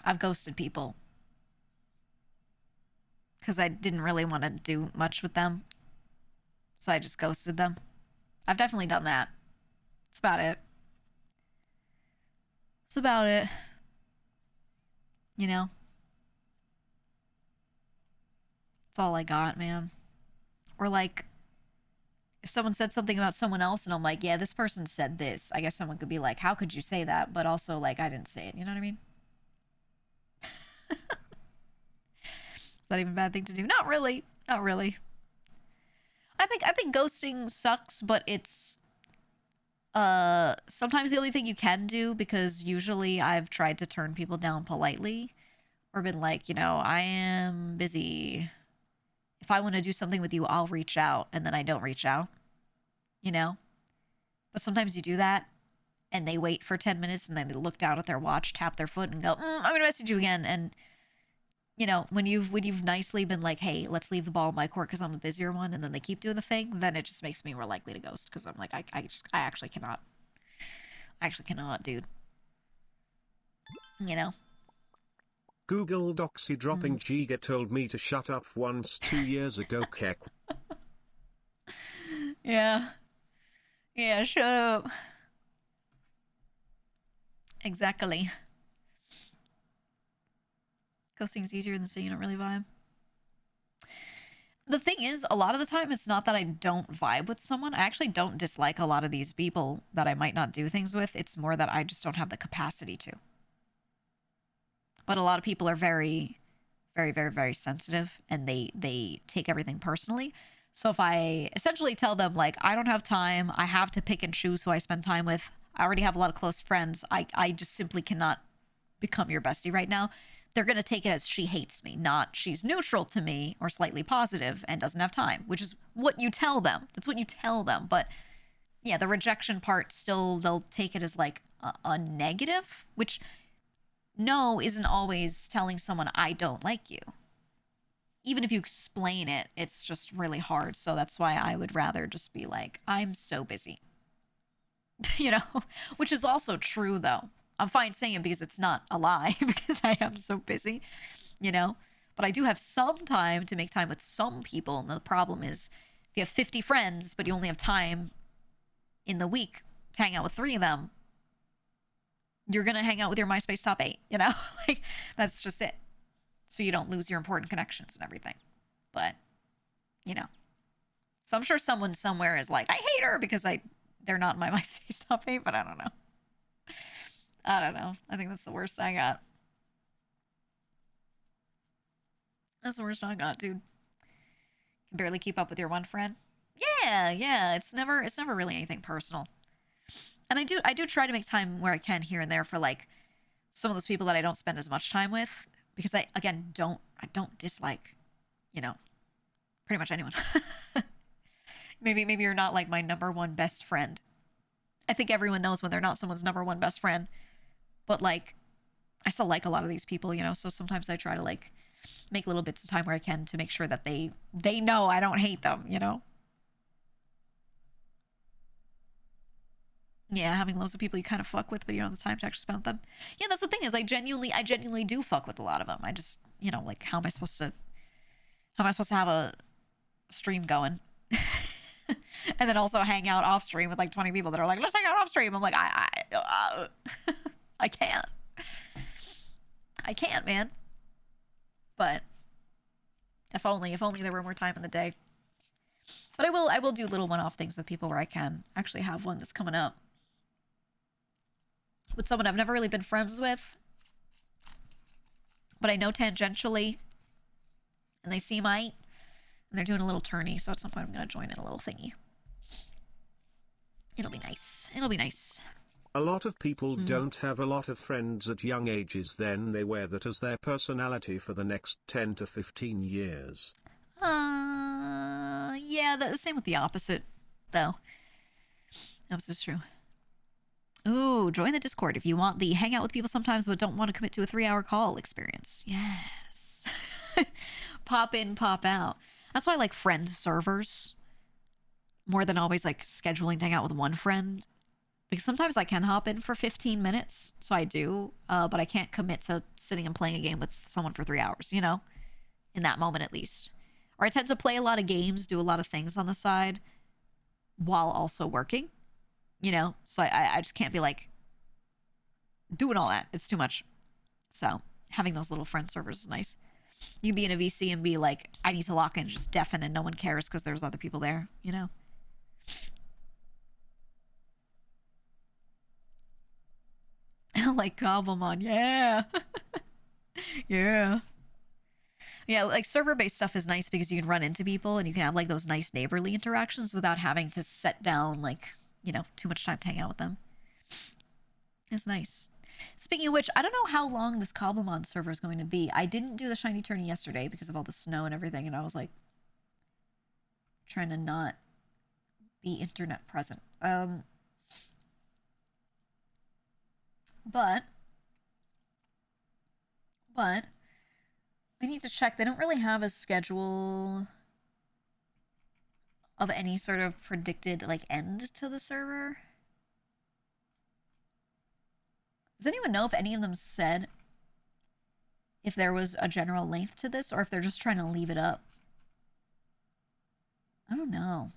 I've ghosted people. Because I didn't really want to do much with them. So I just ghosted them. I've definitely done that. That's about it. That's about it. You know? That's all I got, man. Or like, if someone said something about someone else and I'm like, yeah, this person said this, I guess someone could be like, how could you say that? But also, like, I didn't say it. You know what I mean? Is that even a bad thing to do? Not really. Not really. I think ghosting sucks, but it's sometimes the only thing you can do, because usually I've tried to turn people down politely or been like, you know, I am busy. If I want to do something with you, I'll reach out, and then I don't reach out, you know? But sometimes you do that and they wait for 10 minutes and then they look down at their watch, tap their foot and go, I'm going to message you again. And you know, when you've nicely been like, hey, let's leave the ball in my court because I'm the busier one, and then they keep doing the thing, then it just makes me more likely to ghost, because I'm like, I actually cannot. I actually cannot, dude. You know? Google Doxy dropping GEEGA told me to shut up once 2 years ago. Kek. Yeah. Yeah, shut up. Exactly. Ghosting's easier than saying you don't really vibe. The thing is, a lot of the time, it's not that I don't vibe with someone. I actually don't dislike a lot of these people that I might not do things with. It's more that I just don't have the capacity to. But a lot of people are very, very, very, very sensitive, and they take everything personally. So if I essentially tell them, like, I don't have time, I have to pick and choose who I spend time with, I already have a lot of close friends, I just simply cannot become your bestie right now, they're going to take it as she hates me, not she's neutral to me or slightly positive and doesn't have time, which is what you tell them. That's what you tell them. But yeah, the rejection part, still, they'll take it as like a negative, which no isn't always telling someone I don't like you. Even if you explain it, it's just really hard. So that's why I would rather just be like, I'm so busy. You know, which is also true though. I'm fine saying it because it's not a lie, because I am so busy, you know? But I do have some time to make time with some people, and the problem is, if you have 50 friends, but you only have time in the week to hang out with 3 of them, you're gonna hang out with your MySpace top 8, you know? Like, that's just it. So you don't lose your important connections and everything. But, you know. So I'm sure someone somewhere is like, I hate her because they're not in my MySpace top 8, but I don't know. I don't know. I think that's the worst I got. That's the worst I got, dude. Can barely keep up with your one friend. Yeah. It's never really anything personal. And I do try to make time where I can here and there for like some of those people that I don't spend as much time with, because I don't dislike, you know, pretty much anyone. Maybe you're not like my number one best friend. I think everyone knows when they're not someone's number one best friend. But like, I still like a lot of these people, you know, so sometimes I try to like make little bits of time where I can to make sure that they know I don't hate them, you know? Yeah, having loads of people you kind of fuck with, but you don't have the time to actually spend with them. Yeah, that's the thing, is I genuinely do fuck with a lot of them. I just, you know, like, how am I supposed to have a stream going? And then also hang out off stream with like 20 people that are like, let's hang out off stream. I'm like, I can't. I can't, man. But if only there were more time in the day. But I will do little one-off things with people where I can. Actually have one that's coming up with someone I've never really been friends with, but I know tangentially, and they seem aight, and they're doing a little tourney, so at some point I'm gonna join in a little thingy. It'll be nice. It'll be nice. A lot of people don't have a lot of friends at young ages, then they wear that as their personality for the next 10 to 15 years. Yeah, the same with the opposite, though. Opposite's true. Ooh, join the Discord if you want the hang out with people sometimes but don't want to commit to a 3-hour call experience. Yes. Pop in, pop out. That's why I like friend servers more than always like scheduling to hang out with one friend. Because sometimes I can hop in for 15 minutes, so I do, but I can't commit to sitting and playing a game with someone for 3 hours, you know? In that moment, at least. Or I tend to play a lot of games, do a lot of things on the side, while also working, you know? So I just can't be, like, doing all that. It's too much. So having those little friend servers is nice. You can be in a VC and be like, I need to lock in, just deafen, and no one cares because there's other people there, you know? Like Cobblemon, yeah. Yeah. Yeah, like server-based stuff is nice because you can run into people and you can have like those nice neighborly interactions without having to set down like, you know, too much time to hang out with them. It's nice. Speaking of which, I don't know how long this Cobblemon server is going to be. I didn't do the shiny tourney yesterday because of all the snow and everything, and I was like trying to not be internet present. But I need to check. They don't really have a schedule of any sort of predicted like end to the server. Does anyone know if any of them said if there was a general length to this or if they're just trying to leave it up? I don't know.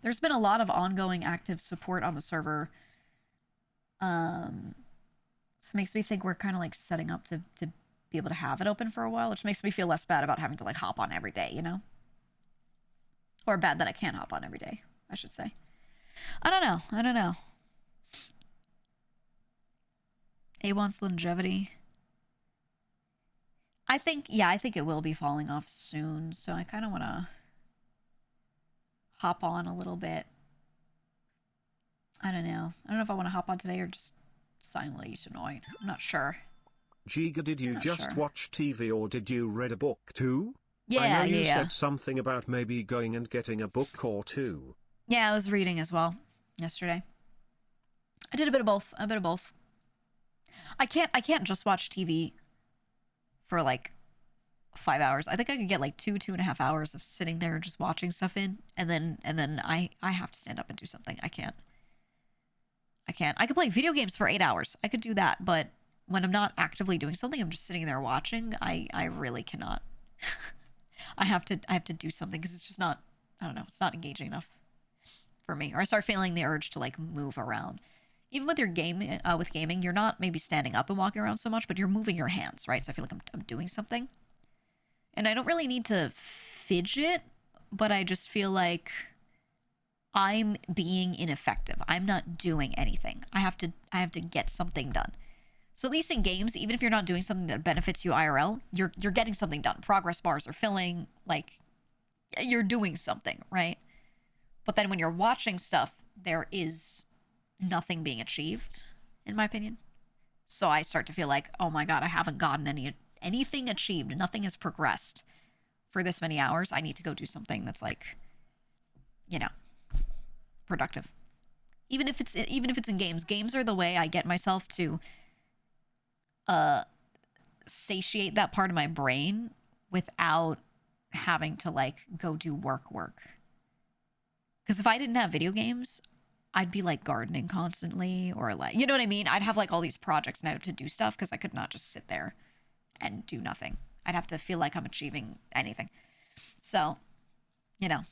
There's been a lot of ongoing active support on the server. So it makes me think we're kind of like setting up to be able to have it open for a while, which makes me feel less bad about having to like hop on every day, you know? Or bad that I can't hop on every day, I should say. I don't know. I don't know. A wants longevity. I think it will be falling off soon, so I kind of want to hop on a little bit. I don't know. I don't know if I want to hop on today or just silently tonight. I'm not sure. GEEGA, did you just sure. watch TV or did you read a book too? Yeah, I know you yeah. said something about maybe going and getting a book or two. Yeah, I was reading as well yesterday. I did a bit of both. I can't just watch TV for like 5 hours. I think I could get like 2.5 hours of sitting there just watching stuff and then I have to stand up and do something. I can't. I could play video games for 8 hours. I could do that, but when I'm not actively doing something, I'm just sitting there watching. I really cannot. I have to do something because it's just not, I don't know, it's not engaging enough for me. Or I start feeling the urge to like move around. Even with your game, with gaming, you're not maybe standing up and walking around so much, but you're moving your hands, right? So I feel like I'm doing something. And I don't really need to fidget, but I just feel like I'm being ineffective. I'm not doing anything. I have to get something done. So at least in games, even if you're not doing something that benefits you IRL, you're getting something done. Progress bars are filling, like you're doing something, right? But then when you're watching stuff, there is nothing being achieved, in my opinion. So I start to feel like, oh my god, I haven't gotten anything achieved. Nothing has progressed for this many hours. I need to go do something that's like, you know, productive. Even if it's in games. Games are the way I get myself to satiate that part of my brain without having to like go do work. Because if I didn't have video games, I'd be like gardening constantly or like, you know what I mean? I'd have like all these projects and I'd have to do stuff because I could not just sit there and do nothing. I'd have to feel like I'm achieving anything. So, you know,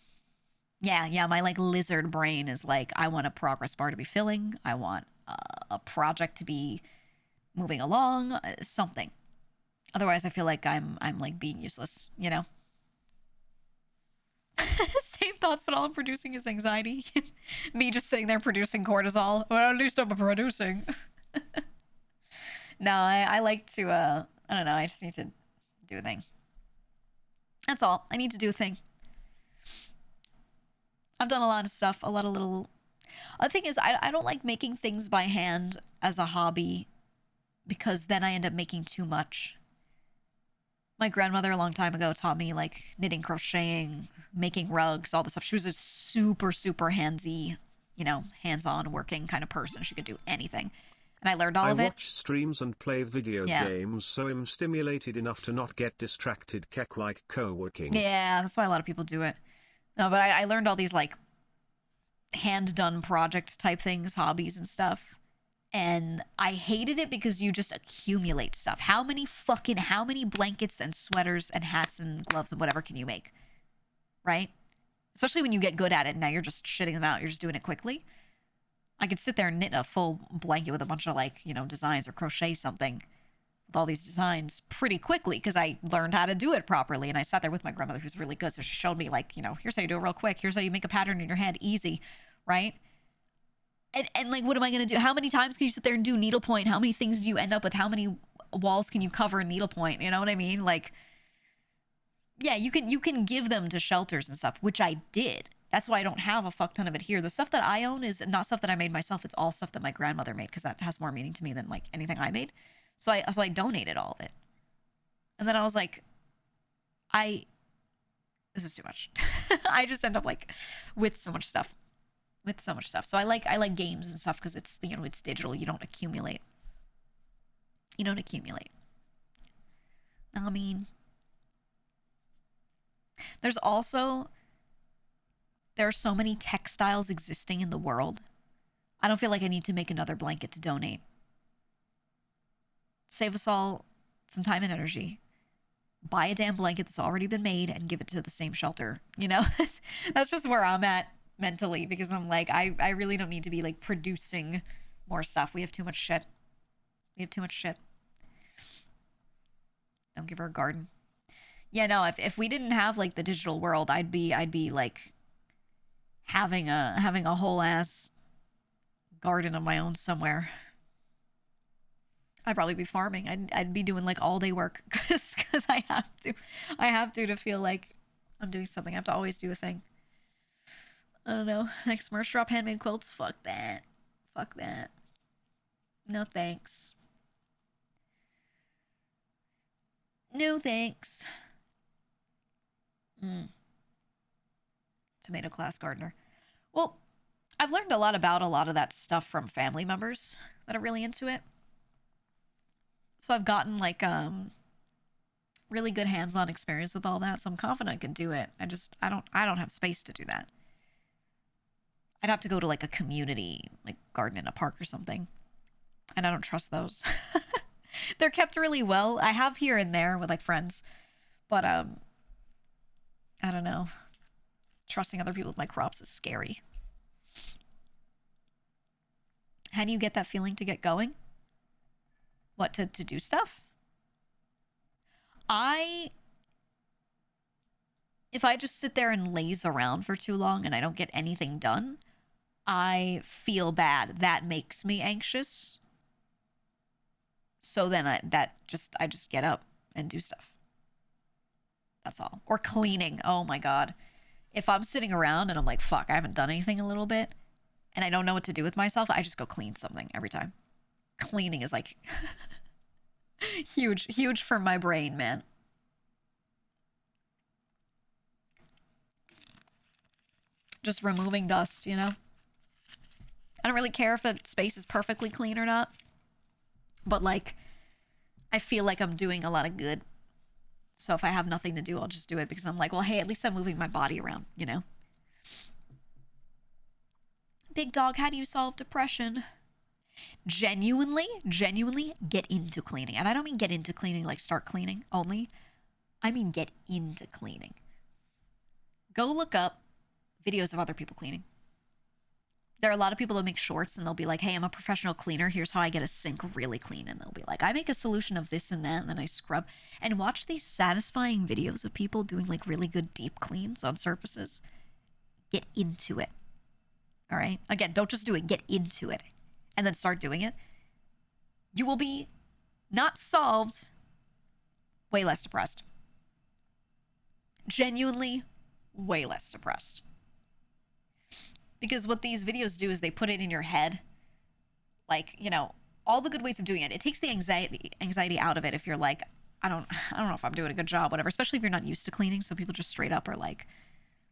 yeah, my like lizard brain is like, I want a progress bar to be filling. I want a project to be moving along, something. Otherwise, I feel like I'm like being useless, you know? Same thoughts, but all I'm producing is anxiety. Me just sitting there producing cortisol. Well, at least I'm producing. No, I like to, I don't know, I just need to do a thing. That's all. I need to do a thing. I've done a lot of stuff, a lot of little... The thing is, I don't like making things by hand as a hobby because then I end up making too much. My grandmother a long time ago taught me like knitting, crocheting, making rugs, all this stuff. She was a super, super handsy, you know, hands-on working kind of person. She could do anything. And I learned all of it. I watch streams and play video games, so I'm stimulated enough to not get distracted like co-working. Yeah, that's why a lot of people do it. No, but I learned all these like hand-done project type things, hobbies and stuff. And I hated it because you just accumulate stuff. How many blankets and sweaters and hats and gloves and whatever can you make? Right? Especially when you get good at it and now you're just shitting them out. You're just doing it quickly. I could sit there and knit a full blanket with a bunch of like, you know, designs or crochet something with all these designs pretty quickly because I learned how to do it properly. And I sat there with my grandmother who's really good. So she showed me like, you know, here's how you do it real quick. Here's how you make a pattern in your hand. Easy. Right? And like, what am I going to do? How many times can you sit there and do needlepoint? How many things do you end up with? How many walls can you cover in needlepoint? You know what I mean? Like, yeah, you can give them to shelters and stuff, which I did. That's why I don't have a fuck ton of it here. The stuff that I own is not stuff that I made myself. It's all stuff that my grandmother made because that has more meaning to me than like anything I made. So I donated all of it. And then I was like, this is too much. I just end up like with so much stuff. So I like games and stuff because it's, you know, it's digital. You don't accumulate. I mean, there are so many textiles existing in the world. I don't feel like I need to make another blanket to donate. Save us all some time and energy. Buy a damn blanket that's already been made and give it to the same shelter. You know, that's just where I'm at mentally, because I'm like, I really don't need to be like producing more stuff. We have too much shit. We have too much shit. Don't give her a garden. Yeah, no, if we didn't have like the digital world, I'd be like having a whole ass garden of my own somewhere. I'd probably be farming. I'd be doing like all day work because I have to feel like I'm doing something. I have to always do a thing. I don't know. Next merch drop, handmade quilts. Fuck that. Fuck that. No thanks. No thanks. Tomato class gardener. Well, I've learned a lot about a lot of that stuff from family members that are really into it. So I've gotten like really good hands-on experience with all that, so I'm confident I can do it. I don't have space to do that. I'd have to go to like a community, like garden in a park or something. And I don't trust those. They're kept really well. I have here and there with like friends, but I don't know. Trusting other people with my crops is scary. How do you get that feeling to get going? What, to do stuff? If I just sit there and laze around for too long and I don't get anything done, I feel bad. That makes me anxious. So then I just get up and do stuff. That's all. Or cleaning. Oh my God. If I'm sitting around and I'm like, fuck, I haven't done anything a little bit and I don't know what to do with myself, I just go clean something every time. Cleaning is like huge for my brain, man. Just removing dust, you know? I don't really care if a space is perfectly clean or not, but like, I feel like I'm doing a lot of good. So if I have nothing to do, I'll just do it because I'm like, well, hey, at least I'm moving my body around, you know? Big dog, how do you solve depression? Genuinely get into cleaning. And I don't mean get into cleaning like start cleaning only. I mean get into cleaning. Go look up videos of other people cleaning. There are a lot of people that make shorts and they'll be like, hey, I'm a professional cleaner. Here's how I get a sink really clean. And they'll be like, I make a solution of this and that, and then I scrub. And watch these satisfying videos of people doing like really good deep cleans on surfaces. Get into it. All right? Again, don't just do it. Get into it. And then start doing it. You will be not solved, way less depressed. Genuinely way less depressed. Because what these videos do is they put it in your head. Like, you know, all the good ways of doing it. It takes the anxiety out of it if you're like, I don't know if I'm doing a good job, whatever. Especially if you're not used to cleaning. So people just straight up are like,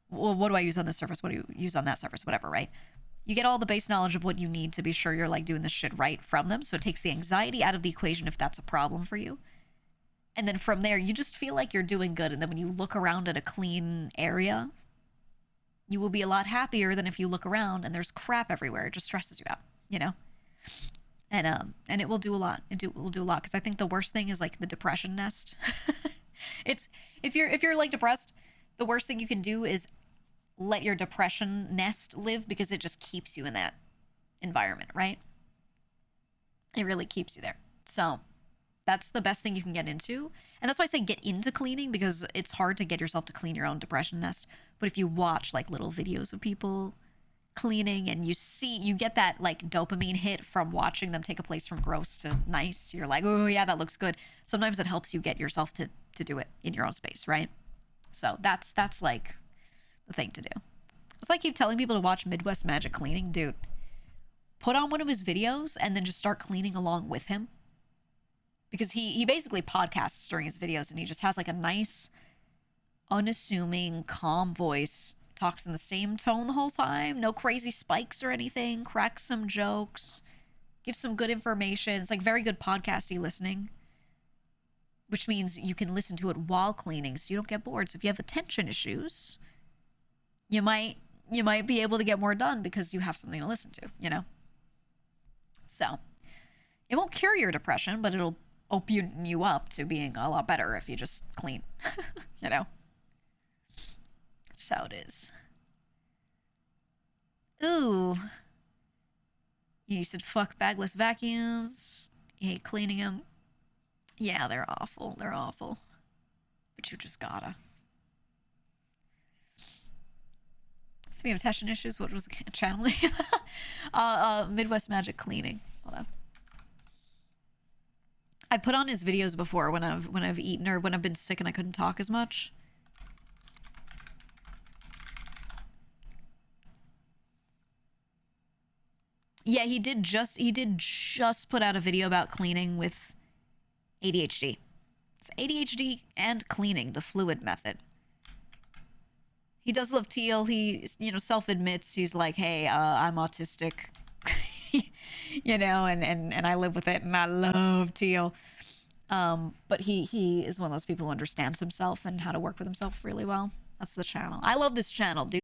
well, what do I use on this surface? What do you use on that surface? Whatever, right? You get all the base knowledge of what you need to be sure you're like doing this shit right from them. So it takes the anxiety out of the equation if that's a problem for you. And then from there, you just feel like you're doing good. And then when you look around at a clean area, you will be a lot happier than if you look around and there's crap everywhere. It just stresses you out, you know? And it will do a lot. It will do a lot. Because I think the worst thing is like the depression nest. It's, if you're like depressed, the worst thing you can do is let your depression nest live because it just keeps you in that environment, right? It really keeps you there. So that's the best thing you can get into. And that's why I say get into cleaning, because it's hard to get yourself to clean your own depression nest. But if you watch like little videos of people cleaning and you get that like dopamine hit from watching them take a place from gross to nice, you're like, oh yeah, that looks good. Sometimes it helps you get yourself to do it in your own space, right? So that's like the thing to do. That's why I keep telling people to watch Midwest Magic Cleaning. Dude, put on one of his videos and then just start cleaning along with him. Because he basically podcasts during his videos and he just has like a nice, unassuming, calm voice. Talks in the same tone the whole time. No crazy spikes or anything. Cracks some jokes. Gives some good information. It's like very good podcasty listening. Which means you can listen to it while cleaning so you don't get bored. So if you have attention issues, you might be able to get more done because you have something to listen to, you know? So it won't cure your depression, but it'll open you up to being a lot better if you just clean. You know? That's how it is. Ooh. You said fuck bagless vacuums. You hate cleaning them. Yeah, they're awful. They're awful. But you just gotta. Speaking of testing issues, what was the channel name? Midwest Magic Cleaning. Hold on. I put on his videos before when I've eaten or when I've been sick and I couldn't talk as much. Yeah, he did just put out a video about cleaning with ADHD. It's ADHD and cleaning, the fluid method. He does love teal. He, self-admits he's like, hey, I'm autistic, and I live with it, and I love teal. But he is one of those people who understands himself and how to work with himself really well. That's the channel. I love this channel, dude.